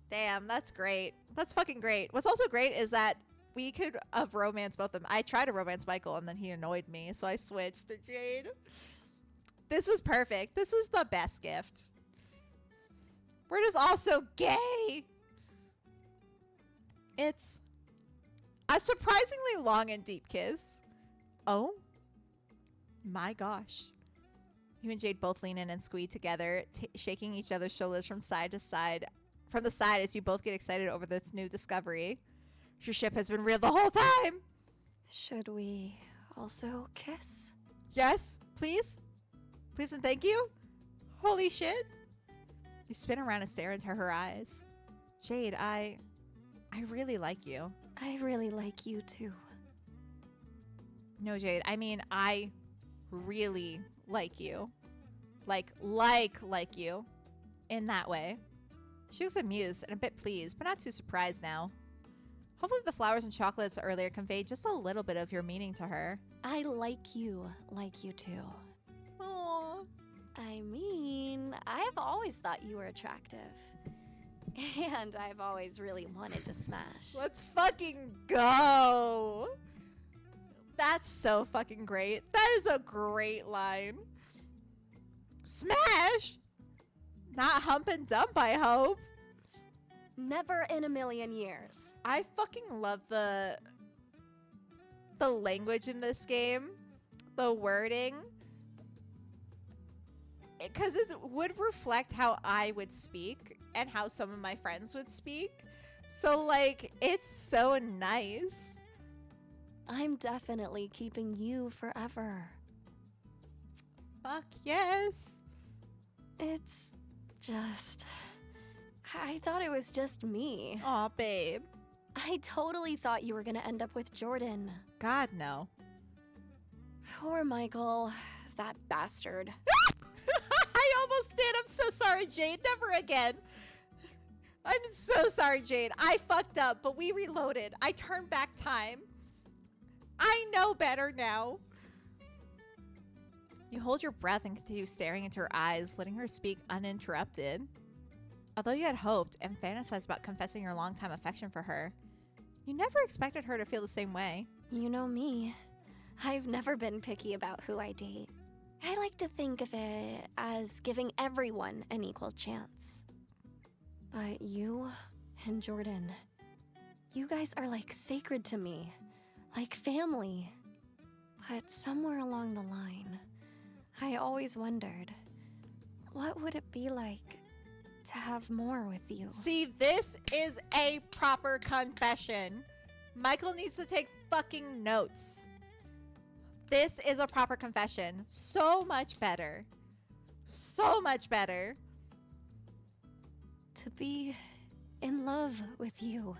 Damn, that's great. That's fucking great. What's also great is that we could have romanced both of them. I tried to romance Michael and then he annoyed me, so I switched to Jade. This was perfect. This was the best gift. We're just also gay. It's a surprisingly long and deep kiss. Oh my gosh. You and Jade both lean in and squeeze together, shaking each other's shoulders from side to side. From the side as you both get excited over this new discovery. Your ship has been real the whole time. Should we also kiss? Yes, please. Please and thank you. Holy shit. You spin around and stare into her eyes. Jade, I really like you. I really like you too. No, Jade, I mean, I really like you. Like you. In that way. She looks amused and a bit pleased, but not too surprised now. Hopefully the flowers and chocolates earlier conveyed just a little bit of your meaning to her. I like you too. Aww. I mean, I've always thought you were attractive. And I've always really wanted to smash. Let's fucking go. That's so fucking great. That is a great line. Smash? Not hump and dump, I hope. Never in a million years. I fucking love the language in this game. The wording. Because it would reflect how I would speak and how some of my friends would speak. So, like, it's so nice. I'm definitely keeping you forever. Fuck yes. It's just... I thought it was just me. Aw, babe. I totally thought you were gonna end up with Jordan. God, no. Or Michael, that bastard. I almost did. I'm so sorry, Jade. Never again. I'm so sorry, Jade. I fucked up, but we reloaded. I turned back time. I know better now. You hold your breath and continue staring into her eyes, letting her speak uninterrupted. Although you had hoped and fantasized about confessing your longtime affection for her, you never expected her to feel the same way. You know me. I've never been picky about who I date. I like to think of it as giving everyone an equal chance. But you and Jordan, you guys are like sacred to me, like family. But somewhere along the line, I always wondered, What would it be like to have more with you? See, this is a proper confession. Michael needs to take fucking notes. This is a proper confession. So much better. So much better. To be in love with you.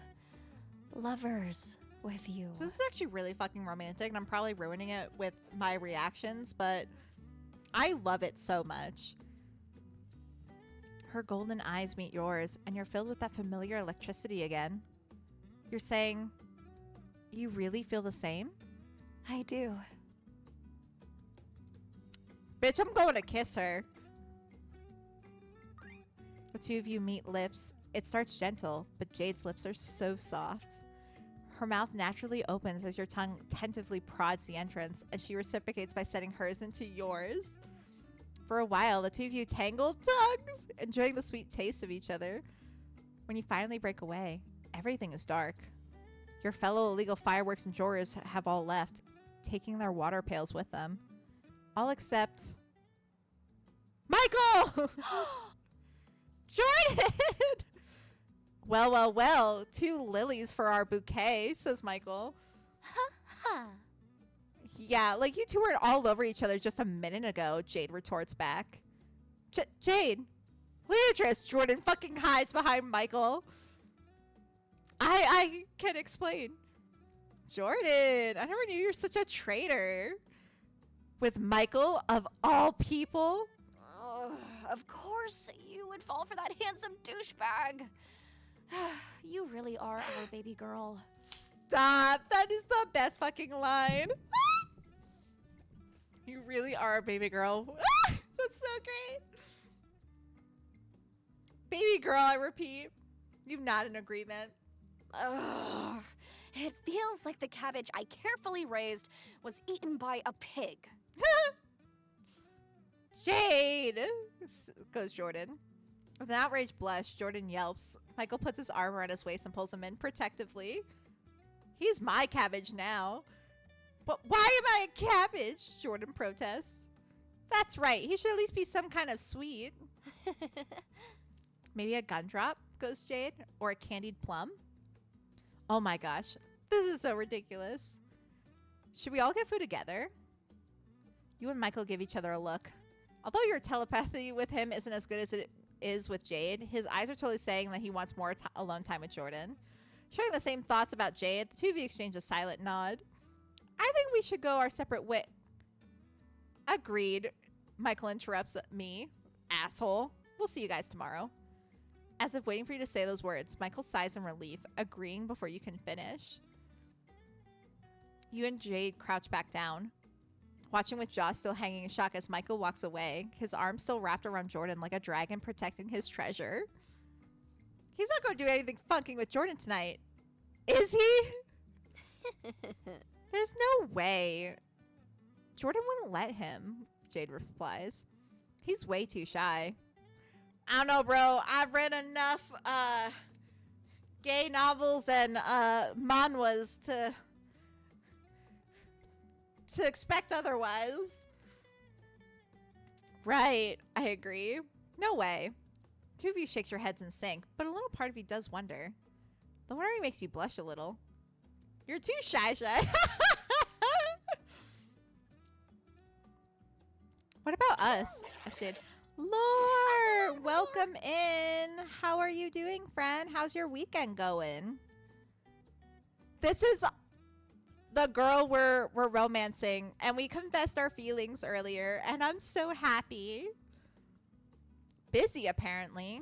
Lovers with you. This is actually really fucking romantic, and I'm probably ruining it with my reactions, but I love it so much. Her golden eyes meet yours, and you're filled with that familiar electricity again. You're saying, you really feel the same? I do. Bitch, I'm going to kiss her. The two of you meet lips. It starts gentle, but Jade's lips are so soft. Her mouth naturally opens as your tongue tentatively prods the entrance, as she reciprocates by setting hers into yours. For a while, the two of you tangle tongues, enjoying the sweet taste of each other. When you finally break away, everything is dark. Your fellow illegal fireworks and jurors have all left, taking their water pails with them. All except... Michael! Jordan! Well, well, well. 2 lilies for our bouquet, says Michael. Ha! Yeah, like you two were all over each other just a minute ago, Jade retorts back. Jade! Leatrice! Jordan fucking hides behind Michael. I can explain. Jordan, I never knew you were such a traitor. With Michael, of all people? Of course you would fall for that handsome douchebag. You really are our baby girl. Stop. That is the best fucking line. You really are a baby girl. That's so great. Baby girl, I repeat. You're not in agreement. Ugh. It feels like the cabbage I carefully raised was eaten by a pig. Jade, goes Jordan. With an outraged blush, Jordan yelps. Michael puts his arm around his waist and pulls him in protectively. He's my cabbage now. But why am I a cabbage? Jordan protests. That's right. He should at least be some kind of sweet. Maybe a gumdrop, goes Jade. Or a candied plum. Oh my gosh. This is so ridiculous. Should we all get food together? You and Michael give each other a look. Although your telepathy with him isn't as good as it is with Jade, his eyes are totally saying that he wants more alone time with Jordan. Sharing the same thoughts about Jade, the two of you exchange a silent nod. I think we should go our separate way. Agreed. Michael interrupts me. Asshole. We'll see you guys tomorrow. As if waiting for you to say those words, Michael sighs in relief, agreeing before you can finish. You and Jade crouch back down, watching with jaw still hanging in shock as Michael walks away, his arm still wrapped around Jordan like a dragon protecting his treasure. He's not going to do anything funking with Jordan tonight, is he? There's no way. Jordan wouldn't let him, Jade replies. He's way too shy. I don't know, bro. I've read enough gay novels and manhwas to expect otherwise. Right, I agree. No way. Two of you shakes your heads in sync, but a little part of you does wonder. The wondering makes you blush a little. You're too shy. What about us? Lore, welcome in. How are you doing, friend? How's your weekend going? This is the girl we're romancing, and we confessed our feelings earlier, and I'm so happy. Busy, apparently.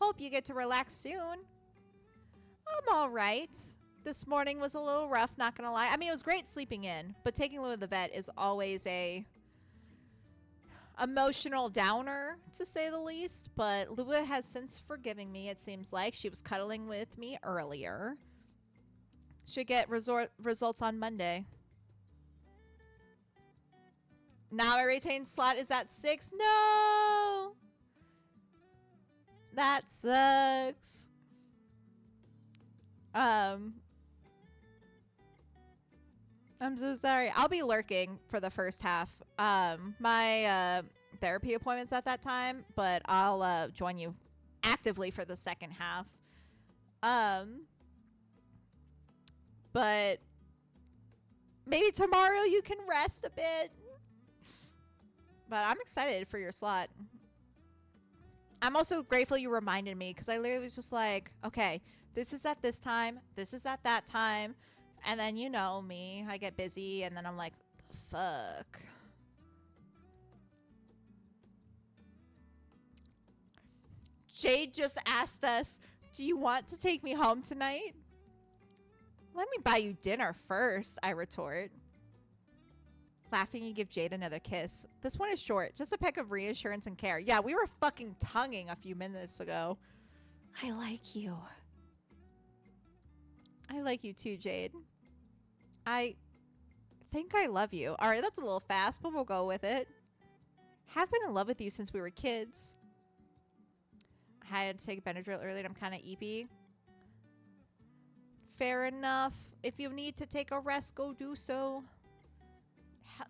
Hope you get to relax soon. I'm all right. This morning was a little rough, not gonna lie. I mean, it was great sleeping in, but taking Lou to the vet is always a emotional downer, to say the least. But Lua has since forgiven me, it seems like. She was cuddling with me earlier. Should get results on Monday. Now my retained slot is at 6. No! That sucks. I'm so sorry. I'll be lurking for the first half. My therapy appointments at that time, but I'll join you actively for the second half. But maybe tomorrow you can rest a bit. But I'm excited for your slot. I'm also grateful you reminded me, because I literally was just like, okay, this is at this time, this is at that time, and then you know me, I get busy, and then I'm like, the fuck. Jade just asked us, do you want to take me home tonight? Let me buy you dinner first, I retort. Laughing, you give Jade another kiss. This one is short, just a peck of reassurance and care. Yeah, we were fucking tonguing a few minutes ago. I like you. I like you too, Jade. I think I love you. All right, that's a little fast, but we'll go with it. Have been in love with you since we were kids. I had to take Benadryl earlier and I'm kind of eepy. Fair enough. If you need to take a rest, go do so.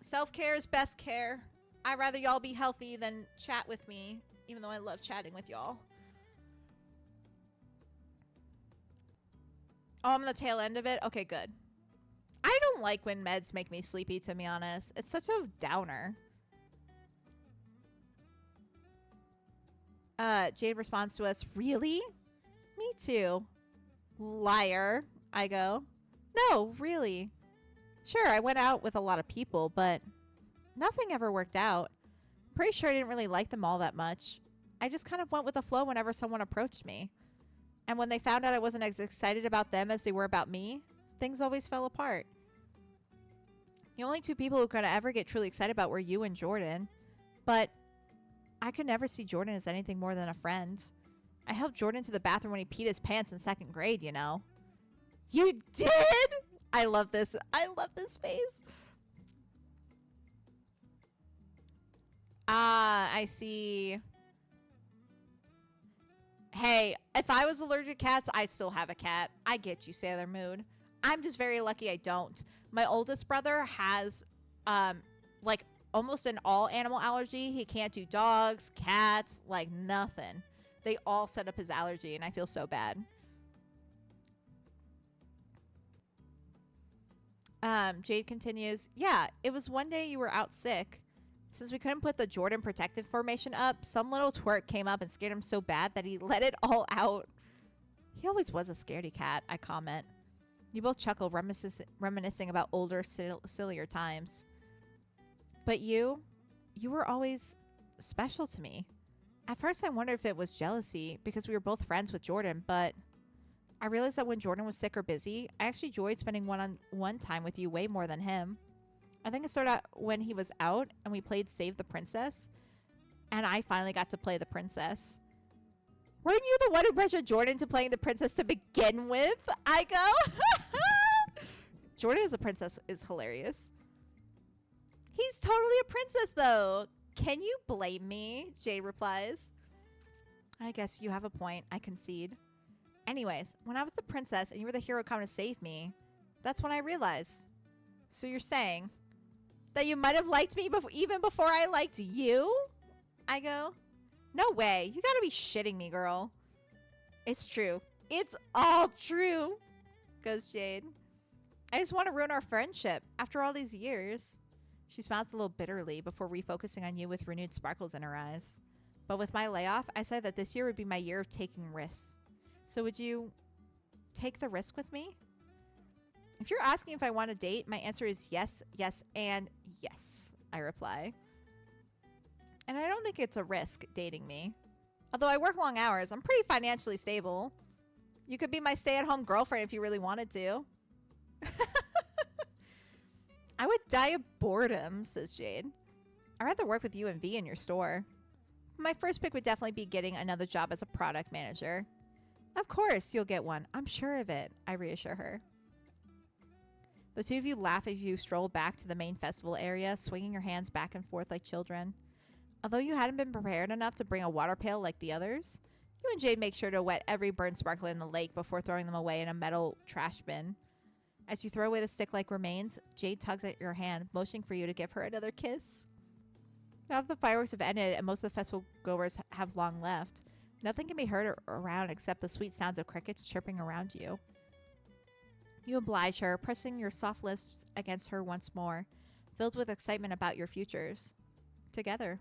Self-care is best care. I'd rather y'all be healthy than chat with me, even though I love chatting with y'all. Oh, I'm on the tail end of it? Okay, good. I don't like when meds make me sleepy, to be honest. It's such a downer. Jade responds to us, really? Me too. Liar, I go. No, really. Sure, I went out with a lot of people, but nothing ever worked out. Pretty sure I didn't really like them all that much. I just kind of went with the flow whenever someone approached me. And when they found out I wasn't as excited about them as they were about me, things always fell apart. The only two people who could ever get truly excited about were you and Jordan. But I could never see Jordan as anything more than a friend. I helped Jordan to the bathroom when he peed his pants in 2nd grade, you know. You did? I love this. I love this face. Ah, I see. Hey, if I was allergic to cats, I still have a cat. I get you, Sailor Moon. I'm just very lucky I don't. My oldest brother has, like, almost an all animal allergy. He can't do dogs, cats, like nothing. They all set up his allergy, and I feel so bad. Jade continues, yeah, it was one day you were out sick. Since we couldn't put the Jordan protective formation up, some little twerp came up and scared him so bad that he let it all out. He always was a scaredy cat, I comment. You both chuckle, reminiscing about older, sillier times. But you were always special to me. At first I wondered if it was jealousy because we were both friends with Jordan, but I realized that when Jordan was sick or busy, I actually enjoyed spending one-on-one time with you way more than him. I think it started out when he was out and we played Save the Princess, and I finally got to play the princess. Weren't you the one who pressured Jordan to playing the princess to begin with? I go. Jordan as a princess is hilarious. He's totally a princess, though. Can you blame me? Jade replies. I guess you have a point. I concede. Anyways, when I was the princess and you were the hero coming to save me, that's when I realized. So you're saying that you might have liked me even before I liked you? I go, no way. You gotta be shitting me, girl. It's true. It's all true, goes Jade. I just want to ruin our friendship after all these years. She smiles a little bitterly before refocusing on you with renewed sparkles in her eyes. But with my layoff, I said that this year would be my year of taking risks. So would you take the risk with me? If you're asking if I want to date, my answer is yes, yes, and yes, I reply. And I don't think it's a risk dating me. Although I work long hours, I'm pretty financially stable. You could be my stay-at-home girlfriend if you really wanted to. I would die of boredom, says Jade. I'd rather work with you and V in your store. My first pick would definitely be getting another job as a product manager. Of course, you'll get one. I'm sure of it, I reassure her. The two of you laugh as you stroll back to the main festival area, swinging your hands back and forth like children. Although you hadn't been prepared enough to bring a water pail like the others, you and Jade make sure to wet every burnt sparkler in the lake before throwing them away in a metal trash bin. As you throw away the stick-like remains, Jade tugs at your hand, motioning for you to give her another kiss. Now that the fireworks have ended and most of the festival goers have long left, nothing can be heard around except the sweet sounds of crickets chirping around you. You oblige her, pressing your soft lips against her once more, filled with excitement about your futures. Together.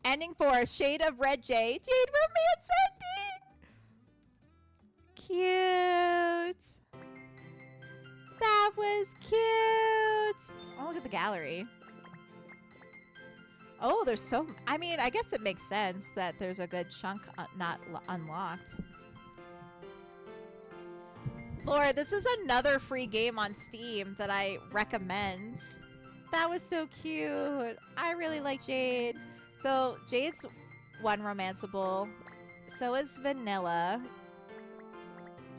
Ending 4, Shade of Red Jade. Jade romance ending! Cute. That was cute. Oh, look at the gallery. Oh, there's so... I mean, I guess it makes sense that there's a good chunk not unlocked. Lord, this is another free game on Steam that I recommend. That was so cute. I really like Jade. So, Jade's one romanceable. So is Vanilla.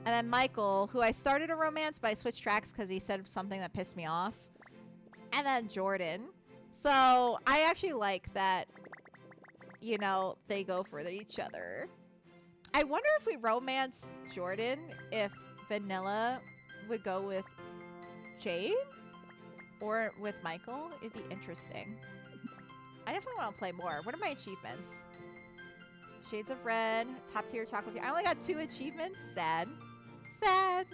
And then Michael, who I started a romance, but I switched tracks because he said something that pissed me off. And then Jordan. So, I actually like that, you know, they go for each other. I wonder if we romance Jordan, if Vanilla would go with Jade or with Michael. It'd be interesting. I definitely want to play more. What are my achievements? Shades of Red, top tier Chocolatier. I only got 2 achievements. Sad. Sad.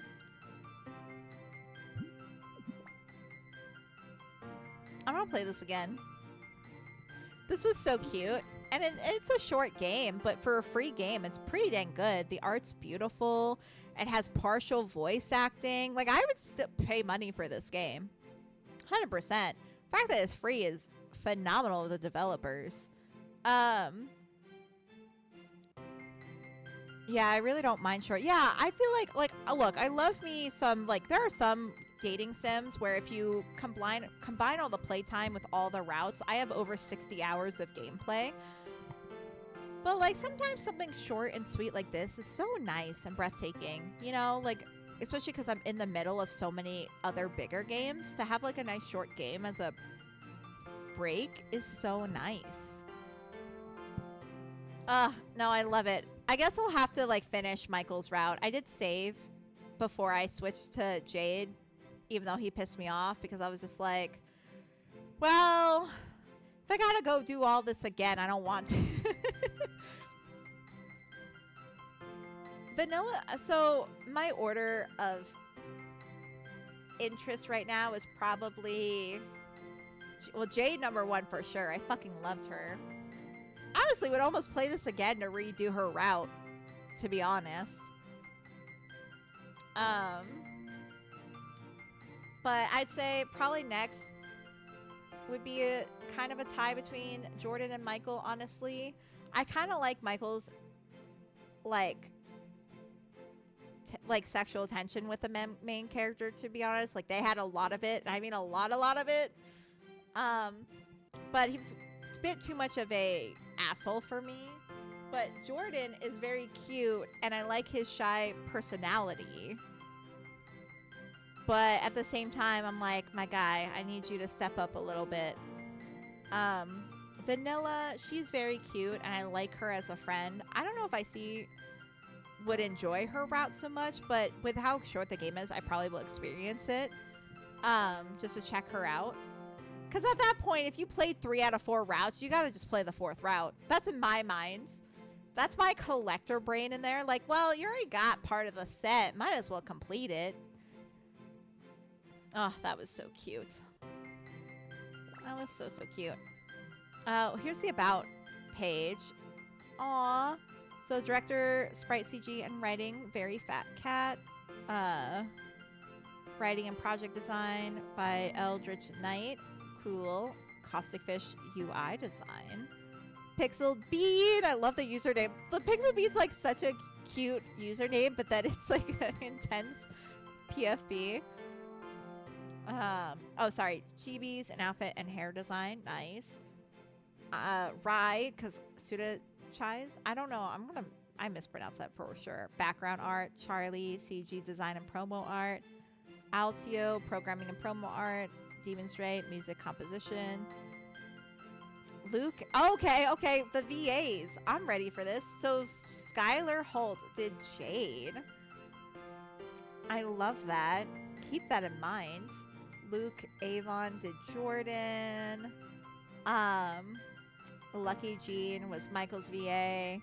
I'm gonna play this again. This was so cute. And it's a short game, but for a free game, it's pretty dang good. The art's beautiful. It has partial voice acting. Like, I would still pay money for this game. 100%. The fact that it's free is phenomenal with the developers. Yeah, I really don't mind short. Yeah, I feel like, look, I love me some, like, there are some dating sims where if you combine all the playtime with all the routes, I have over 60 hours of gameplay. But, like, sometimes something short and sweet like this is so nice and breathtaking. You know, like, especially because I'm in the middle of so many other bigger games. To have, like, a nice short game as a break is so nice. No, I love it. I guess I'll have to, like, finish Michael's route. I did save before I switched to Jade, even though he pissed me off, because I was just like, well, if I gotta go do all this again, I don't want to. Vanilla, so my order of interest right now is probably, well, Jade number 1 for sure. I fucking loved her. Honestly, would almost play this again to redo her route, to be honest. But I'd say probably next would be a kind of a tie between Jordan and Michael, honestly. I kind of like Michael's, like sexual tension with the main character, to be honest. Like, they had a lot of it. I mean, a lot of it. But he was a bit too much of a asshole for me. But Jordan is very cute, and I like his shy personality. But at the same time, I'm like, my guy, I need you to step up a little bit. Vanilla, she's very cute, and I like her as a friend. I don't know if I would enjoy her route so much, but with how short the game is, I probably will experience it. Just to check her out. Because at that point, if you played 3 out of 4 routes, you gotta just play the 4th route. That's in my mind. That's my collector brain in there. Like, well, you already got part of the set. Might as well complete it. Oh, that was so cute. That was so cute. Here's the about page. Aw. So director, sprite CG, and writing, Very Fat Cat. Writing and project design by Eldritch Knight. Cool. Caustic Fish UI design. Pixel Bead. I love the username. The Pixel Bead's like such a cute username, but then it's like an intense PFB. Oh, sorry. Chibis and outfit and hair design. Nice. Rai, because Suda Chais. I don't know. I mispronounced that for sure. Background art. Charlie, CG design and promo art. Altio, programming and promo art. Demonstrate, music composition. Luke. Okay. The VAs. I'm ready for this. So Skylar Holt did Jade. I love that. Keep that in mind. Luke Avon did Jordan. Lucky Jean was Michael's VA.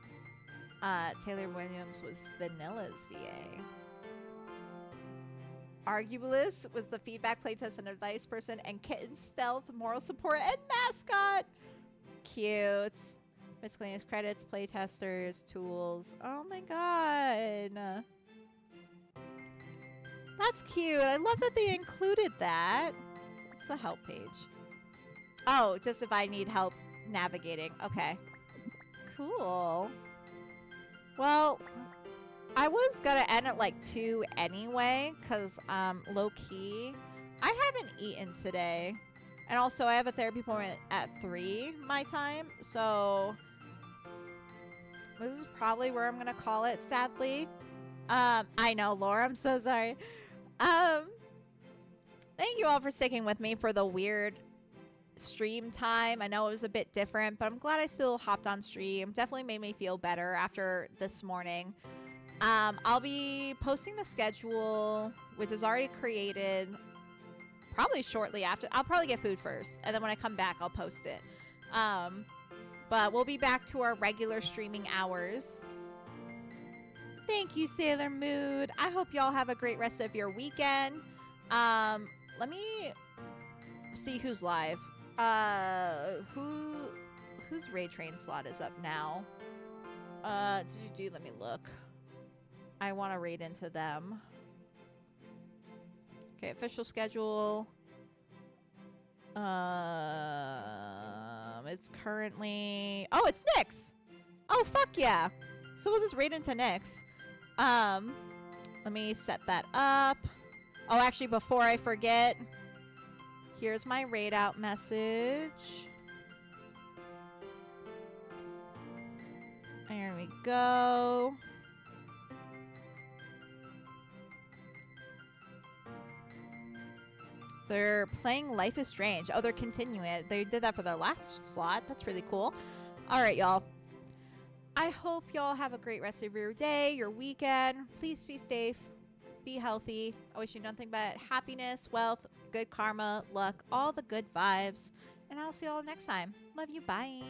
Taylor Williams was Vanilla's VA. Argubalist was the feedback playtest and advice person, and Kitten Stealth, moral support and mascot. Cute. Miscellaneous credits, playtesters, tools. Oh my god. That's cute. I love that they included that. What's the help page? Oh, just if I need help navigating. Okay. Cool. Well, I was gonna end at like 2 anyway, because low key, I haven't eaten today. And also I have a therapy appointment at 3 my time, so this is probably where I'm gonna call it, sadly. I know, Laura, I'm so sorry. Thank you all for sticking with me for the weird stream time. I know it was a bit different, but I'm glad I still hopped on stream. Definitely made me feel better after this morning. I'll be posting the schedule, which is already created, probably shortly after. I'll probably get food first, and then when I come back, I'll post it. But we'll be back to our regular streaming hours. Thank you, Sailor Mood. I hope y'all have a great rest of your weekend. Let me see who's live. Whose Ray Train slot is up now? Let me look. I want to raid into them. Okay, official schedule. It's currently... Oh, it's Nyx! Oh, fuck yeah! So we'll just raid into Nyx. Let me set that up. Oh, actually, before I forget, here's my raid out message. There we go. They're playing Life is Strange. Oh, they're continuing it. They did that for their last slot. That's really cool. All right, y'all. I hope y'all have a great rest of your day, your weekend. Please be safe. Be healthy. I wish you nothing but happiness, wealth, good karma, luck, all the good vibes. And I'll see y'all next time. Love you. Bye.